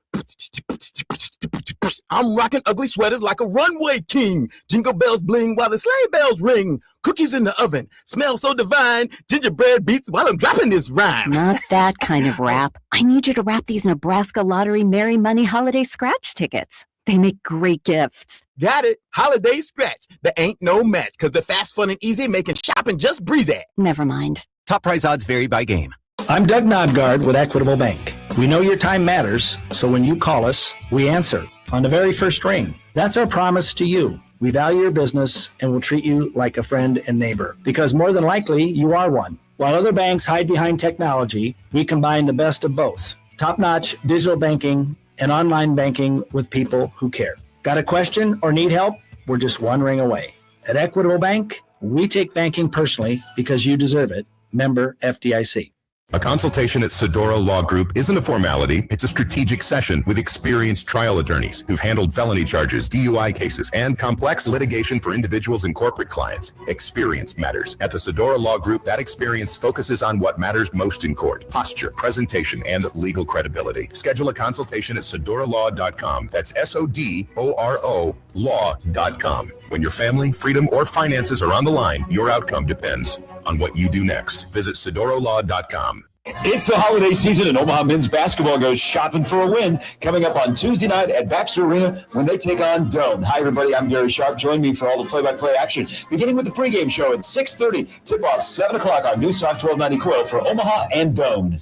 I'm rocking ugly sweaters like a runway king. Jingle bells bling while the sleigh bells ring. Cookies in the oven, smell so divine. Gingerbread beats while I'm dropping this rhyme. Not that kind of wrap. I need you to wrap these Nebraska Lottery Merry Money Holiday Scratch tickets. They make great gifts. Got it. Holiday Scratch. There ain't no match because they're fast, fun, and easy, making shopping just breezy. Never mind. Top prize odds vary by game. I'm Doug Nodgard with Equitable Bank. We know your time matters, so when you call us, we answer on the very first ring. That's our promise to you. We value your business and will treat you like a friend and neighbor, because more than likely, you are one. While other banks hide behind technology, we combine the best of both. Top-notch digital banking and online banking with people who care. Got a question or need help? We're just one ring away. At Equitable Bank, we take banking personally because you deserve it. Member FDIC. A consultation at Sedora Law Group isn't a formality, it's a strategic session with experienced trial attorneys who've handled felony charges, DUI cases, and complex litigation for individuals and corporate clients. Experience matters. At the Sedora Law Group, that experience focuses on what matters most in court: posture, presentation, and legal credibility. Schedule a consultation at sedoralaw.com. That's SODORO law.com. When your family, freedom, or finances are on the line, your outcome depends on what you do next. Visit sedoralaw.com. It's the holiday season, and Omaha men's basketball goes shopping for a win. Coming up on Tuesday night at Baxter Arena when they take on Dome. Hi, everybody. I'm Gary Sharp. Join me for all the play-by-play action, beginning with the pregame show at 6:30. Tip-off 7 o'clock on Newstalk 1290 Quail for Omaha and Dome.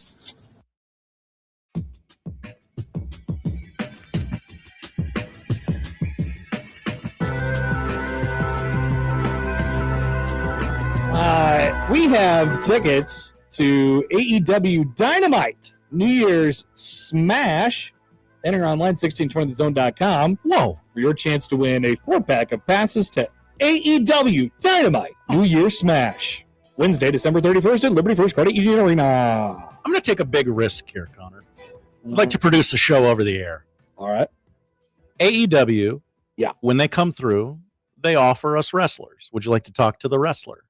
We have tickets to AEW Dynamite New Year's Smash. Enter online 1620thezone.com. Whoa. For your chance to win a 4-pack of passes to AEW Dynamite New Year's Smash. Wednesday, December 31st at Liberty First Credit Union Arena. I'm going to take a big risk here, Connor. I'd like to produce a show over the air. All right. AEW, when they come through, they offer us wrestlers. Would you like to talk to the wrestler?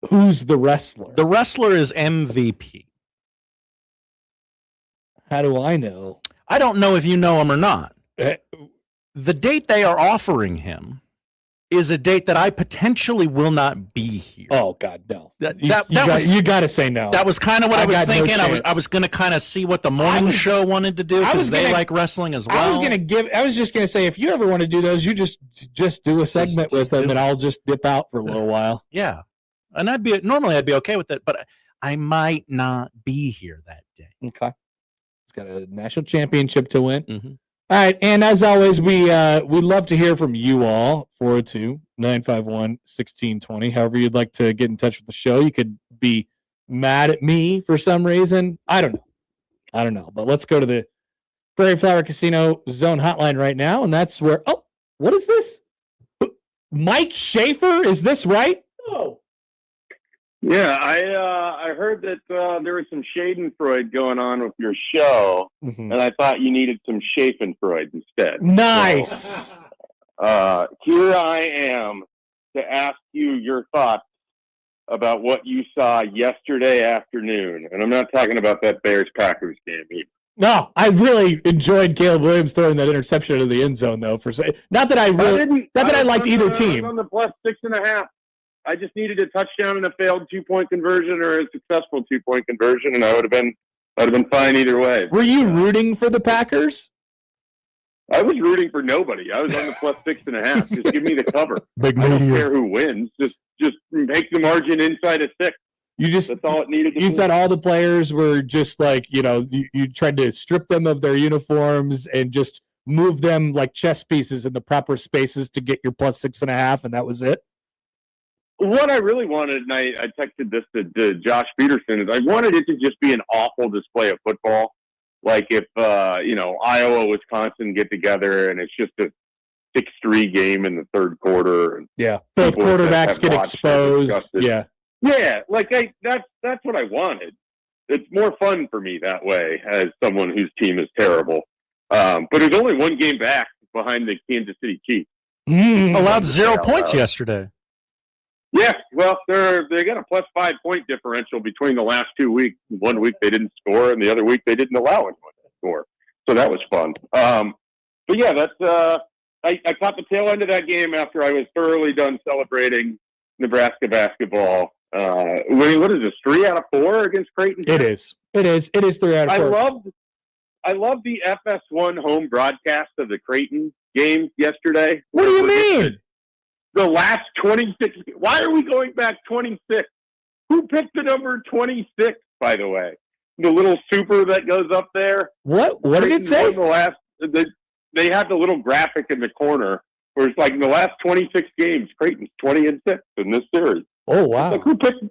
Who's the wrestler? The wrestler is MVP. How do I know? I don't know if you know him or not. The date they are offering him is a date that I potentially will not be here. Oh, God, no. You got to say no. That was kind of what I was thinking. No I was going to kind of see what the morning show wanted to do because they like wrestling as well. I was just going to say, if you ever want to do those, you just do a segment with them, and I'll just dip out for a little while. Yeah. And normally I'd be okay with it, but I might not be here that day. Okay. He's got a national championship to win. Mm-hmm. All right. And as always, we love to hear from you all. 402-951-1620. However you'd like to get in touch with the show. You could be mad at me for some reason. I don't know. But let's go to the Prairie Flower Casino Zone hotline right now. And that's where, what is this? Mike Schaefer? Is this right? Oh. Yeah, I heard that there was some Schadenfreude going on with your show, and I thought you needed some Schadenfreude instead. Nice. So, here I am to ask you your thoughts about what you saw yesterday afternoon, and I'm not talking about that Bears-Packers game either. No, I really enjoyed Caleb Williams throwing that interception into the end zone, though. Not that I liked either team. I was on the plus 6.5. I just needed a touchdown and a failed 2-point conversion or a successful 2-point conversion, and I would have been fine either way. Were you rooting for the Packers? I was rooting for nobody. I was on the plus 6.5. Just give me the cover. I don't care who wins. Just make the margin inside of 6. That's all it needed to be. You thought all the players were just like, you tried to strip them of their uniforms and just move them like chess pieces in the proper spaces to get your plus 6.5, and that was it? what I really wanted, and I texted this to Josh Peterson, is I wanted it to just be an awful display of football. Like if, Iowa, Wisconsin get together and it's just a 6-3 game in the third quarter. And yeah. Both quarterbacks get exposed. Yeah. Yeah. That's what I wanted. It's more fun for me that way as someone whose team is terrible. But there's only one game back behind the Kansas City Chiefs. Allowed 0 points yesterday. Yeah, well, they got a plus 5 point differential between the last 2 weeks. 1 week they didn't score, and the other week they didn't allow anyone to score. So that was fun. But yeah, that's I caught the tail end of that game after I was thoroughly done celebrating Nebraska basketball. What is this? 3 out of 4 against Creighton? It is 3 out of 4. I love the FS1 home broadcast of the Creighton game yesterday. What do you mean? The last 26. Why are we going back 26? Who picked the number 26, by the way? The little super that goes up there. What did it say? They have the little graphic in the corner where it's like in the last 26 games, Creighton's 20-6 in this series. Oh, wow. Like, who picked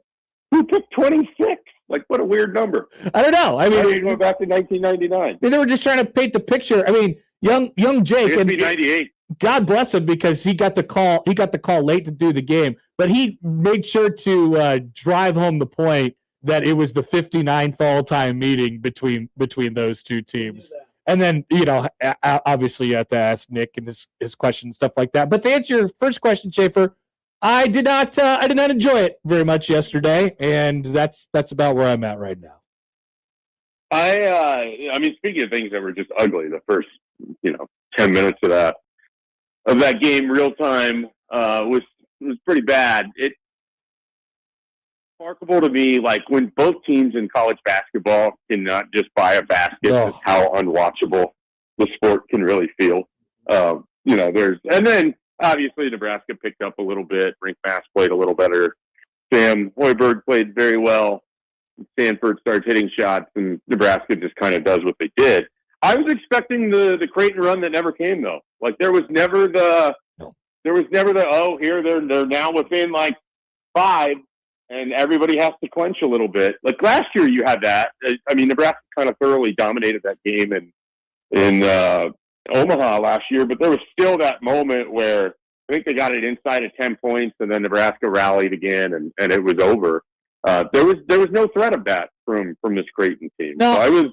26? Like, what a weird number. I don't know. I mean, you go back to 1999. They were just trying to paint the picture. I mean, young Jake, and 98. God bless him because he got the call. He got the call late to do the game, but he made sure to drive home the point that it was the 59th all-time meeting between those two teams. And then, obviously you have to ask Nick and his questions, stuff like that. But to answer your first question, Schaefer, I did not enjoy it very much yesterday, and that's about where I'm at right now. I mean, speaking of things that were just ugly, the first 10 minutes of that game, real time, was pretty bad. It's remarkable to me, like when both teams in college basketball cannot just buy a basket, just how unwatchable the sport can really feel. And then obviously Nebraska picked up a little bit. Rink Mass played a little better. Sam Hoiberg played very well. Stanford starts hitting shots, and Nebraska just kind of does what they did. I was expecting the Creighton run that never came, though. Like there was never the here they're now within like 5, and everybody has to clench a little bit. Like last year, you had that. I mean, Nebraska kind of thoroughly dominated that game in Omaha last year, but there was still that moment where I think they got it inside of 10 points, and then Nebraska rallied again, and it was over. There was no threat of that from this Creighton team. No. So I was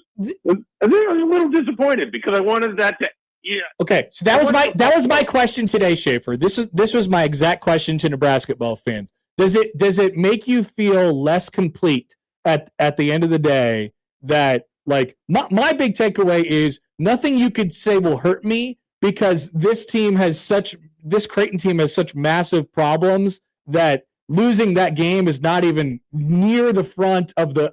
a little disappointed because I wanted that to. Yeah. Okay, so that was my question today, Schaefer. This was my exact question to Nebraska ball fans. Does it make you feel less complete at the end of the day that like my big takeaway is nothing you could say will hurt me because this Creighton team has such massive problems that losing that game is not even near the front of the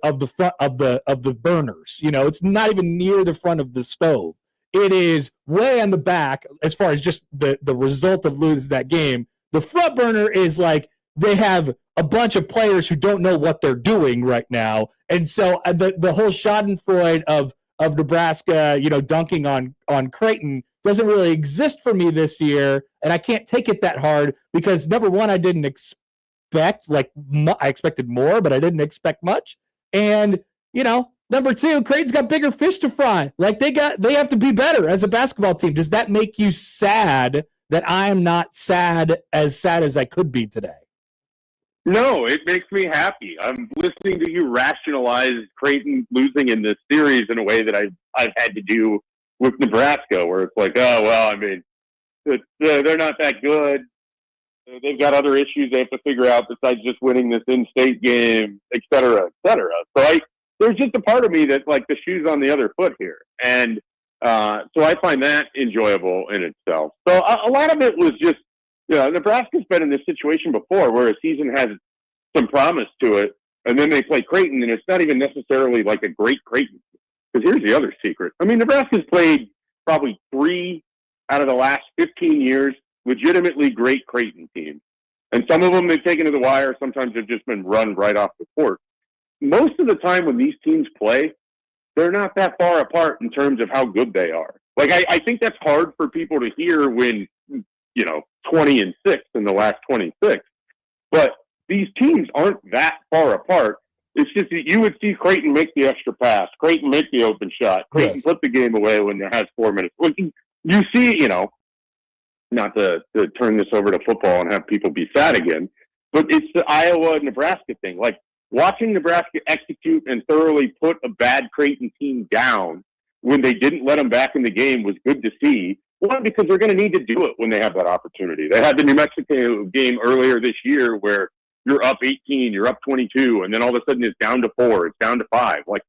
burners. It's not even near the front of the stove. It is way on the back as far as just the result of losing that game. The front burner is like they have a bunch of players who don't know what they're doing right now. And so the whole schadenfreude of Nebraska, dunking on Creighton doesn't really exist for me this year. And I can't take it that hard because number one, I didn't expect, I expected more, but I didn't expect much. And, number two, Creighton's got bigger fish to fry. Like they have to be better as a basketball team. Does that make you sad that I am not sad as I could be today? No, it makes me happy. I'm listening to you rationalize Creighton losing in this series in a way that I've had to do with Nebraska, where it's like, oh, well, I mean, they're not that good. They've got other issues they have to figure out besides just winning this in-state game, et cetera, et cetera. So there's just a part of me that's like the shoe's on the other foot here. And so I find that enjoyable in itself. So a lot of it was just, Nebraska's been in this situation before where a season has some promise to it, and then they play Creighton, and it's not even necessarily like a great Creighton. Because here's the other secret. I mean, Nebraska's played probably 3 out of the last 15 years legitimately great Creighton teams. And some of them they've taken to the wire. Sometimes they've just been run right off the court. Most of the time when these teams play, they're not that far apart in terms of how good they are. Like, I think that's hard for people to hear when, 20-6 in the last 26. But these teams aren't that far apart. It's just that you would see Creighton make the extra pass, Creighton make the open shot, Creighton put the game away when there has 4 minutes. You see, not to turn this over to football and have people be sad again, but it's the Iowa-Nebraska thing. Like, watching Nebraska execute and thoroughly put a bad Creighton team down when they didn't let them back in the game was good to see. One, because they're going to need to do it when they have that opportunity. They had the New Mexico game earlier this year where you're up 18, you're up 22, and then all of a sudden it's down to 4, it's down to 5. Like,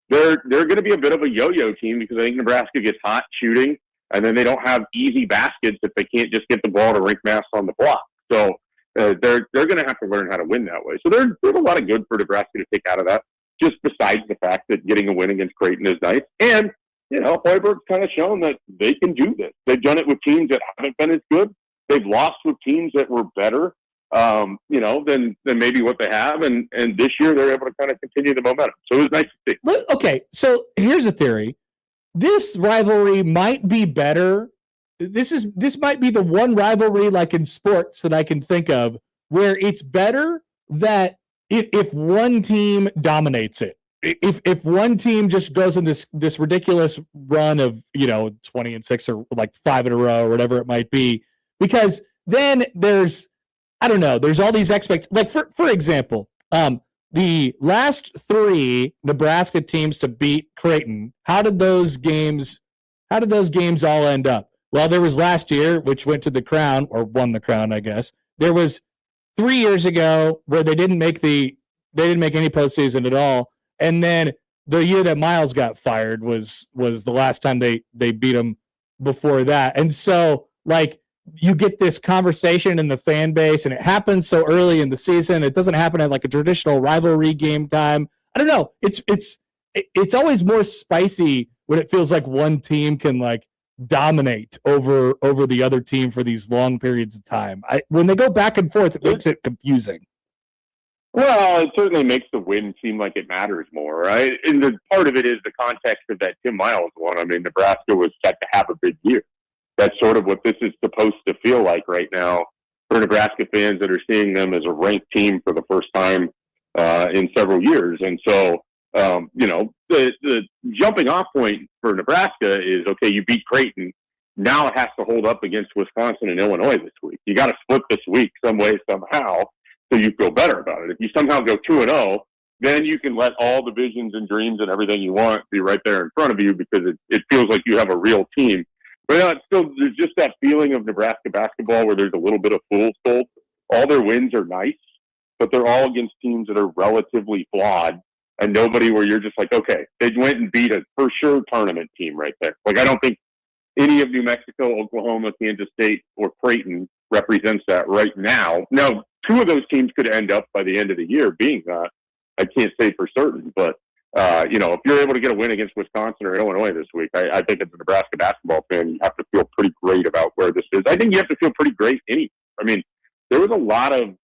they're going to be a bit of a yo-yo team because I think Nebraska gets hot shooting, and then they don't have easy baskets if they can't just get the ball to Rink Mass on the block. So they're going to have to learn how to win that way. So there's a lot of good for Nebraska to take out of that, just besides the fact that getting a win against Creighton is nice. And, Hoiberg's kind of shown that they can do this. They've done it with teams that haven't been as good. They've lost with teams that were better, than maybe what they have. And this year they're able to kind of continue the momentum. So it was nice to see. Okay, so here's a theory. This rivalry might be better. This might be the one rivalry, like in sports, that I can think of where it's better that if one team dominates it. If one team just goes in this ridiculous run of 20-6 or like 5 in a row or whatever it might be, because then there's all these expectations. Like for example, the last 3 Nebraska teams to beat Creighton, how did those games all end up? Well, there was last year, which went to the Crown, or won the Crown, I guess. There was 3 years ago where they didn't make any postseason at all. And then the year that Miles got fired was the last time they beat him before that. And so, like, you get this conversation in the fan base, and it happens so early in the season. It doesn't happen at like a traditional rivalry game time. I don't know. It's always more spicy when it feels like one team can like dominate over the other team for these long periods of time. When they go back and forth, it makes it confusing. Well, it certainly makes the win seem like it matters more, right? And the part of it is the context of that Tim Miles one. I mean, Nebraska was set to have a big year. That's sort of what this is supposed to feel like right now for Nebraska fans that are seeing them as a ranked team for the first time in several years. And so, the jumping off point for Nebraska is, okay, you beat Creighton. Now it has to hold up against Wisconsin and Illinois this week. You got to split this week some way, somehow, so you feel better about it. If you somehow go 2-0, then you can let all the visions and dreams and everything you want be right there in front of you because it feels like you have a real team. But it's still, there's just that feeling of Nebraska basketball where there's a little bit of fool's gold. All their wins are nice, but they're all against teams that are relatively flawed and nobody where you're just like, okay, they went and beat a for sure tournament team right there. Like, I don't think any of New Mexico, Oklahoma, Kansas State, or Creighton represents that right now. Now, 2 of those teams could end up by the end of the year being that. I can't say for certain, but if you're able to get a win against Wisconsin or Illinois this week, I think as a Nebraska basketball fan, you have to feel pretty great about where this is. I think you have to feel pretty great anyway. I mean, there was a lot of,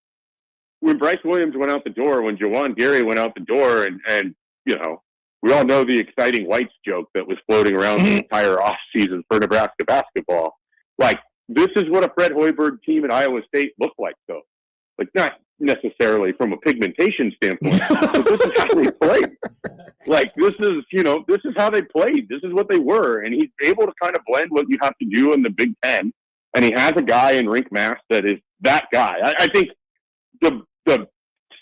when Bryce Williams went out the door, when Jawan Gary went out the door, and we all know the exciting Whites joke that was floating around the entire offseason for Nebraska basketball. Like, this is what a Fred Hoiberg team at Iowa State looked like, though. Like, not necessarily from a pigmentation standpoint, but this is how they played. Like, this is how they played. This is what they were. And he's able to kind of blend what you have to do in the Big Ten. And he has a guy in Rink Mass that is that guy. I think the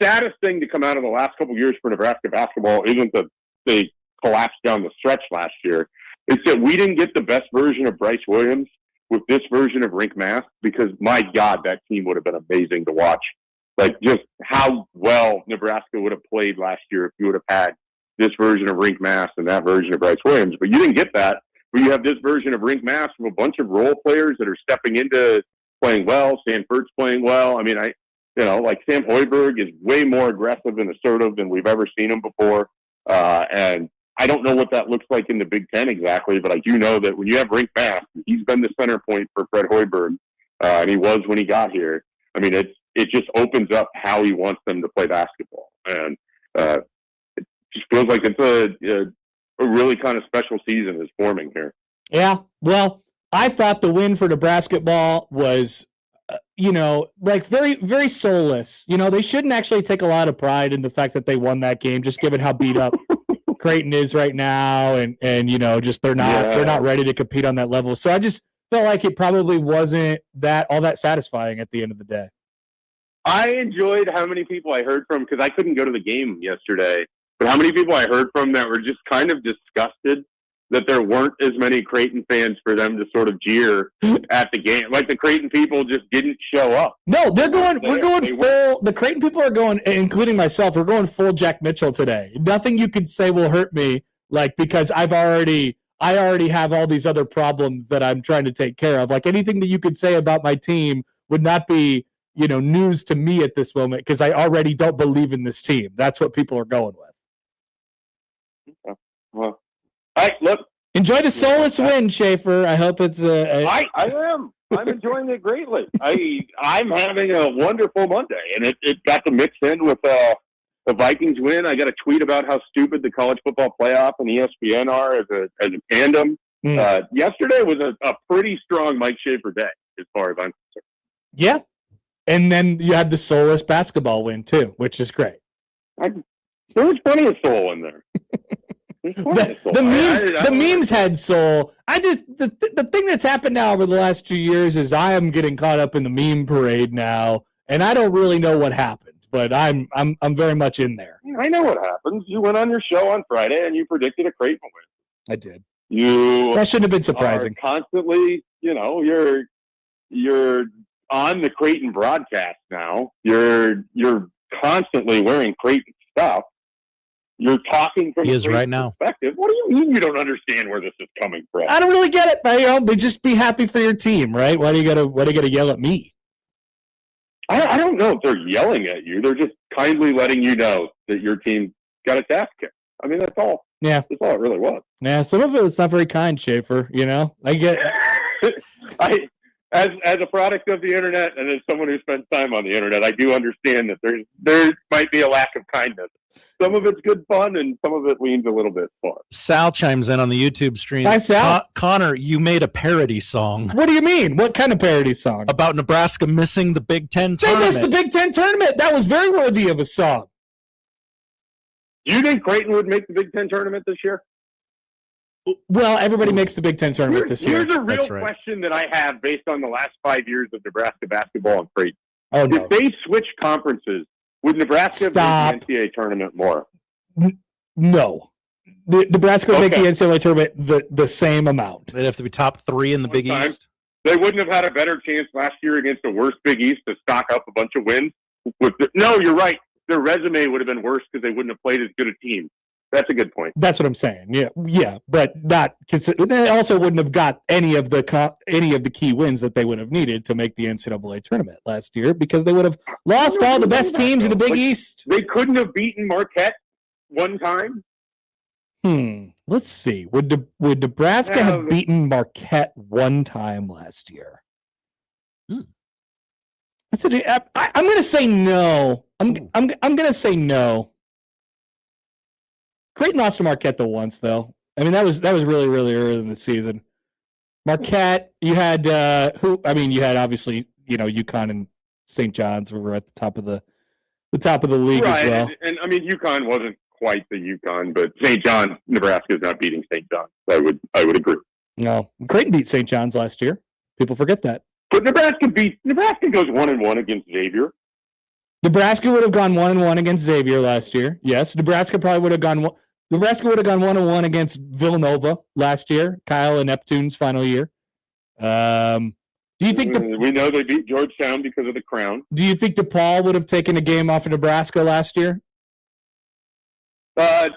saddest thing to come out of the last couple of years for Nebraska basketball isn't that they collapsed down the stretch last year. It's that we didn't get the best version of Bryce Williams with this version of Rink Mass, because my God, that team would have been amazing to watch. Like, just how well Nebraska would have played last year if you would have had this version of Rink Mass and that version of Bryce Williams. But you didn't get that. But you have this version of Rink Mass with a bunch of role players that are stepping into playing well. Sanford's playing well. I mean, like Sam Hoiberg is way more aggressive and assertive than we've ever seen him before. And I don't know what that looks like in the Big Ten exactly, but I do know that when you have Rink Mass, he's been the center point for Fred Hoiberg, and he was when he got here. I mean, it just opens up how he wants them to play basketball. And it just feels like it's a really kind of special season is forming here. Yeah, well, I thought the win for Nebraska ball was like very, very soulless. They shouldn't actually take a lot of pride in the fact that they won that game, just given how beat up Creighton is right now, and just they're not ready to compete on that level. So I just felt like it probably wasn't all that satisfying at the end of the day. I enjoyed how many people I heard from, because I couldn't go to the game yesterday, but how many people I heard from that were just kind of disgusted that there weren't as many Creighton fans for them to sort of jeer at the game. Like the Creighton people just didn't show up. No, we're going full. The Creighton people are going, including myself, we're going full Jack Mitchell today. Nothing you could say will hurt me, because I already have all these other problems that I'm trying to take care of. Like anything that you could say about my team would not be, news to me at this moment, because I already don't believe in this team. That's what people are going with. Okay. Well, look. Enjoy the soulless win, Schaefer. I hope it's I am. I'm enjoying it greatly. I'm having a wonderful Monday, and it got to mix in with the Vikings win. I got a tweet about how stupid the college football playoff and ESPN are as a tandem. Yesterday was a pretty strong Mike Schaefer day, as far as I'm concerned. Yeah, and then you had the soulless basketball win too, which is great. There was plenty of soul in there. The memes had soul. The thing that's happened now over the last 2 years is I am getting caught up in the meme parade now, and I don't really know what happened, but I'm very much in there. I know what happens. You went on your show on Friday and you predicted a Creighton win. I did. That shouldn't have been surprising. Constantly, you're on the Creighton broadcast now. You're constantly wearing Creighton stuff. You're talking from a right now. Perspective. What do you mean you don't understand where this is coming from? I don't really get it, but they just be happy for your team, right? Why do you gotta yell at me? I don't know if they're yelling at you. They're just kindly letting you know that your team got its ass kicked. I mean, that's all. Yeah, that's all it really was. Yeah, some of it's not very kind, Schaefer. I get. As a product of the internet and as someone who spends time on the internet, I do understand that there might be a lack of kindness. Some of it's good fun, and some of it leans a little bit far. Sal chimes in on the YouTube stream. Hi, Sal. Connor, you made a parody song. What do you mean? What kind of parody song? About Nebraska missing the Big Ten They tournament. missed the Big Ten tournament. That was very worthy of a song. Do you think Creighton would make the Big Ten tournament this year? Well, everybody makes the Big Ten tournament this year. Here's a real question that I have based on the last 5 years of Nebraska basketball and Creighton. Oh, no. If they switch conferences, would Nebraska make the NCAA tournament more? No. Nebraska would make the NCAA tournament the same amount. They'd have to be top 3 in the Big East. They wouldn't have had a better chance last year against the worst Big East to stock up a bunch of wins. No, you're right. Their resume would have been worse because they wouldn't have played as good a team. That's a good point. That's what I'm saying. Yeah, but not. They also wouldn't have got any of the key wins that they would have needed to make the NCAA tournament last year because they would have lost all the best teams in the Big East. They couldn't have beaten Marquette one time. Let's see. Would Nebraska have beaten Marquette one time last year? I'm going to say no. I'm going to say no. Creighton lost to Marquette once, though. I mean, that was really, really early in the season. Marquette, you had you had obviously, UConn and St. John's were at the top of the league as well. And I mean, UConn wasn't quite the UConn, but St. John's, Nebraska is not beating St. John's. I would agree. No, Creighton beat St. John's last year. People forget that. But Nebraska goes 1-1 against Xavier. Nebraska would have gone 1-1 against Xavier last year. Yes, Nebraska would have gone 1-1 against Villanova last year. Kyle and Neptune's final year. Do you think we know they beat Georgetown because of the crown? Do you think DePaul would have taken a game off of Nebraska last year? I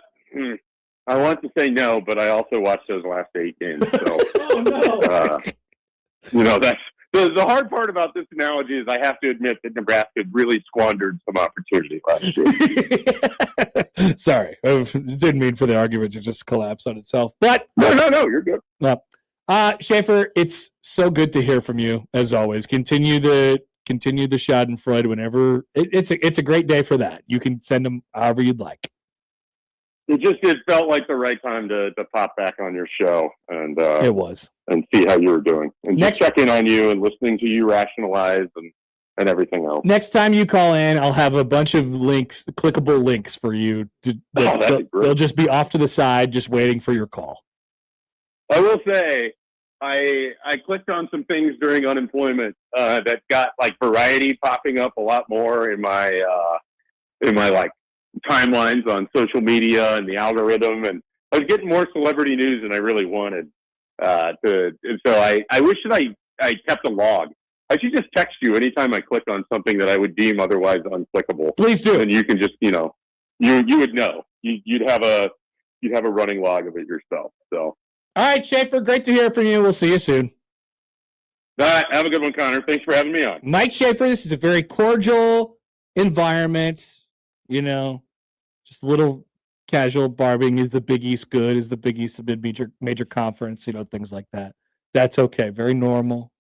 want to say no, but I also watched those last 8 games. So, that's the hard part about this analogy is I have to admit that Nebraska really squandered some opportunity last year. Sorry, I didn't mean for the argument to just collapse on itself. But no, you're good. No. Schaefer, it's so good to hear from you as always. Continue the Schadenfreude whenever it's a great day for that. You can send them however you'd like. it felt like the right time to pop back on your show and it was, and see how you were doing and just check in on you and listening to you rationalize and everything else. Next time you call in, I'll have a bunch of links, clickable links for you. They'll just be off to the side, just waiting for your call. I will say, I clicked on some things during unemployment that got like Variety popping up a lot more in my like timelines on social media and the algorithm, and I was getting more celebrity news than I really wanted. And so I wish that I kept a log. I should just text you anytime I click on something that I would deem otherwise unclickable. Please do. And you can just, you would know. You'd have a running log of it yourself. So. All right, Schaefer, great to hear from you. We'll see you soon. All right, have a good one, Connor. Thanks for having me on. Mike Schaefer, this is a very cordial environment. Just a little casual barbing. Is the Big East good? Is the Big East a major conference? Things like that. That's okay. Very normal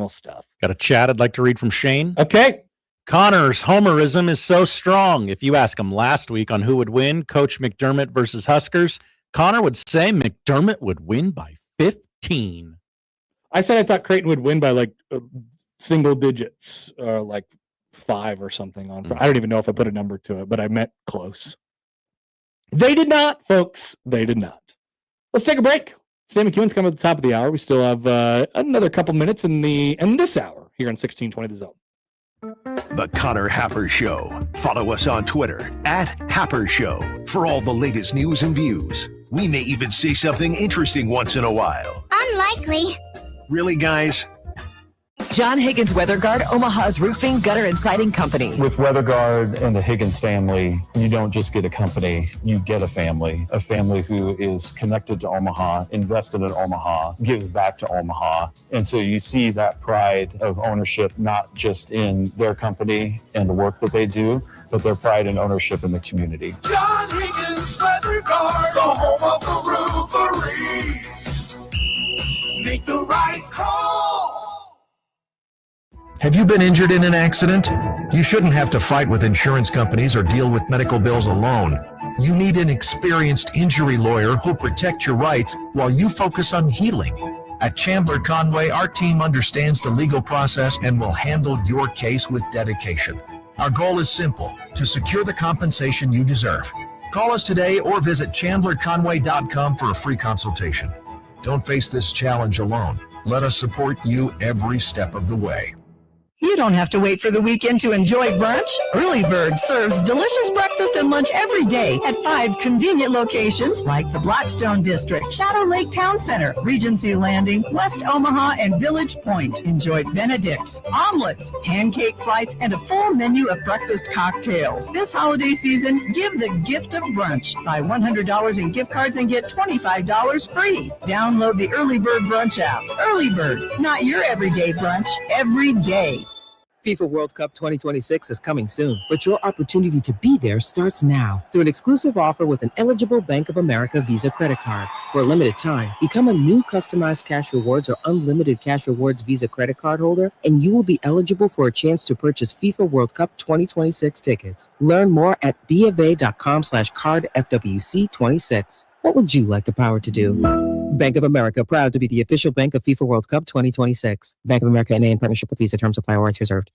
stuff. Got a chat I'd like to read from Shane. Okay. Connor's homerism is so strong. If you ask him last week on who would win, Coach McDermott versus Huskers, Connor would say McDermott would win by 15. I said I thought Creighton would win by like single digits, or like 5 or something. I don't even know if I put a number to it, but I meant close. They did not, folks. They did not. Let's take a break. Sam McKewon's coming at the top of the hour. We still have another couple minutes in this hour here on 1620 The Zone. The Connor Happer Show. Follow us on Twitter @Happer Show for all the latest news and views. We may even say something interesting once in a while. Unlikely. Really, guys? John Higgins WeatherGuard, Omaha's roofing, gutter, and siding company. With WeatherGuard and the Higgins family, you don't just get a company, you get a family who is connected to Omaha, invested in Omaha, gives back to Omaha. And so you see that pride of ownership, not just in their company and the work that they do, but their pride and ownership in the community. John Higgins WeatherGuard, the home of the rooferees. Make the right call. Have you been injured in an accident? You shouldn't have to fight with insurance companies or deal with medical bills alone. You need an experienced injury lawyer who'll protect your rights while you focus on healing. At Chandler Conway, our team understands the legal process and will handle your case with dedication. Our goal is simple: to secure the compensation you deserve. Call us today or visit chandlerconway.com for a free consultation. Don't face this challenge alone. Let us support you every step of the way. You don't have to wait for the weekend to enjoy brunch. Early Bird serves delicious breakfast and lunch every day at 5 convenient locations like the Blackstone District, Shadow Lake Town Center, Regency Landing, West Omaha, and Village Point. Enjoy Benedict's, omelets, pancake flights, and a full menu of breakfast cocktails. This holiday season, give the gift of brunch. Buy $100 in gift cards and get $25 free. Download the Early Bird Brunch app. Early Bird, not your everyday brunch, every day. FIFA World Cup 2026 is coming soon, but your opportunity to be there starts now through an exclusive offer with an eligible Bank of America Visa credit card. For a limited time, become a new customized Cash Rewards or unlimited Cash Rewards Visa credit card holder, and you will be eligible for a chance to purchase FIFA World Cup 2026 tickets. Learn more at BofA.com/cardFWC26. What would you like the power to do? Bank of America, proud to be the official bank of FIFA World Cup 2026. Bank of America NA in partnership with Visa. Terms apply. Rights reserved.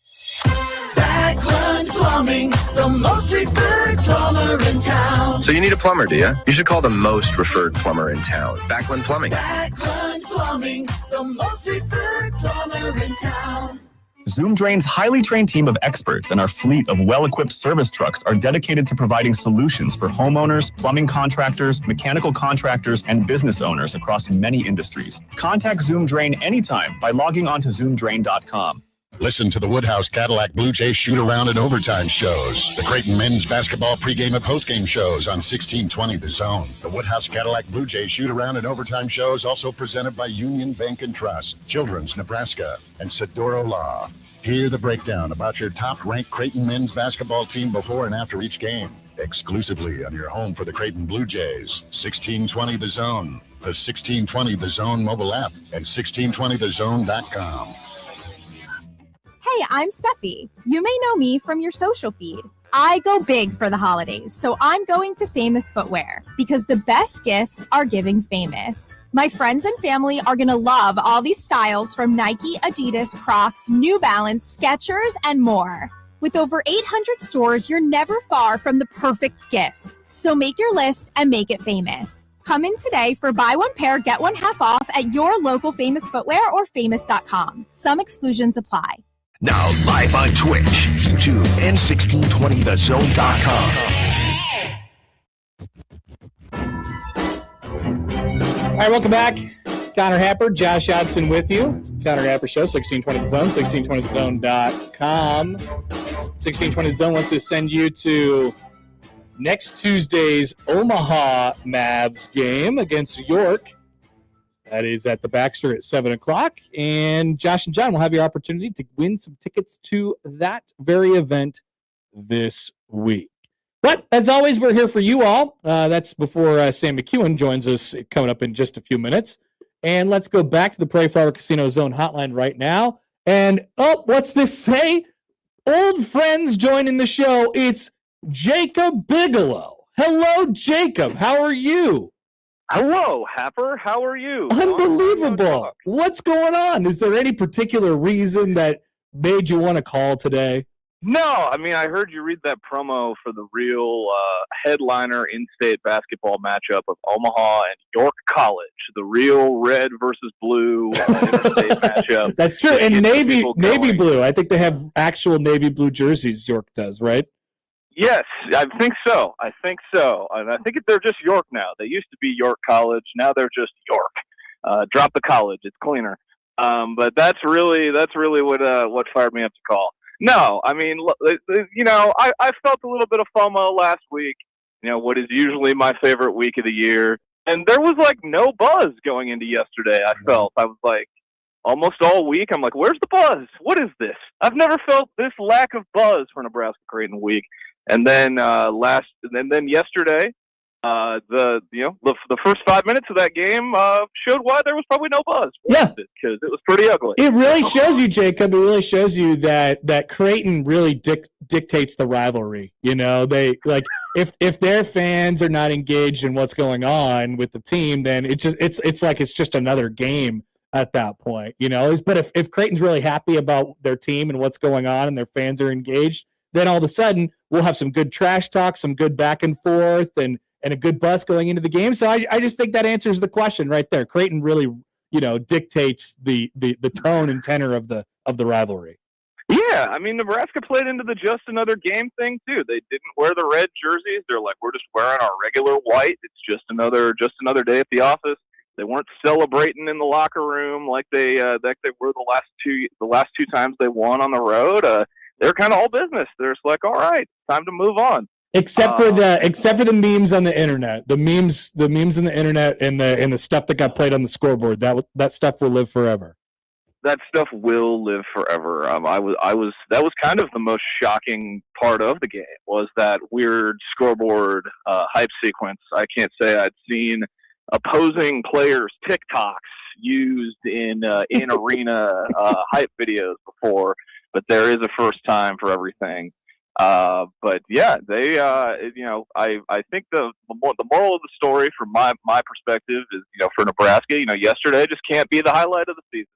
Backlund Plumbing, the most referred plumber in town. So you need a plumber, do you? You should call the most referred plumber in town, Backlund Plumbing. Backlund Plumbing, the most referred plumber in town. Zoom Drain's highly trained team of experts and our fleet of well-equipped service trucks are dedicated to providing solutions for homeowners, plumbing contractors, mechanical contractors, and business owners across many industries. Contact Zoom Drain anytime by logging on to zoomdrain.com. Listen to the Woodhouse Cadillac Blue Jays shoot-around and overtime shows. The Creighton men's basketball pregame and postgame shows on 1620 The Zone. The Woodhouse Cadillac Blue Jays shoot-around and overtime shows also presented by Union Bank and Trust, Children's Nebraska, and Sedoro Law. Hear the breakdown about your top-ranked Creighton men's basketball team before and after each game. Exclusively on your home for the Creighton Blue Jays. 1620 The Zone. The 1620 The Zone mobile app and 1620thezone.com. Hey, I'm Steffi. You may know me from your social feed. I go big for the holidays, so I'm going to Famous Footwear because the best gifts are giving famous. My friends and family are going to love all these styles from Nike, Adidas, Crocs, New Balance, Skechers, and more. With over 800 stores, you're never far from the perfect gift. So make your list and make it famous. Come in today for buy one pair, get one half off at your local Famous Footwear or famous.com. Some exclusions apply. Now live on Twitch, YouTube, and 1620thezone.com. All right, welcome back. Connor Happer, Josh Hodson with you. Connor Happer Show, 1620 The Zone, 1620thezone.com. 1620 The Zone wants to send you to next Tuesday's Omaha Mavs game against York. That is at the Baxter at 7 o'clock. And Josh and John will have your opportunity to win some tickets to that very event this week. But as always, we're here for you all. That's before Sam McKewon joins us coming up in just a few minutes. And let's go back to the Prairie Flower Casino Zone hotline right now. And, what's this say? Old friends joining the show. It's Jacob Bigelow. Hello, Jacob. How are you? Hello, Happer. How are you? Unbelievable. What's going on? Is there any particular reason that made you want to call today? No, I mean, I heard you read that promo for the real headliner in-state basketball matchup of Omaha and York College, the real red versus blue interstate matchup. That's true. And navy blue. I think they have actual navy blue jerseys, York does, right? Yes, I think so. And I think they're just York now. They used to be York College. Now they're just York. Drop the college. It's cleaner. But that's really what fired me up to call. No, I mean, I felt a little bit of FOMO last week, what is usually my favorite week of the year. And there was like no buzz going into yesterday. I was like, almost all week, I'm like, where's the buzz? What is this? I've never felt this lack of buzz for Nebraska Creighton week. And then yesterday, the first 5 minutes of that game showed why there was probably no buzz. Yeah, because it was pretty ugly. It really shows you, Jacob. It really shows you that Creighton really dictates the rivalry. They like if their fans are not engaged in what's going on with the team, then it's like it's just another game at that point. But if Creighton's really happy about their team and what's going on, and their fans are engaged, then all of a sudden we'll have some good trash talk, some good back and forth, and a good bus going into the game. So I just think that answers the question right there. Creighton really, dictates the tone and tenor of the rivalry. Yeah, I mean, Nebraska played into the just another game thing too. They didn't wear the red jerseys. They're like, we're just wearing our regular white. It's just another day at the office. They weren't celebrating in the locker room like they were the last two times they won on the road. They're kind of all business. They're just like, all right, time to move on. Except for the memes on the internet, the memes on the internet, and the stuff that got played on the scoreboard. That stuff will live forever. That stuff will live forever. That was kind of the most shocking part of the game, was that weird scoreboard hype sequence. I can't say I'd seen opposing players' TikToks used in arena hype videos before, but there is a first time for everything. But yeah, they, I think the moral of the story from my perspective is, for Nebraska, yesterday just can't be the highlight of the season.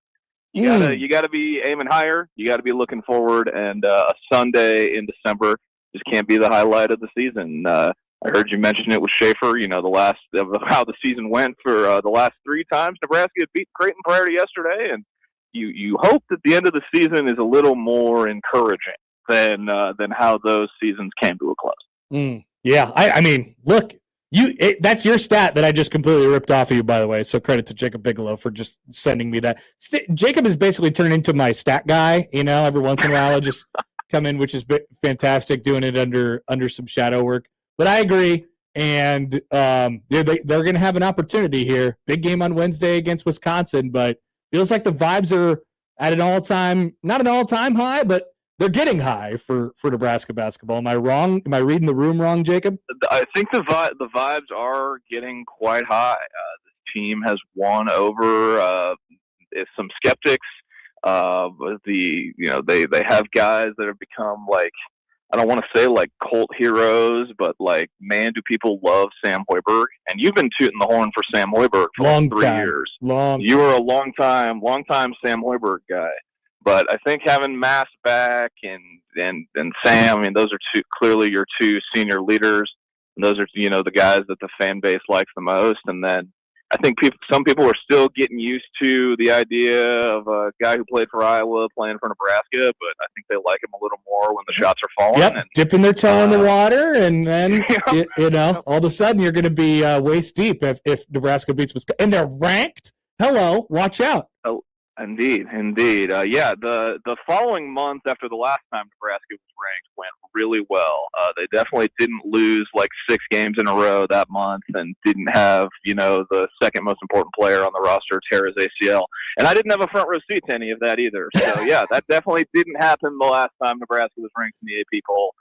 You gotta be aiming higher. You gotta be looking forward, and a Sunday in December just can't be the highlight of the season. I heard you mention it with Schaefer, how the season went for the last three times Nebraska had beat Creighton prior to yesterday, and you hope that the end of the season is a little more encouraging than how those seasons came to a close. Yeah, I mean, look, that's your stat that I just completely ripped off of you, by the way. So credit to Jacob Bigelow for just sending me that. Jacob has basically turned into my stat guy. Every once in a while, I just come in, which is fantastic, doing it under some shadow work. But I agree, and they're going to have an opportunity here. Big game on Wednesday against Wisconsin, but feels like the vibes are at not an all-time high, but they're getting high for Nebraska basketball. Am I wrong? Am I reading the room wrong, Jacob? I think the vibes are getting quite high. This team has won over some skeptics. They have guys that have become like I don't want to say like cult heroes, but like, man, do people love Sam Hoiberg? And you've been tooting the horn for Sam Hoiberg for Long like 3 time. years. Long. You were a long time Sam Hoiberg guy. But I think having Mass back and Sam, I mean, those are clearly your two senior leaders. And those are, the guys that the fan base likes the most. And then I think some people are still getting used to the idea of a guy who played for Iowa playing for Nebraska, but I think they like him a little more when the shots are falling. Yep, and, dipping their toe in the water, and then, all of a sudden you're going to be waist deep if Nebraska beats Wisconsin. And they're ranked? Hello, watch out. Oh, indeed. Yeah, the following month after the last time Nebraska was ranked went really well. They definitely didn't lose like 6 games in a row that month and didn't have, the second most important player on the roster tear his ACL. And I didn't have a front row seat to any of that either. So, yeah, that definitely didn't happen the last time Nebraska was ranked in the AP poll.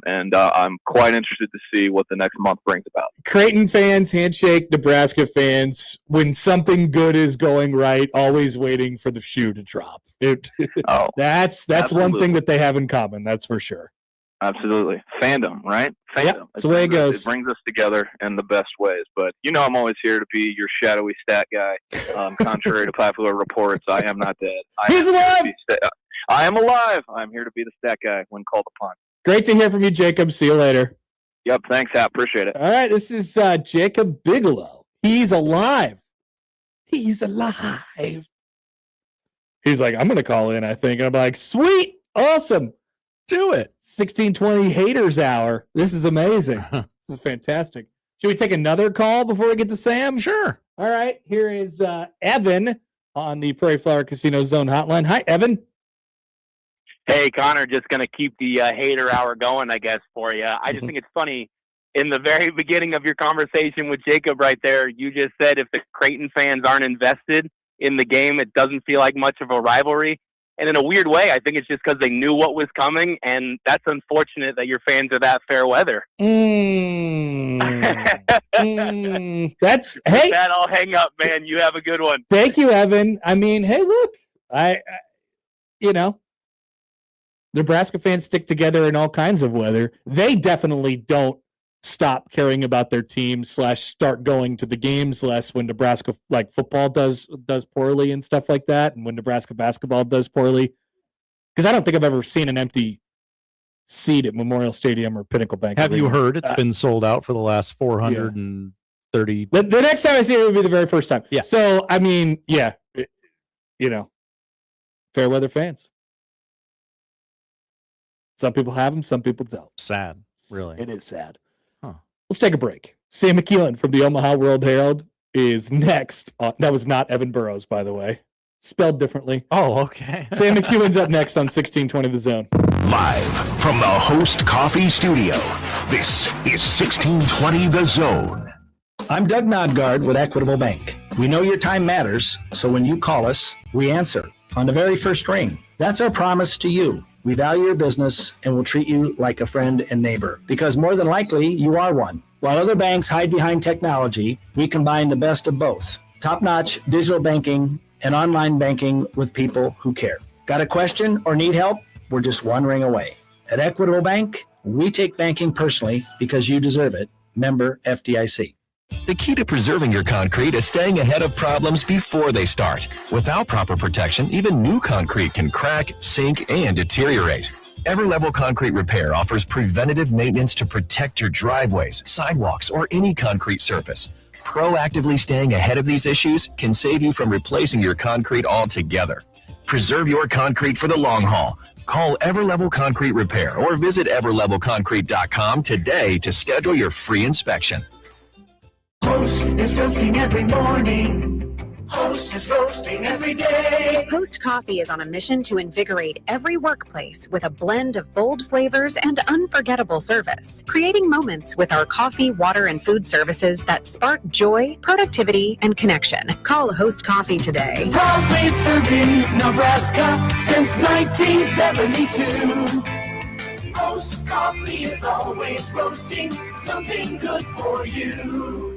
And I'm quite interested to see what the next month brings about. Creighton fans, handshake. Nebraska fans, when something good is going right, always waiting for the shoe to drop. That's one thing that they have in common. That's for sure. Absolutely. Fandom, right? Fandom. Yep, that's the way it goes. It brings us together in the best ways. But, I'm always here to be your shadowy stat guy. Contrary to popular reports, I am not dead. He's alive! I am alive. I'm here to be the stat guy when called upon. Great to hear from you, Jacob. See you later. Yep. Thanks, Hap. Appreciate it. All right. This is Jacob Bigelow. He's alive. He's alive. He's like, I'm going to call in, I think. And I'm like, sweet. Awesome. Do it. 1620 Haters Hour. This is amazing. This is fantastic. Should we take another call before we get to Sam? Sure. All right. Here is Evan on the Prairie Flower Casino Zone hotline. Hi, Evan. Hey, Connor, just going to keep the hater hour going, I guess, for you. I just think it's funny. In the very beginning of your conversation with Jacob right there, you just said if the Creighton fans aren't invested in the game, it doesn't feel like much of a rivalry. And in a weird way, I think it's just because they knew what was coming, and that's unfortunate that your fans are that fair weather. That's, hey. With that, I'll hang up, man. You have a good one. Thank you, Evan. I mean, hey, look, I Nebraska fans stick together in all kinds of weather. They definitely don't stop caring about their team / start going to the games less when Nebraska football does poorly and stuff like that, and when Nebraska basketball does poorly. Because I don't think I've ever seen an empty seat at Memorial Stadium or Pinnacle Bank. Have you heard it's been sold out for the last 430? The next time I see it will be the very first time. Yeah. So I mean, yeah, fair weather fans. Some people have them, some people don't. Sad, really. It is sad. Huh. Let's take a break. Sam McKewon from the Omaha World Herald is next. That was not Evan Burrows, by the way. Spelled differently. Oh, okay. Sam McKewon's up next on 1620 The Zone. Live from the Host Coffee Studio, this is 1620 The Zone. I'm Doug Nodgard with Equitable Bank. We know your time matters, so when you call us, we answer on the very first ring. That's our promise to you. We value your business and will treat you like a friend and neighbor, because more than likely you are one. While other banks hide behind technology, we combine the best of both. Top-notch digital banking and online banking with people who care. Got a question or need help? We're just one ring away. At Equitable Bank, we take banking personally because you deserve it. Member FDIC. The key to preserving your concrete is staying ahead of problems before they start. Without proper protection, even new concrete can crack, sink, and deteriorate. Everlevel Concrete Repair offers preventative maintenance to protect your driveways, sidewalks, or any concrete surface. Proactively staying ahead of these issues can save you from replacing your concrete altogether. Preserve your concrete for the long haul. Call Everlevel Concrete Repair or visit everlevelconcrete.com today to schedule your free inspection. Host is roasting every morning. Host is roasting every day. Host Coffee is on a mission to invigorate every workplace with a blend of bold flavors and unforgettable service, creating moments with our coffee, water, and food services that spark joy, productivity, and connection. Call Host Coffee today. Proudly serving Nebraska since 1972. Host Coffee is always roasting something good for you.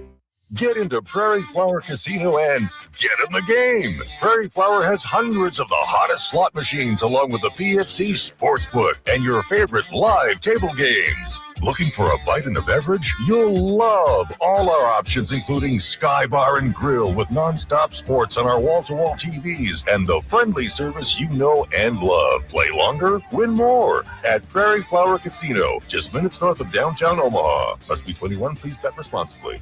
Get into Prairie Flower Casino and get in the game. Prairie Flower has hundreds of the hottest slot machines along with the PFC Sportsbook and your favorite live table games. Looking for a bite and a beverage? You'll love all our options, including Sky Bar and Grill with nonstop sports on our wall-to-wall TVs and the friendly service you know and love. Play longer, win more at Prairie Flower Casino, just minutes north of downtown Omaha. Must be 21. Please bet responsibly.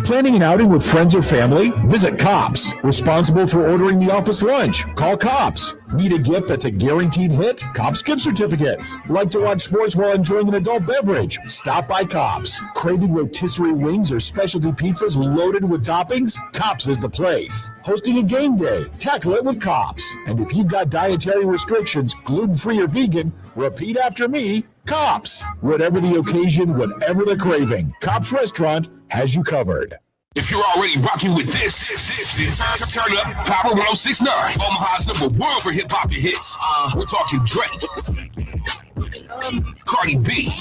Planning an outing with friends or family? Visit Cops. Responsible for ordering the office lunch? Call Cops. Need a gift that's a guaranteed hit? Cops gift certificates. Like to watch sports while enjoying an adult beverage? Stop by Cops. Craving rotisserie wings or specialty pizzas loaded with toppings? Cops is the place. Hosting a game day? Tackle it with Cops. And if you've got dietary restrictions, gluten-free or vegan, repeat after me. Cops. Whatever the occasion, whatever the craving, Cops Restaurant has you covered. If you're already rocking with this, then turn up Power 106.9, Omaha's #1 for hip hop hits. We're talking Drake, Cardi B,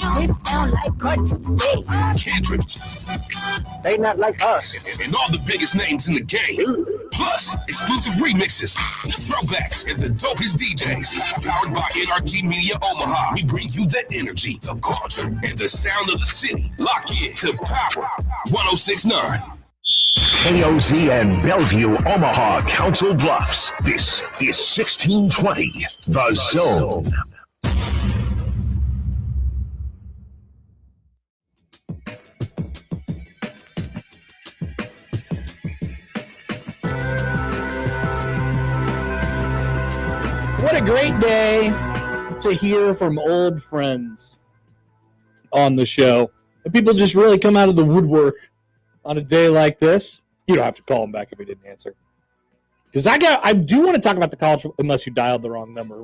Kendrick. They not like us. And all the biggest names in the game. Plus, exclusive remixes, throwbacks, and the dopest DJs. Powered by NRG Media Omaha. We bring you the energy, the culture, and the sound of the city. Lock in to Power 106.9. KOZ and Bellevue, Omaha, Council Bluffs. This is 1620, The Zone. What a great day to hear from old friends on the show. And people just really come out of the woodwork on a day like this. You don't have to call him back if he didn't answer. Because I do want to talk about the college, unless you dialed the wrong number,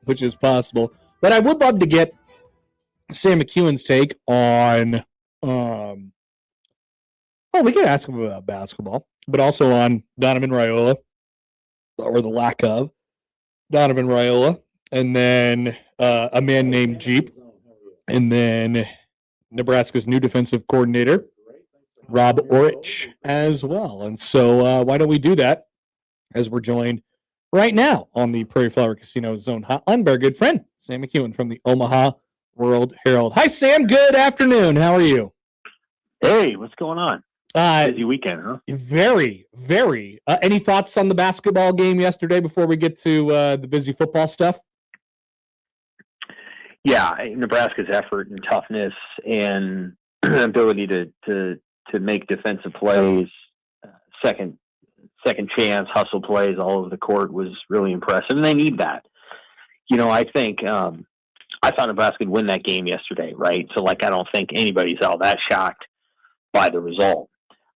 which is possible. But I would love to get Sam McKewon's take on, we could ask him about basketball, but also on Donovan Raiola, or the lack of Donovan Raiola, and then a man named Jeep, and then Nebraska's new defensive coordinator, Rob Orich, as well. And so why don't we do that as we're joined right now on the Prairie Flower Casino Zone hotline by our good friend, Sam McKewon from the Omaha World Herald. Hi, Sam. Good afternoon. How are you? Hey, what's going on? Busy weekend, huh? Very, very. Any thoughts on the basketball game yesterday before we get to the busy football stuff? Yeah, Nebraska's effort and toughness and ability to make defensive plays, second chance, hustle plays all over the court was really impressive, and they need that. You know, I think I thought Nebraska would win that game yesterday, right? So, I don't think anybody's all that shocked by the result.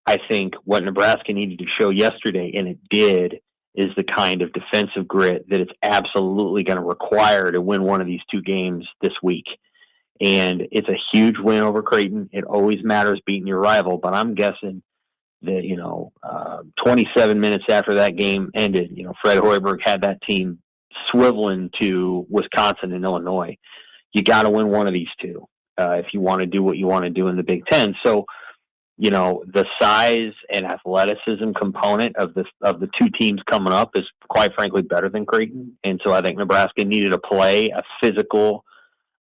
I think what Nebraska needed to show yesterday, and it did, is the kind of defensive grit that it's absolutely going to require to win one of these two games this week. And it's a huge win over Creighton. It always matters beating your rival, but I'm guessing that, 27 minutes after that game ended, Fred Hoiberg had that team swiveling to Wisconsin and Illinois. You got to win one of these two if you want to do what you want to do in the Big Ten. So, the size and athleticism component of the two teams coming up is quite frankly better than Creighton. And so I think Nebraska needed to play a physical,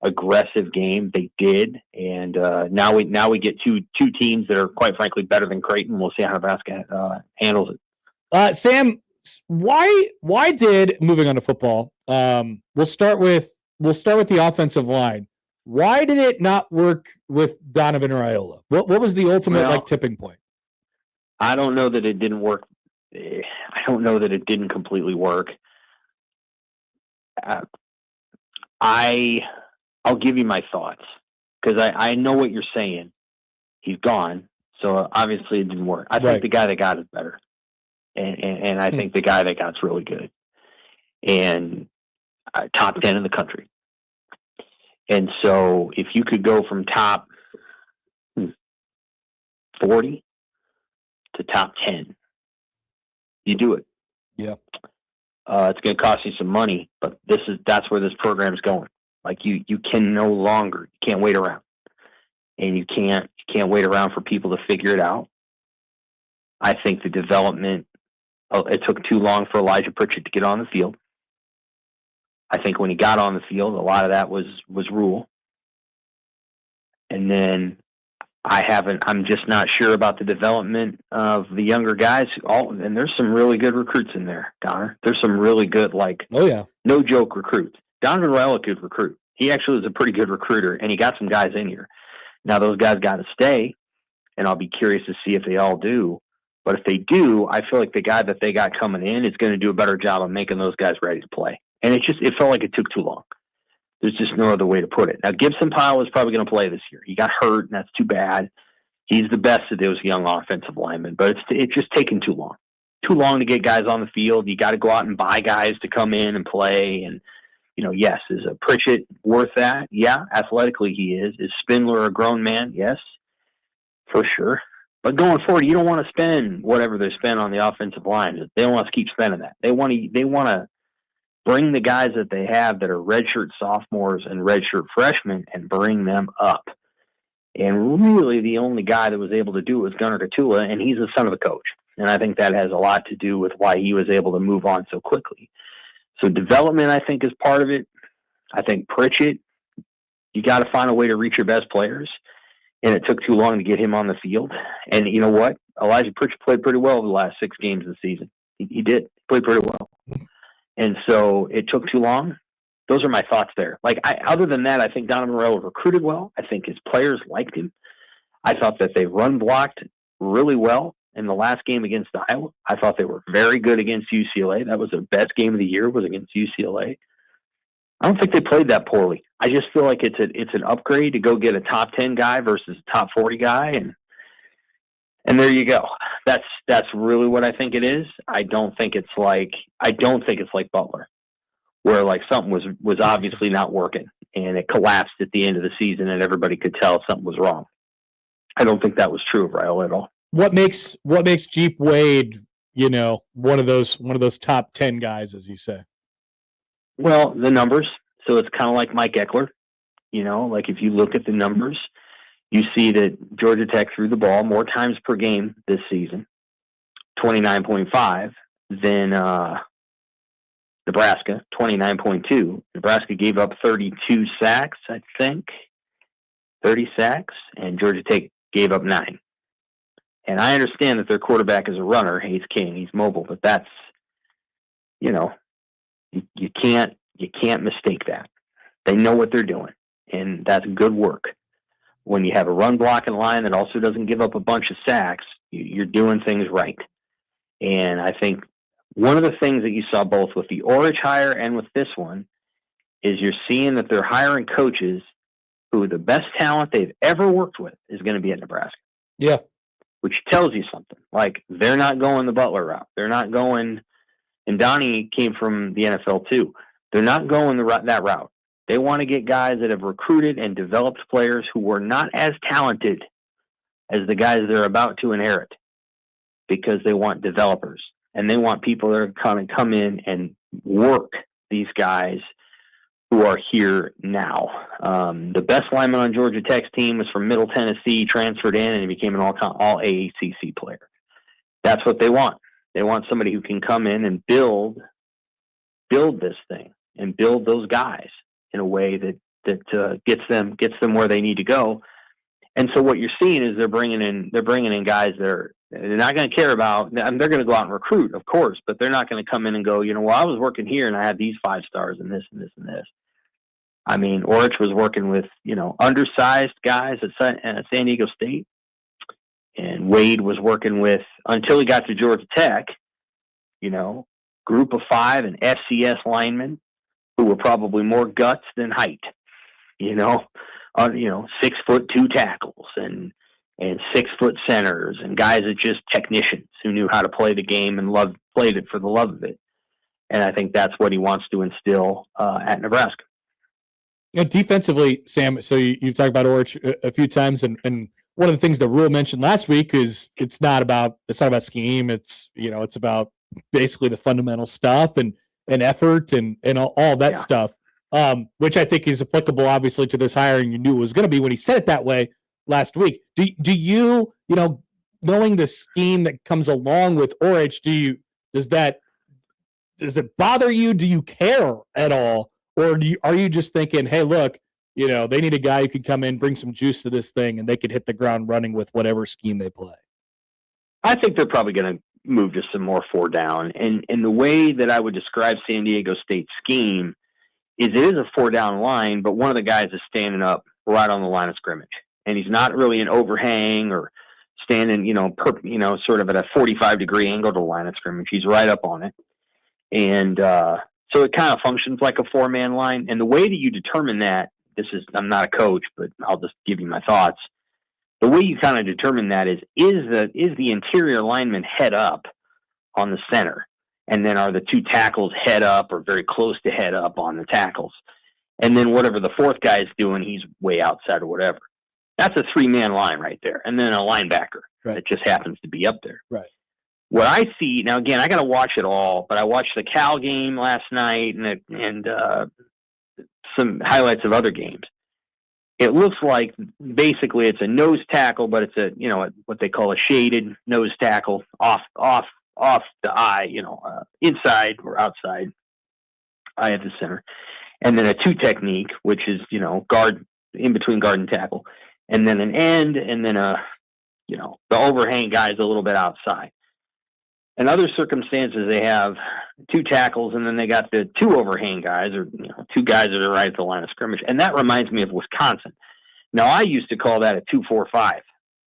aggressive game. They did. And now we get two teams that are quite frankly better than Creighton. We'll see how Nebraska handles it. Sam, why did, moving on to football, we'll start with the offensive line. Why did it not work with Donovan Raiola? What was the ultimate tipping point? I don't know that it didn't work. I don't know that it didn't completely work. I'll give you my thoughts because I know what you're saying. He's gone, so obviously it didn't work. I think the guy that got is better, and I think the guy that got's really good, and top 10 in the country. And so if you could go from top 40 to top 10, you do it. Yeah. It's going to cost you some money, but that's where this program's going. You can no longer, you can't wait around. and you can't wait around for people to figure it out. I think the development, it took too long for Elijah Pritchett to get on the field. I think when he got on the field, a lot of that was Rule. And then I'm just not sure about the development of the younger guys. And there's some really good recruits in there, Donner. There's some really good, no joke recruits. Donovan Raiola could recruit. He actually was a pretty good recruiter, and he got some guys in here. Now those guys got to stay, and I'll be curious to see if they all do. But if they do, I feel like the guy that they got coming in is going to do a better job of making those guys ready to play. And it felt like it took too long. There's just no other way to put it. Now, Gibson Powell is probably going to play this year. He got hurt, and that's too bad. He's the best of those young offensive linemen, but it's just taking too long. Too long to get guys on the field. You got to go out and buy guys to come in and play. And, yes, is a Pritchett worth that? Yeah, athletically he is. Is Spindler a grown man? Yes, for sure. But going forward, you don't want to spend whatever they spend on the offensive line. They don't want to keep spending that. They want to bring the guys that they have that are redshirt sophomores and redshirt freshmen and bring them up. And really the only guy that was able to do it was Gunnar Gatula, and he's the son of a coach. And I think that has a lot to do with why he was able to move on so quickly. So development, I think, is part of it. I think Pritchett, you got to find a way to reach your best players. And it took too long to get him on the field. And you know what? Elijah Pritchett played pretty well over the last 6 games of the season. He did. Played pretty well. And so it took too long. Those are my thoughts there. Other than that, I think Donovan Raiola recruited well. I think his players liked him. I thought that they run blocked really well in the last game against Iowa. I thought they were very good against UCLA. That was their best game of the year, was against UCLA. I don't think they played that poorly. I just feel like it's an upgrade to go get a top 10 guy versus a top 40 guy, and there you go. That's really what I think it is. I don't think it's like Butler, where something was obviously not working and it collapsed at the end of the season and everybody could tell something was wrong. I don't think that was true of Raiola at all. What makes Jeep Wade, one of those top 10 guys, as you say? Well, the numbers. So it's kind of like Mike Eckler. If you look at the numbers, you see that Georgia Tech threw the ball more times per game this season, 29.5, than Nebraska, 29.2. Nebraska gave up 32 sacks, I think, 30 sacks, and Georgia Tech gave up 9. And I understand that their quarterback is a runner. He's king. He's mobile, but that's, you can't mistake that. They know what they're doing, and that's good work. When you have a run blocking line that also doesn't give up a bunch of sacks, you're doing things right. And I think one of the things that you saw both with the Orich hire and with this one is you're seeing that they're hiring coaches who the best talent they've ever worked with is going to be at Nebraska. Yeah. Which tells you something. They're not going the Butler route. They're not going, and Donnie came from the NFL too. They're not going that route. They want to get guys that have recruited and developed players who were not as talented as the guys they're about to inherit, because they want developers and they want people that are going to come in and work these guys who are here now. The best lineman on Georgia Tech's team was from Middle Tennessee, transferred in, and he became an all AACC player. That's what they want. They want somebody who can come in and build this thing and build those guys in a way that gets them where they need to go. And so what you're seeing is they're bringing in guys they're not going to care about. They're going to go out and recruit, of course, but they're not going to come in and go, well, I was working here and I had these 5 stars and this and this and this. I mean, Orich was working with, undersized guys at San Diego State, and Wade was working with, until he got to Georgia Tech, group of 5 and FCS linemen who were probably more guts than height, 6'2" tackles and 6-foot centers and guys that just technicians who knew how to play the game and played it for the love of it. And I think that's what he wants to instill at Nebraska. Defensively, Sam, so you've talked about Orich a few times, and one of the things that Rule mentioned last week is it's not about scheme. It's about basically the fundamental stuff and effort and all that stuff, which I think is applicable, obviously, to this hiring. You knew it was going to be when he said it that way. last week. Do you, knowing the scheme that comes along with Orich, does it bother you? Do you care at all? Or are you just thinking, hey, look, they need a guy who can come in, bring some juice to this thing, and they could hit the ground running with whatever scheme they play? I think they're probably going to move to some more 4 down. And the way that I would describe San Diego State's scheme is it is a 4 down line, but one of the guys is standing up right on the line of scrimmage. And he's not really an overhang or standing, sort of at a 45-degree angle to the line of scrimmage. He's right up on it. And so it kind of functions like a 4-man line. And the way that you determine that, I'm not a coach, but I'll just give you my thoughts. The way you kind of determine that is the interior lineman head up on the center? And then are the 2 tackles head up or very close to head up on the tackles? And then whatever the 4th guy is doing, he's way outside or whatever. That's a 3-man line right there. And then a linebacker that just happens to be up there. Right. What I see now, again, I got to watch it all, but I watched the Cal game last night and some highlights of other games. It looks like basically it's a nose tackle, but it's a what they call a shaded nose tackle off the eye, inside or outside eye of the center, and then a 2 technique, which is guard in between guard and tackle, and then an end, and then the overhang guy is a little bit outside. In other circumstances, they have 2 tackles, and then they got the 2 overhang guys, or 2 guys that are right at the line of scrimmage. And that reminds me of Wisconsin. Now, I used to call that a 2-4-5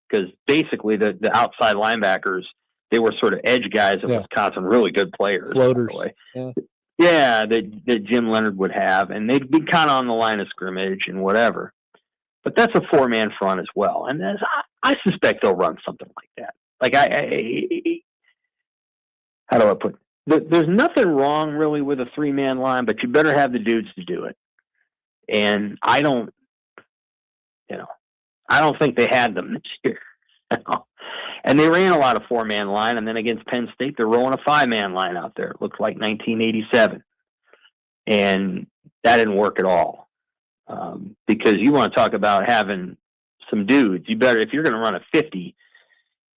because basically the outside linebackers, they were sort of edge guys at Wisconsin, really good players. Floaters. By the way. Yeah, that Jim Leonard would have, and they'd be kind of on the line of scrimmage and whatever. But that's a 4-man front as well, and I suspect they'll run something like that. Like how do I put it? There's nothing wrong really with a 3-man line, but you better have the dudes to do it. And I don't think they had them this year. And they ran a lot of 4-man line, and then against Penn State, they're rolling a 5-man line out there. It looked like 1987. And that didn't work at all. Because you want to talk about having some dudes. You better, if you're going to run a 50,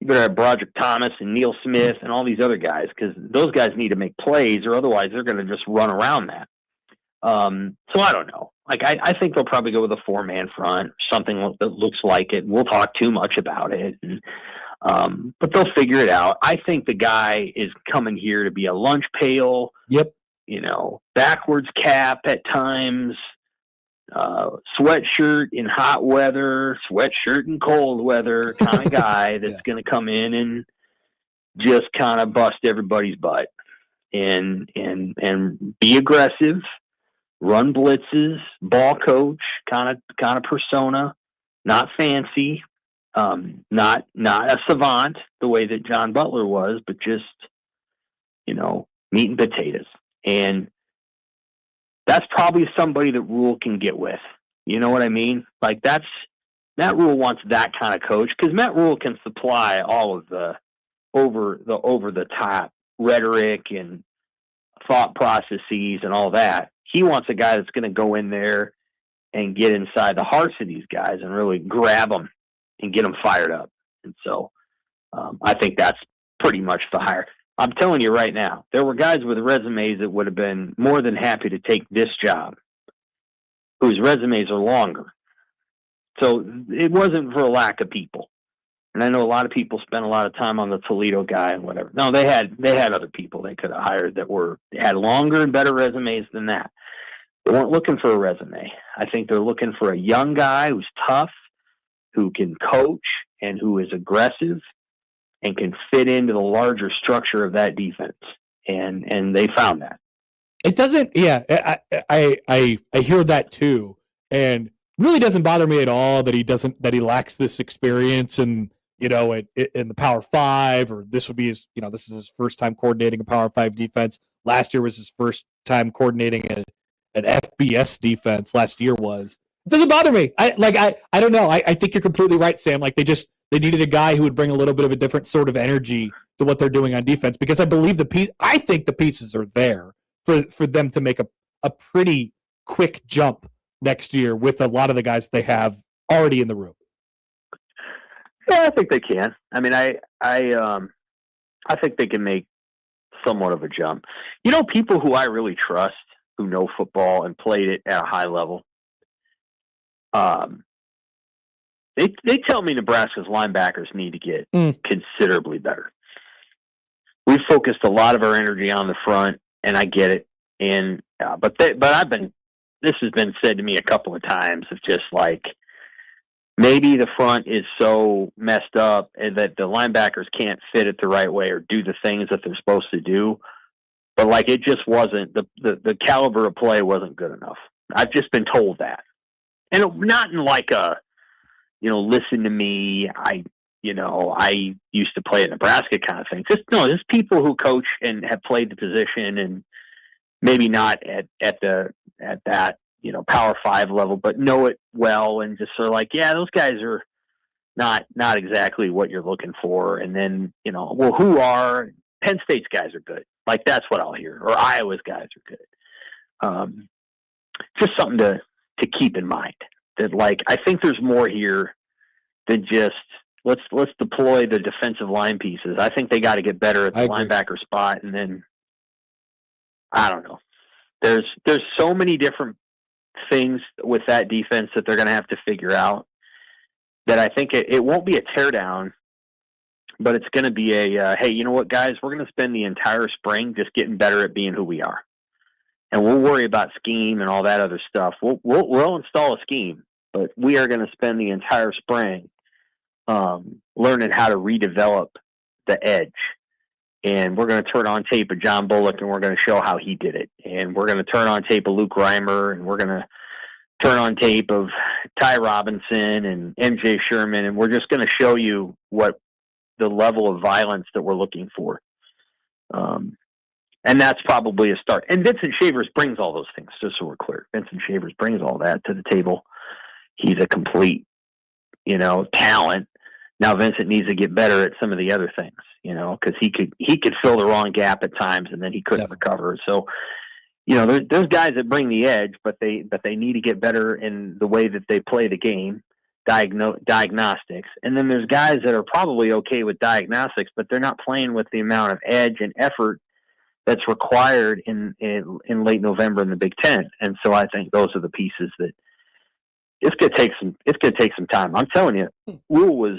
you better have Broderick Thomas and Neil Smith and all these other guys, because those guys need to make plays, or otherwise they're going to just run around that. So I don't know. Like I think they'll probably go with a 4-man front, something that looks like it. We'll talk too much about it, but they'll figure it out. I think the guy is coming here to be a lunch pail. Yep. Backwards cap at times. Sweatshirt in hot weather, sweatshirt in cold weather kind of guy that's going to come in and just kind of bust everybody's butt and be aggressive, run blitzes, ball coach kind of persona, not fancy, not a savant the way that John Butler was, but just meat and potatoes. And that's probably somebody that Rule can get with. You know what I mean? Like Matt Rule wants that kind of coach, because Matt Rule can supply all of the over the top rhetoric and thought processes and all that. He wants a guy that's going to go in there and get inside the hearts of these guys and really grab them and get them fired up. And so I think that's pretty much the hire. I'm telling you right now, there were guys with resumes that would have been more than happy to take this job, whose resumes are longer. So it wasn't for a lack of people. And I know a lot of people spent a lot of time on the Toledo guy and whatever. No, they had other people they could have hired that had longer and better resumes than that. They weren't looking for a resume. I think they're looking for a young guy who's tough, who can coach, and who is aggressive and can fit into the larger structure of that defense. And they found that. It doesn't, I hear that too. And really doesn't bother me at all that he lacks this experience and, in the Power 5, or this would be his, this is his first time coordinating a Power 5 defense. Last year was his first time coordinating an FBS defense. Last year was. It doesn't bother me. I don't know. I think you're completely right, Sam. Like they needed a guy who would bring a little bit of a different sort of energy to what they're doing on defense, because I think the pieces are there for them to make a pretty quick jump next year with a lot of the guys they have already in the room. Yeah, I think they can. I mean, I think they can make somewhat of a jump. You know, people who I really trust, who know football and played it at a high level, they tell me Nebraska's linebackers need to get considerably better. We've focused a lot of our energy on the front, and I get it. And but this has been said to me a couple of times of just like, maybe the front is so messed up and that the linebackers can't fit it the right way or do the things that they're supposed to do. But like, it just wasn't the caliber of play wasn't good enough. I've just been told that, and not in like a, listen to me, I used to play at Nebraska kind of thing. Just people who coach and have played the position, and maybe not at that, Power 5 level, but know it well, and just sort of like, yeah, those guys are not exactly what you're looking for. And then, who are Penn State's guys are good. Like, that's what I'll hear. Or Iowa's guys are good. Just something to keep in mind, that like, I think there's more here than just let's deploy the defensive line pieces. I think they got to get better at the linebacker spot. And then I don't know. There's so many different things with that defense that they're going to have to figure out, that I think it won't be a teardown, but it's going to be a, hey, you know what, guys, we're going to spend the entire spring just getting better at being who we are. And we'll worry about scheme and all that other stuff. We'll install a scheme, but we are going to spend the entire spring learning how to redevelop the edge. And we're going to turn on tape of John Bullock, and we're going to show how he did it. And we're going to turn on tape of Luke Reimer, and we're going to turn on tape of Ty Robinson and MJ Sherman, and we're just going to show you what the level of violence that we're looking for. And that's probably a start. And Vincent Shavers brings all those things, just so we're clear. Vincent Shavers brings all that to the table. He's a complete, talent. Now Vincent needs to get better at some of the other things, because he could fill the wrong gap at times, and then he couldn't recover. So, there's guys that bring the edge, but they need to get better in the way that they play the game, diagnostics. And then there's guys that are probably okay with diagnostics, but they're not playing with the amount of edge and effort that's required in late November in the Big Ten. And so I think those are the pieces that it's going to take some time. I'm telling you, Will was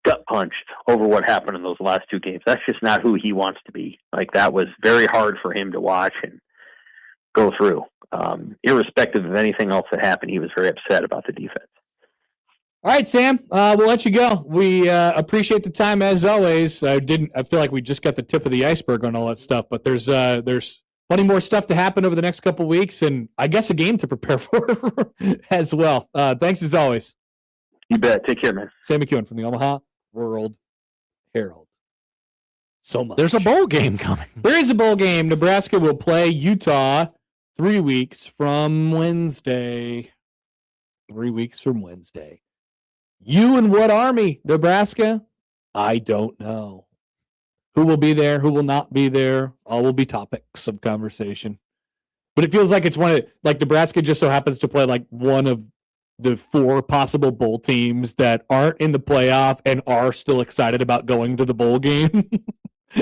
gut punched over what happened in those last two games. That's just not who he wants to be. Like, that was very hard for him to watch and go through. Irrespective of anything else that happened, he was very upset about the defense. All right, Sam, we'll let you go. We appreciate the time as always. I feel like we just got the tip of the iceberg on all that stuff, but there's plenty more stuff to happen over the next couple of weeks, and I guess a game to prepare for as well. Thanks as always. You bet. Take care, man. Sam McKewon from the Omaha World Herald. So much. There's a bowl game coming. There is a bowl game. Nebraska will play Utah 3 weeks from Wednesday. 3 weeks from Wednesday. You and what Army, Nebraska? I don't know. Who will be there? Who will not be there? All will be topics of conversation. But it feels like it's Nebraska just so happens to play like one of the 4 possible bowl teams that aren't in the playoff and are still excited about going to the bowl game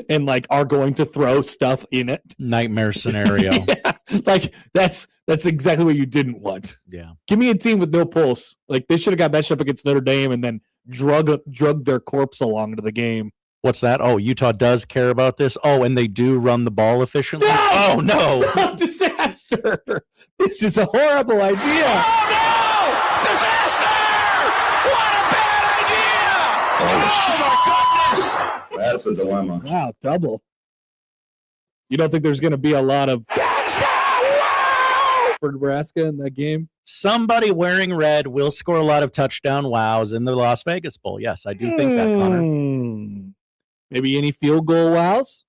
and like are going to throw stuff in it. Nightmare scenario. Yeah. Like that's exactly what you didn't want. Yeah. Give me a team with no pulse. Like, they should have got matched up against Notre Dame and then drug their corpse along to the game. What's that? Oh, Utah does care about this. Oh, and they do run the ball efficiently. No! Oh no! No, disaster! This is a horrible idea. Oh no! Disaster! What a bad idea! Oh my goodness! That's a dilemma. Wow, double. You don't think there's going to be a lot of for Nebraska in that game? Somebody wearing red will score a lot of touchdown wows in the Las Vegas Bowl. Yes, I do think that, Connor. Maybe any field goal wows?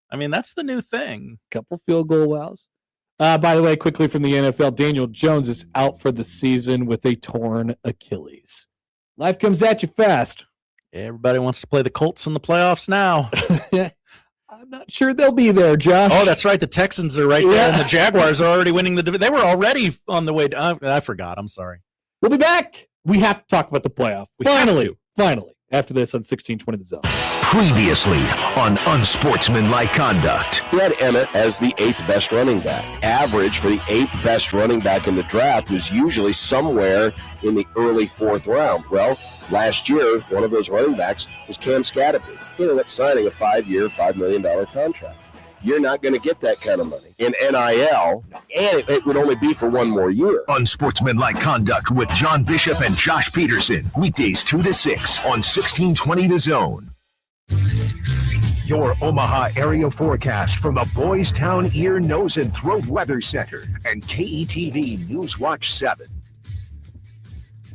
I mean, that's the new thing. Couple field goal wows. By the way, quickly from the NFL, Daniel Jones is out for the season with a torn Achilles. Life comes at you fast. Everybody wants to play the Colts in the playoffs now. I'm not sure they'll be there, Josh. Oh, that's right. The Texans are right there, and the Jaguars are already winning the division. They were already on the way. I forgot. I'm sorry. We'll be back we have to talk about the playoff. Finally, after this on 1620 The Zone. Previously on Unsportsmanlike Conduct. He had Emmett as the 8th best running back. Average for the 8th best running back in the draft was usually somewhere in the early 4th round. Well, last year, one of those running backs was Cam Scatterby. He ended up signing a 5-year, $5 million contract. You're not going to get that kind of money in NIL, and it would only be for one more year. Unsportsmanlike Conduct with John Bishop and Josh Peterson. Weekdays 2 to 6 on 1620 The Zone. Your Omaha area forecast from the Boys Town Ear, Nose, and Throat Weather Center and KETV News Watch 7.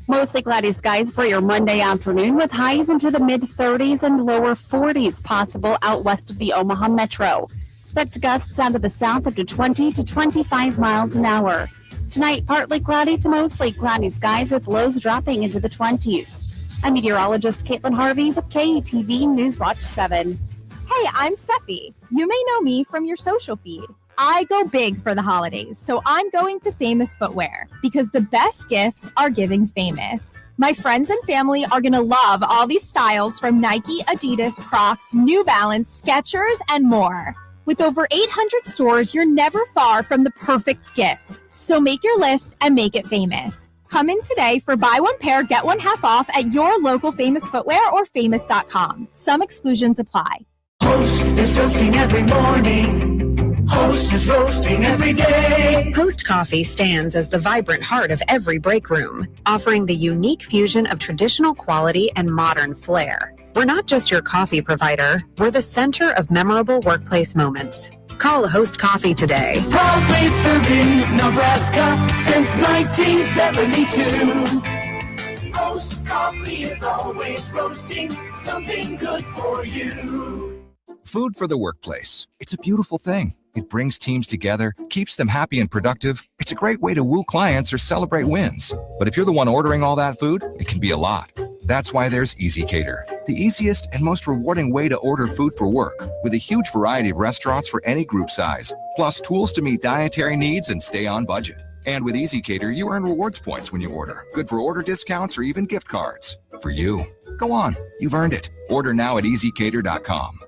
Mostly cloudy skies for your Monday afternoon with highs into the mid-30s and lower 40s possible out west of the Omaha Metro. Expect gusts out of the south up to 20 to 25 miles an hour. Tonight, partly cloudy to mostly cloudy skies with lows dropping into the 20s. I'm meteorologist Caitlin Harvey with KETV News Watch 7. Hey, I'm Steffi. You may know me from your social feed. I go big for the holidays, so I'm going to Famous Footwear because the best gifts are giving famous. My friends and family are going to love all these styles from Nike, Adidas, Crocs, New Balance, Skechers, and more. With over 800 stores, you're never far from the perfect gift. So make your list and make it famous. Come in today for buy one pair, get one half off at your local Famous Footwear or famous.com. Some exclusions apply. Host is roasting every morning. Host is roasting every day. Host Coffee stands as the vibrant heart of every break room, offering the unique fusion of traditional quality and modern flair. We're not just your coffee provider, we're the center of memorable workplace moments. Call Host Coffee today. Proudly serving Nebraska since 1972. Host Coffee is always roasting something good for you. Food for the workplace. It's a beautiful thing. It brings teams together, keeps them happy and productive. It's a great way to woo clients or celebrate wins. But if you're the one ordering all that food, it can be a lot. That's why there's Easy Cater, the easiest and most rewarding way to order food for work, with a huge variety of restaurants for any group size, plus tools to meet dietary needs and stay on budget. And with Easy Cater, you earn rewards points when you order, good for order discounts or even gift cards. For you. Go on, you've earned it. Order now at easycater.com.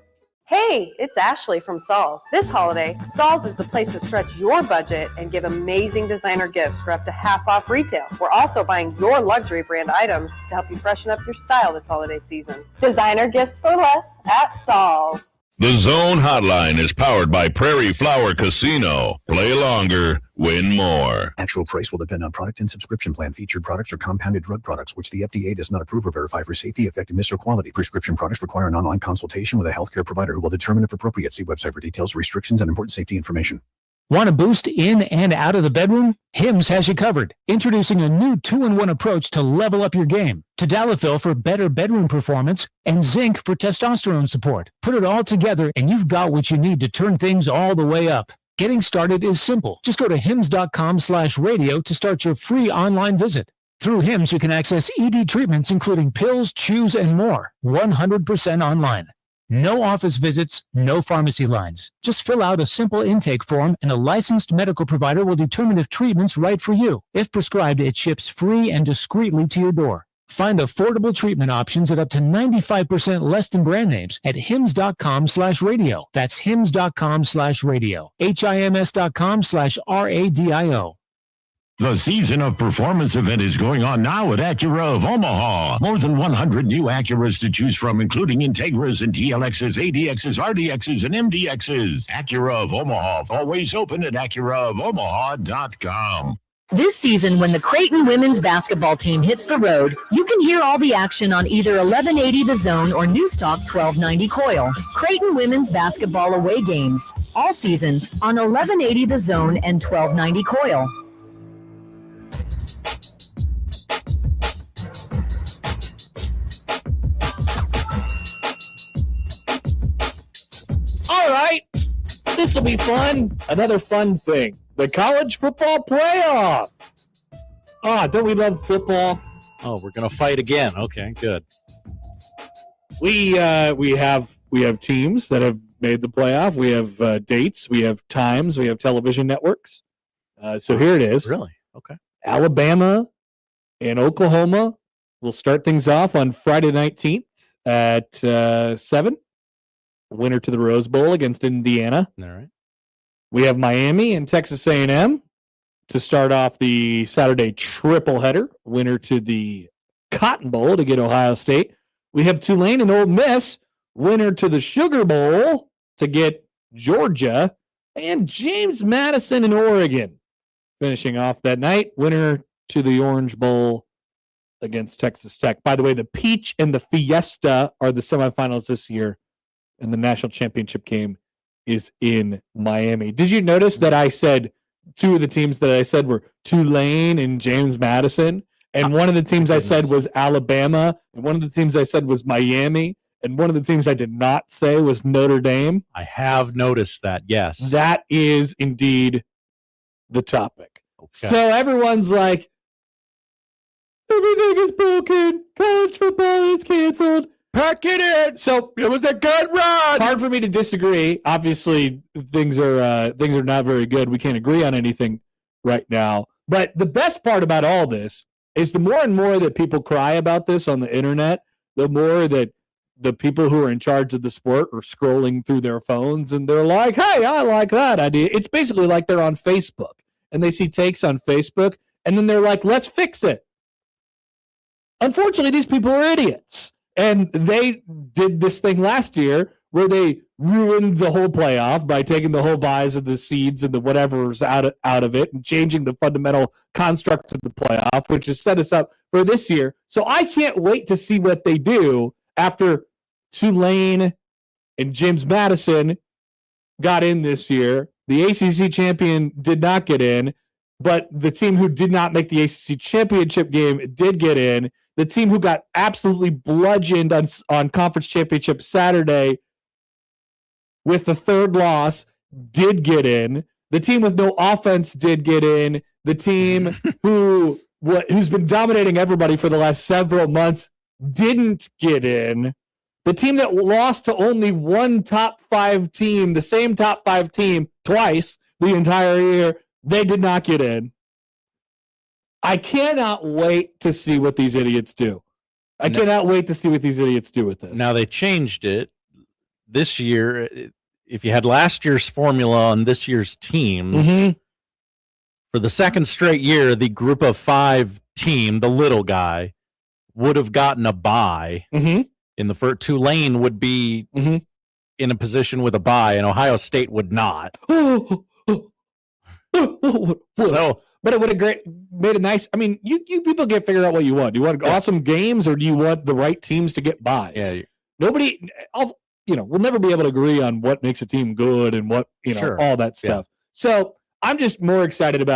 Hey, it's Ashley from Saul's. This holiday, Saul's is the place to stretch your budget and give amazing designer gifts for up to half off retail. We're also buying your luxury brand items to help you freshen up your style this holiday season. Designer gifts for less at Saul's. The Zone Hotline is powered by Prairie Flower Casino. Play longer, win more. Actual price will depend on product and subscription plan. Featured products are compounded drug products, which the FDA does not approve or verify for safety, effectiveness, or quality. Prescription products require an online consultation with a healthcare provider who will determine if appropriate. See website for details, restrictions, and important safety information. Want to boost in and out of the bedroom? Hims has you covered. Introducing a new 2-in-1 approach to level up your game. Tadalafil for better bedroom performance and zinc for testosterone support. Put it all together and you've got what you need to turn things all the way up. Getting started is simple. Just go to hims.com/radio to start your free online visit. Through Hims, you can access ED treatments including pills, chews, and more. 100% online. No office visits, no pharmacy lines. Just fill out a simple intake form and a licensed medical provider will determine if treatment's right for you. If prescribed, it ships free and discreetly to your door. Find affordable treatment options at up to 95% less than brand names at hims.com/radio. That's hims.com/radio. HIMS.com/RADIO. The Season of Performance event is going on now at Acura of Omaha. More than 100 new Acuras to choose from, including Integras and TLXs, ADXs, RDXs, and MDXs. Acura of Omaha, always open at AcuraofOmaha.com. This season, when the Creighton women's basketball team hits the road, you can hear all the action on either 1180 The Zone or Newstalk 1290 Coil. Creighton women's basketball away games, all season on 1180 The Zone and 1290 Coil. All right, this will be fun. Another fun thing. The college football playoff. Don't we love football? Oh, we're going to fight again. Okay, good. We have teams that have made the playoff. We have dates. We have times. We have television networks. So here it is. Really? Okay. Alabama And Oklahoma will start things off on Friday 19th at 7. Winner to the Rose Bowl against Indiana. All right. We have Miami and Texas A&M to start off the Saturday triple header. Winner to the Cotton Bowl to get Ohio State. We have Tulane and Ole Miss. Winner to the Sugar Bowl to get Georgia. And James Madison and Oregon finishing off that night. Winner to the Orange Bowl against Texas Tech. By the way, the Peach and the Fiesta are the semifinals this year, and the national championship game is in Miami. Did you notice that I said two of the teams that I said were Tulane and James Madison? And one of the teams I said was Alabama, and one of the teams I said was Miami, and one of the teams I did not say was Notre Dame. I have noticed that, yes. That is indeed the topic. Okay. So everyone's like, everything is broken. College football is canceled. Pack it in. So it was a good run. Hard for me to disagree. Obviously, things are not very good. We can't agree on anything right now. But the best part about all this is the more and more that people cry about this on the internet, the more that the people who are in charge of the sport are scrolling through their phones and they're like, hey, I like that idea. It's basically like they're on Facebook and they see takes on Facebook and then they're like, let's fix it. Unfortunately, these people are idiots. And they did this thing last year where they ruined the whole playoff by taking the whole buys of the seeds and the whatever's out of it and changing the fundamental construct of the playoff, which has set us up for this year. So I can't wait to see what they do after Tulane and James Madison got in this year. The ACC champion did not get in, but the team who did not make the ACC championship game did get in. The team who got absolutely bludgeoned on conference championship Saturday with the third loss did get in. The team with no offense did get in. The team who's been dominating everybody for the last several months didn't get in. The team that lost to only one top 5 team, the same top 5 team twice the entire year, they did not get in. I cannot wait to see what these idiots do. I cannot wait to see what these idiots do with this. Now they changed it this year. If you had last year's formula on this year's teams, for the second straight year, the group of 5 team, the little guy, would have gotten a bye. In the first, Tulane would be in a position with a bye, and Ohio State would not. So. But it would have made a nice. I mean, you people get figured out what you want. Do you want awesome games, or do you want the right teams to get buys? Yeah. Nobody, we'll never be able to agree on what makes a team good and what all that stuff. Yeah. So I'm just excited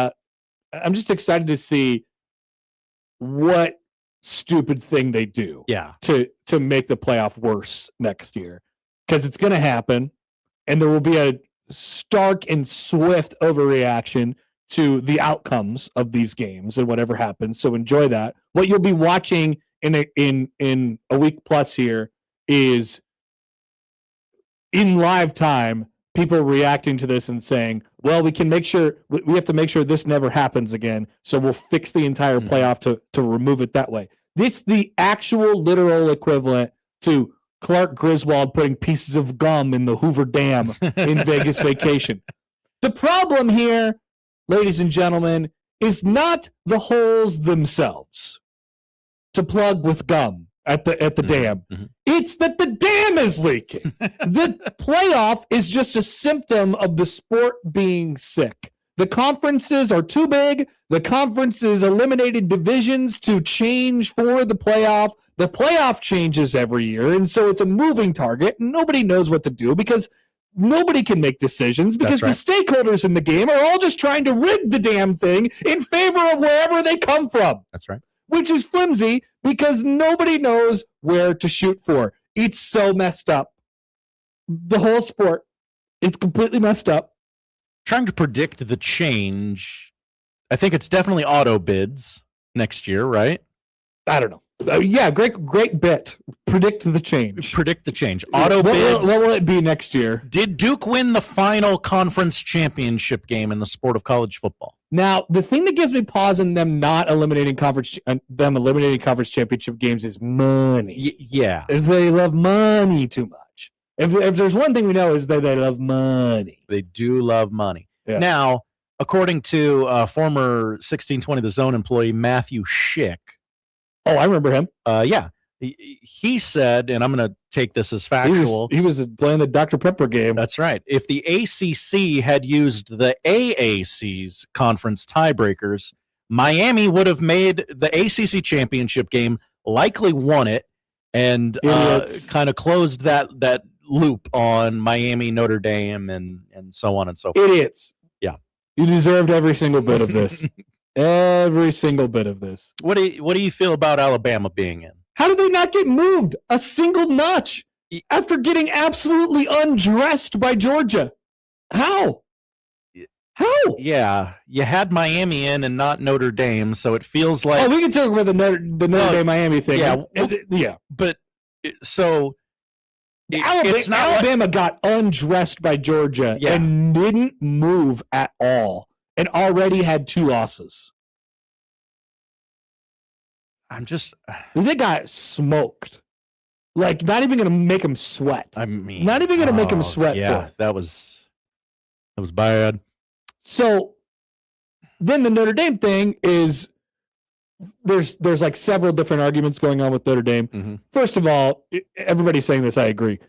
to see what stupid thing they do. Yeah. To make the playoff worse next year, because it's going to happen, and there will be a stark and swift overreaction to the outcomes of these games and whatever happens. So enjoy that. What you'll be watching in a week plus here is in live time, people reacting to this and saying, well, we have to make sure this never happens again. So we'll fix the entire playoff to remove it that way. It's the actual literal equivalent to Clark Griswold putting pieces of gum in the Hoover Dam in Vegas Vacation. The problem here, ladies and gentlemen, is not the holes themselves to plug with gum at the dam. It's that the dam is leaking. The playoff is just a symptom of the sport being sick. The conferences are too big. The conferences eliminated divisions to change for the playoff. The playoff changes every year, and so it's a moving target. Nobody knows what to do because nobody can make decisions because the stakeholders in the game are all just trying to rig the damn thing in favor of wherever they come from. That's right. Which is flimsy because nobody knows where to shoot for. It's so messed up. The whole sport, it's completely messed up. Trying to predict the change, I think it's definitely auto bids next year, right? I don't know. Yeah, great bit. Predict the change. Auto bids. What will it be next year? Did Duke win the final conference championship game in the sport of college football? Now, the thing that gives me pause in them not eliminating conference championship games is money. Yeah. Is they love money too much. If there's one thing we know is that they love money. They do love money. Yeah. Now, according to former 1620 The Zone employee Matthew Schick. Oh, I remember him. Yeah. He said, and I'm going to take this as factual. He was playing the Dr. Pepper game. That's right. If the ACC had used the AAC's conference tiebreakers, Miami would have made the ACC championship game, likely won it, and kind of closed that loop on Miami, Notre Dame, and so on and so forth. Idiots. Yeah. You deserved every single bit of this. Every single bit of this. What do you feel about Alabama being in? How did they not get moved a single notch after getting absolutely undressed by Georgia? How? Yeah, you had Miami in and not Notre Dame, so it feels like. Oh, we can talk about the Notre Dame Miami thing. Yeah, yeah. But so Alabama got undressed by Georgia and didn't move at all, and already had 2 losses. They got smoked. Like, not even going to make them sweat. I mean, not even going to make them sweat. Yeah, that was bad. So then the Notre Dame thing is there's like several different arguments going on with Notre Dame. Mm-hmm. First of all, everybody's saying this. I agree.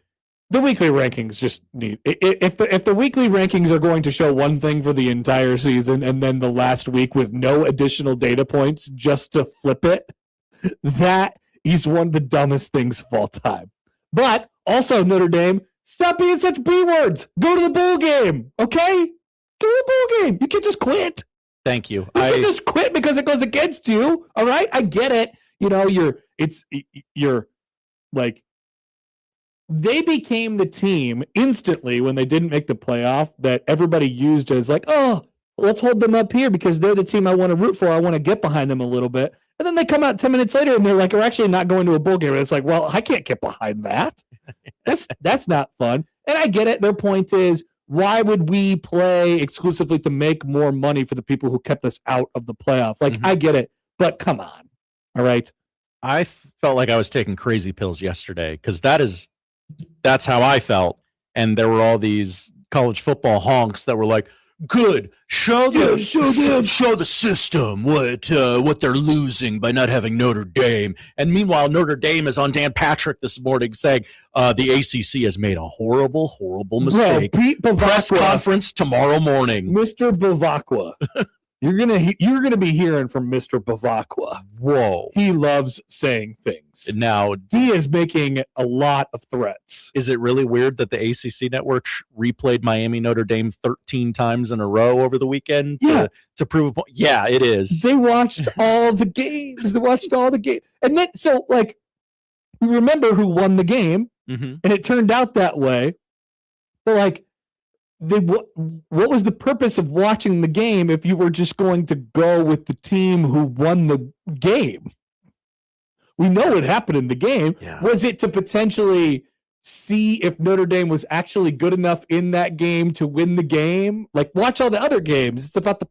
The weekly rankings just need if the weekly rankings are going to show one thing for the entire season and then the last week with no additional data points just to flip it. That is one of the dumbest things of all time. But also, Notre Dame, stop being such B words. Go to the bowl game, okay? Go to the bowl game. You can't just quit. Thank you. You can't just quit because it goes against you. All right, I get it. You know, you're like they became the team instantly when they didn't make the playoff that everybody used as like, oh, let's hold them up here because they're the team I want to root for. I want to get behind them a little bit. And then they come out 10 minutes later and they're like, we're actually not going to a bowl game. And it's like, well, I can't get behind that. That's not fun. And I get it. Their point is, why would we play exclusively to make more money for the people who kept us out of the playoff? Like, I get it, but come on. All right. I felt like I was taking crazy pills yesterday because that's how I felt. And there were all these college football honks that were like, good. Show the system what they're losing by not having Notre Dame. And meanwhile, Notre Dame is on Dan Patrick this morning saying the ACC has made a horrible mistake. Bro, Pete Bavacqua, press conference tomorrow morning. Mr. Bavacqua. You're gonna be hearing from Mr. Bavacqua. Whoa, he loves saying things. Now he is making a lot of threats. Is it really weird that the ACC network replayed Miami Notre Dame 13 times in a row over the weekend to prove a point? Yeah, it is. They watched all the games. And then so like we remember who won the game, and it turned out that way. But like. What was the purpose of watching the game if you were just going to go with the team who won the game? We know what happened in the game. Yeah. Was it to potentially see if Notre Dame was actually good enough in that game to win the game? Like, watch all the other games. It's about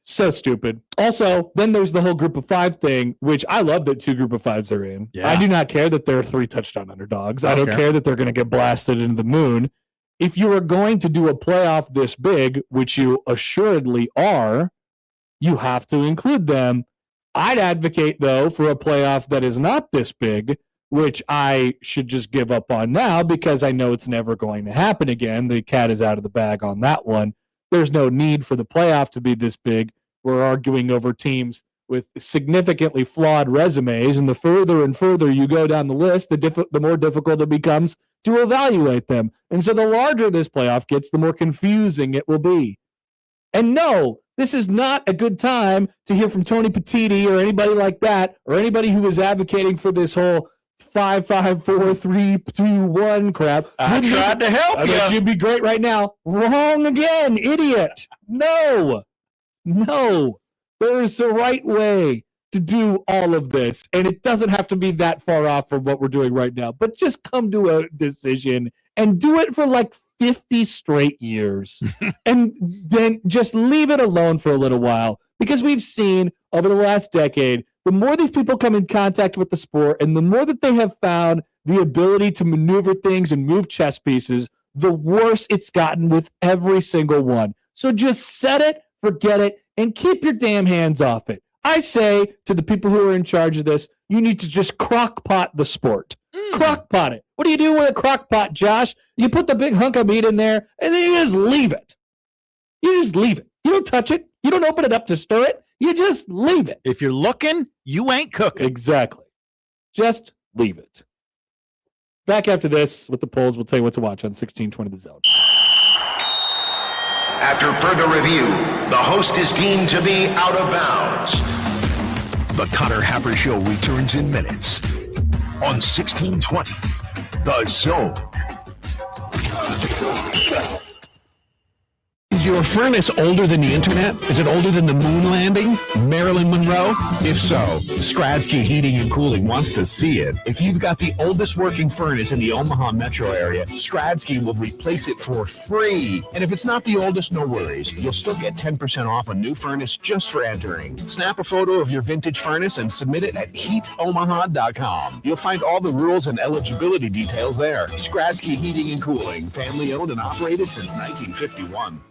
so stupid. Also, then there's the whole group of 5 thing, which I love that 2 group of 5s are in. Yeah. I do not care that they're 3 touchdown underdogs. I don't care that they're going to get blasted into the moon. If you are going to do a playoff this big, which you assuredly are, you have to include them. I'd advocate, though, for a playoff that is not this big, which I should just give up on now because I know it's never going to happen again. The cat is out of the bag on that one. There's no need for the playoff to be this big. We're arguing over teams with significantly flawed resumes, and the further and further you go down the list, the more difficult it becomes to evaluate them. And so the larger this playoff gets, the more confusing it will be. And no, this is not a good time to hear from Tony Petitti or anybody like that, or anybody who is advocating for this whole 5-5-4-3-2-1 crap. I tried to help you. I bet you'd be great right now. Wrong again, idiot. No. There is the right way to do all of this, and it doesn't have to be that far off from what we're doing right now, but just come to a decision and do it for like 50 straight years and then just leave it alone for a little while, because we've seen over the last decade, the more these people come in contact with the sport and the more that they have found the ability to maneuver things and move chess pieces, the worse it's gotten with every single one. So just set it, forget it, and keep your damn hands off it. I say to the people who are in charge of this, you need to just crock pot the sport. Crock pot it. What do you do with a crock pot, Josh? You put the big hunk of meat in there, and then you just leave it. You just leave it. You don't touch it. You don't open it up to stir it. You just leave it. If you're looking, you ain't cooking. Exactly. Just leave it. Back after this with the polls, we'll tell you what to watch on 1620 The Zone. After further review, the host is deemed to be out of bounds. The Connor Happer Show returns in minutes on 1620 The Zone. Is your furnace older than the internet? Is it older than the moon landing? Marilyn Monroe? If so, Skradsky Heating and Cooling wants to see it. If you've got the oldest working furnace in the Omaha metro area, Skradsky will replace it for free. And if it's not the oldest, no worries. You'll still get 10% off a new furnace just for entering. Snap a photo of your vintage furnace and submit it at heatomaha.com. You'll find all the rules and eligibility details there. Skradsky Heating and Cooling, family owned and operated since 1951.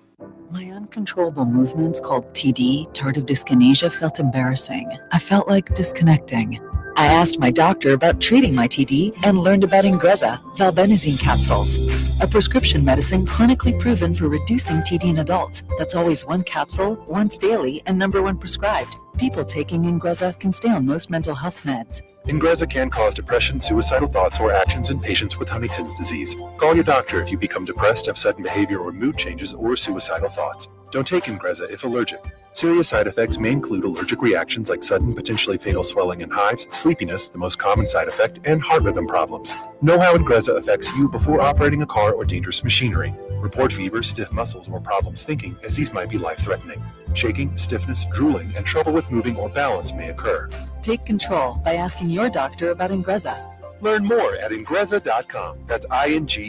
My uncontrollable movements, called TD, tardive dyskinesia, felt embarrassing. I felt like disconnecting. I asked my doctor about treating my TD and learned about Ingrezza, valbenazine capsules, a prescription medicine clinically proven for reducing TD in adults. That's always one capsule, once daily, and number one prescribed. People taking Ingrezza can stay on most mental health meds. Ingrezza can cause depression, suicidal thoughts, or actions in patients with Huntington's disease. Call your doctor if you become depressed, have sudden behavior or mood changes, or suicidal thoughts. Don't take Ingrezza if allergic. Serious side effects may include allergic reactions like sudden, potentially fatal swelling and hives, sleepiness, the most common side effect, and heart rhythm problems. Know how Ingrezza affects you before operating a car or dangerous machinery. Report fever, stiff muscles, or problems thinking, as these might be life-threatening. Shaking, stiffness, drooling, and trouble with moving or balance may occur. Take control by asking your doctor about Ingrezza. Learn more at Ingrezza.com. That's INGREZZA.com.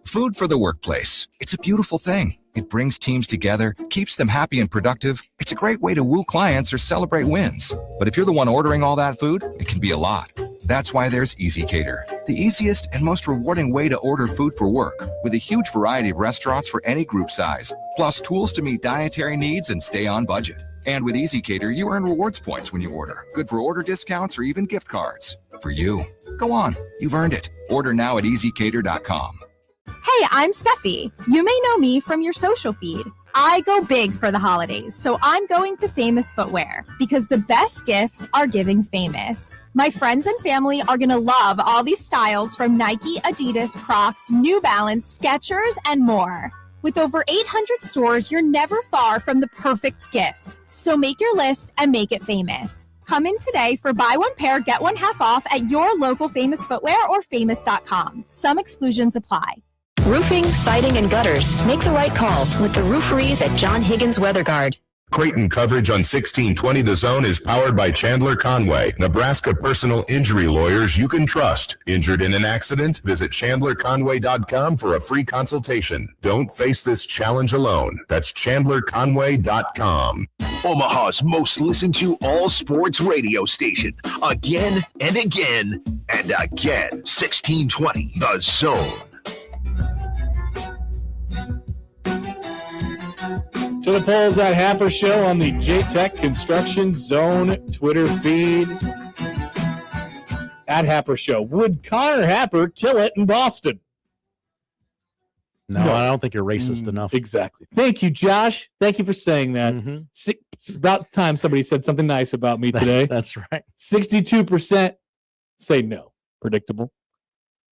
Food for the workplace. It's a beautiful thing. It brings teams together, keeps them happy and productive. It's a great way to woo clients or celebrate wins. But if you're the one ordering all that food, it can be a lot. That's why there's EasyCater, the easiest and most rewarding way to order food for work, with a huge variety of restaurants for any group size, plus tools to meet dietary needs and stay on budget. And with EasyCater, you earn rewards points when you order, good for order discounts or even gift cards. For you. Go on, you've earned it. Order now at EasyCater.com. Hey, I'm Steffi. You may know me from your social feed. I go big for the holidays, so I'm going to Famous Footwear because the best gifts are giving famous. My friends and family are going to love all these styles from Nike, Adidas, Crocs, New Balance, Skechers, and more. With over 800 stores, you're never far from the perfect gift. So make your list and make it famous. Come in today for buy one pair, get one half off at your local Famous Footwear or famous.com. Some exclusions apply. Roofing, siding, and gutters. Make the right call with the rooferys at John Higgins Weather Guard. Creighton coverage on 1620 The Zone is powered by Chandler Conway, Nebraska personal injury lawyers you can trust. Injured in an accident? Visit ChandlerConway.com for a free consultation. Don't face this challenge alone. That's ChandlerConway.com. Omaha's most listened to all sports radio station. Again and again and again. 1620 The Zone. To the polls at Happer Show on the J-Tech Construction Zone Twitter feed. At Happer Show. Would Connor Happer kill it in Boston? No, I don't think you're racist enough. Exactly. Thank you, Josh. Thank you for saying that. It's about time somebody said something nice about me today. That's right. 62% say no. Predictable.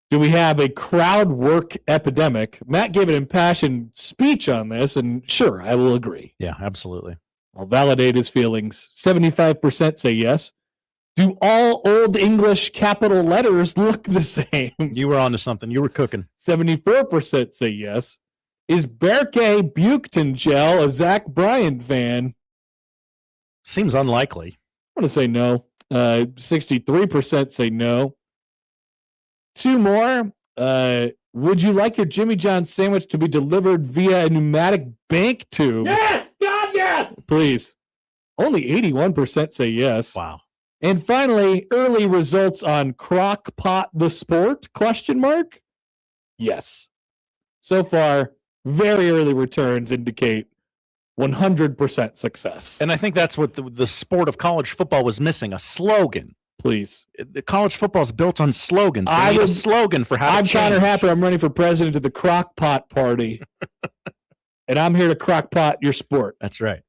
Do we have a crowd work epidemic? Matt gave an impassioned speech on this, and sure, I will agree. Yeah, absolutely. I'll validate his feelings. 75% say yes. Do all Old English capital letters look the same? You were onto something. You were cooking. 74% say yes. Is Berkey Buchton Gel a Zach Bryan fan? Seems unlikely. I want to say no. 63% say no. 2 more. Would you like your Jimmy John sandwich to be delivered via a pneumatic bank tube? Yes, God, yes. Please. Only 81% say yes. Wow. And finally, early results on Crock Pot the Sport? ? Yes. So far, very early returns indicate 100% success. And I think that's what the sport of college football was missing, a slogan. Please. The college football is built on slogans. They need a slogan for how to change. I'm Connor Happer. I'm running for president of the Crock Pot Party. And I'm here to crock pot your sport. That's right.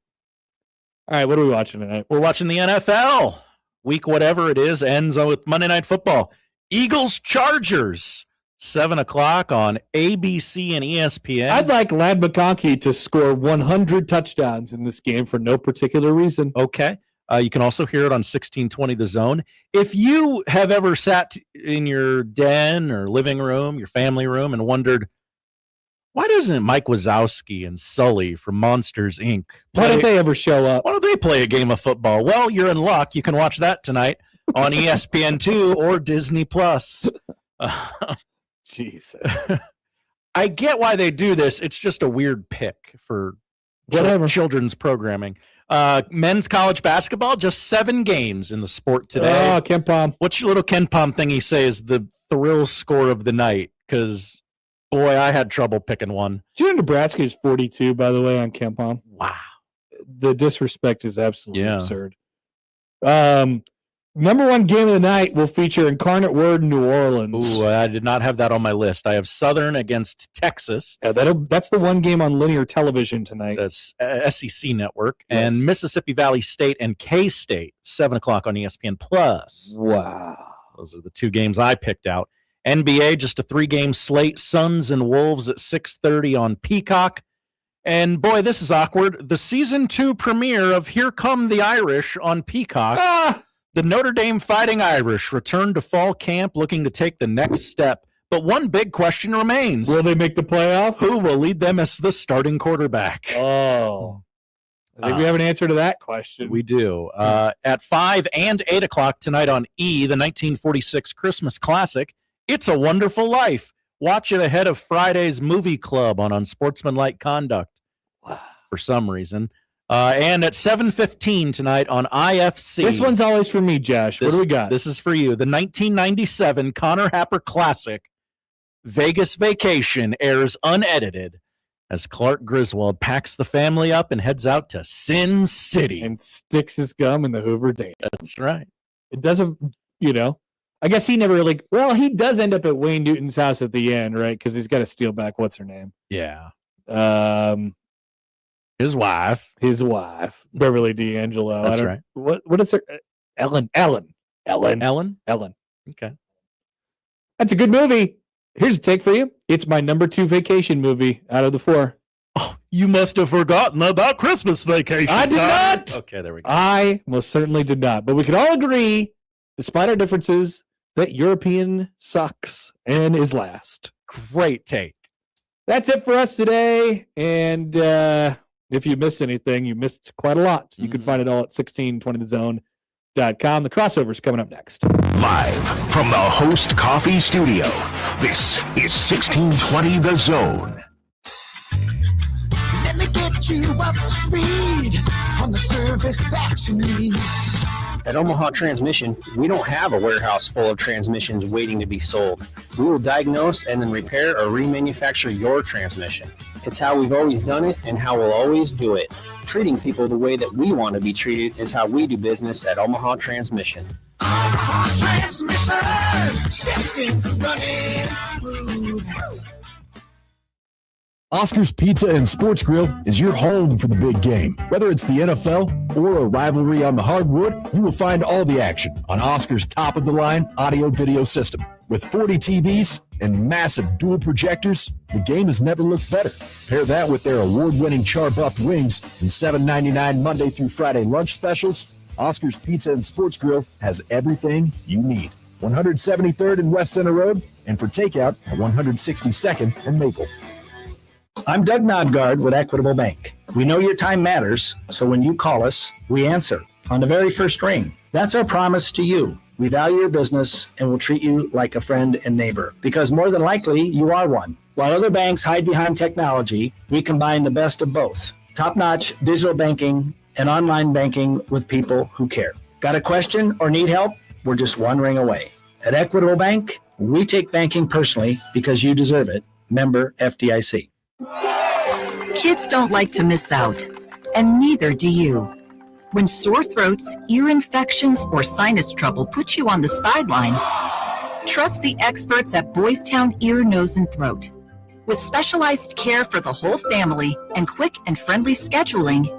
All right, what are we watching tonight? We're watching the NFL. Week whatever it is ends with Monday Night Football. Eagles-Chargers, 7 o'clock on ABC and ESPN. I'd like Ladd McConkey to score 100 touchdowns in this game for no particular reason. Okay. You can also hear it on 1620 The Zone. If you have ever sat in your den or living room, your family room, and wondered, why doesn't Mike Wazowski and Sully from Monsters, Inc. Why don't they ever show up? Why don't they play a game of football? Well, you're in luck. You can watch that tonight on ESPN2 or Disney+. Jesus. I get why they do this. It's just a weird pick for children's programming. Men's college basketball, just 7 games in the sport today. Oh, Ken Pom. What's your little Ken Pom thing he says the thrill score of the night? Because, boy, I had trouble picking one. Do you know Nebraska is 42, by the way, on Ken Pom? Wow. The disrespect is absolutely absurd. Number 1 game of the night will feature Incarnate Word New Orleans. Ooh, I did not have that on my list. I have Southern against Texas. Yeah, that's the one game on linear television tonight. That's SEC Network. Yes. And Mississippi Valley State and K-State, 7 o'clock on ESPN+. Wow. Those are the 2 games I picked out. NBA, just a 3-game slate. Suns and Wolves at 6:30 on Peacock. And, boy, this is awkward. The Season 2 premiere of Here Come the Irish on Peacock. The Notre Dame Fighting Irish return to fall camp looking to take the next step. But one big question remains. Will they make the playoff? Who will lead them as the starting quarterback? Oh. I think we have an answer to that question. We do. At 5 and 8 o'clock tonight on E, the 1946 Christmas classic, It's a Wonderful Life. Watch it ahead of Friday's Movie Club on Unsportsmanlike Conduct for some reason. And at 7:15 tonight on IFC. This one's always for me, Josh. What do we got? This is for you. The 1997 Connor Happer Classic, Vegas Vacation, airs unedited as Clark Griswold packs the family up and heads out to Sin City. And sticks his gum in the Hoover Dam. That's right. It doesn't, I guess he never really, he does end up at Wayne Newton's house at the end, right? Because he's got to steal back, what's her name? Yeah. His wife, Beverly D'Angelo. That's right. What is her? Ellen. Okay. That's a good movie. Here's a take for you. It's my number 2 vacation movie out of the 4. Oh, you must have forgotten about Christmas Vacation. I did not. Okay, there we go. I most certainly did not. But we can all agree, despite our differences, that European sucks and is last. Great take. That's it for us today. And if you missed anything, you missed quite a lot. You can find it all at 1620thezone.com. The crossover's coming up next. Live from the Host Coffee Studio, this is 1620 The Zone. Let me get you up to speed on the service that you need. At Omaha Transmission, we don't have a warehouse full of transmissions waiting to be sold. We will diagnose and then repair or remanufacture your transmission. It's how we've always done it and how we'll always do it. Treating people the way that we want to be treated is how we do business at Omaha Transmission. Omaha Transmission, shifting to running smooth. Oscar's Pizza and Sports Grill is your home for the big game. Whether it's the NFL or a rivalry on the hardwood, you will find all the action on Oscar's top-of-the-line audio-video system. With 40 TVs and massive dual projectors, the game has never looked better. Pair that with their award-winning char-buffed wings and $7.99 Monday through Friday lunch specials, Oscar's Pizza and Sports Grill has everything you need. 173rd and West Center Road, and for takeout at 162nd and Maple. I'm Doug Nodgard with Equitable Bank. We know your time matters, so when you call us, we answer on the very first ring. That's our promise to you. We value your business and will treat you like a friend and neighbor because more than likely you are one. While other banks hide behind technology, we combine the best of both. Top-notch digital banking and online banking with people who care. Got a question or need help? We're just one ring away. At Equitable Bank, we take banking personally because you deserve it. Member FDIC. Kids don't like to miss out, and neither do you. When sore throats, ear infections, or sinus trouble put you on the sideline, trust the experts at Boys Town Ear, Nose, and Throat. With specialized care for the whole family and quick and friendly scheduling,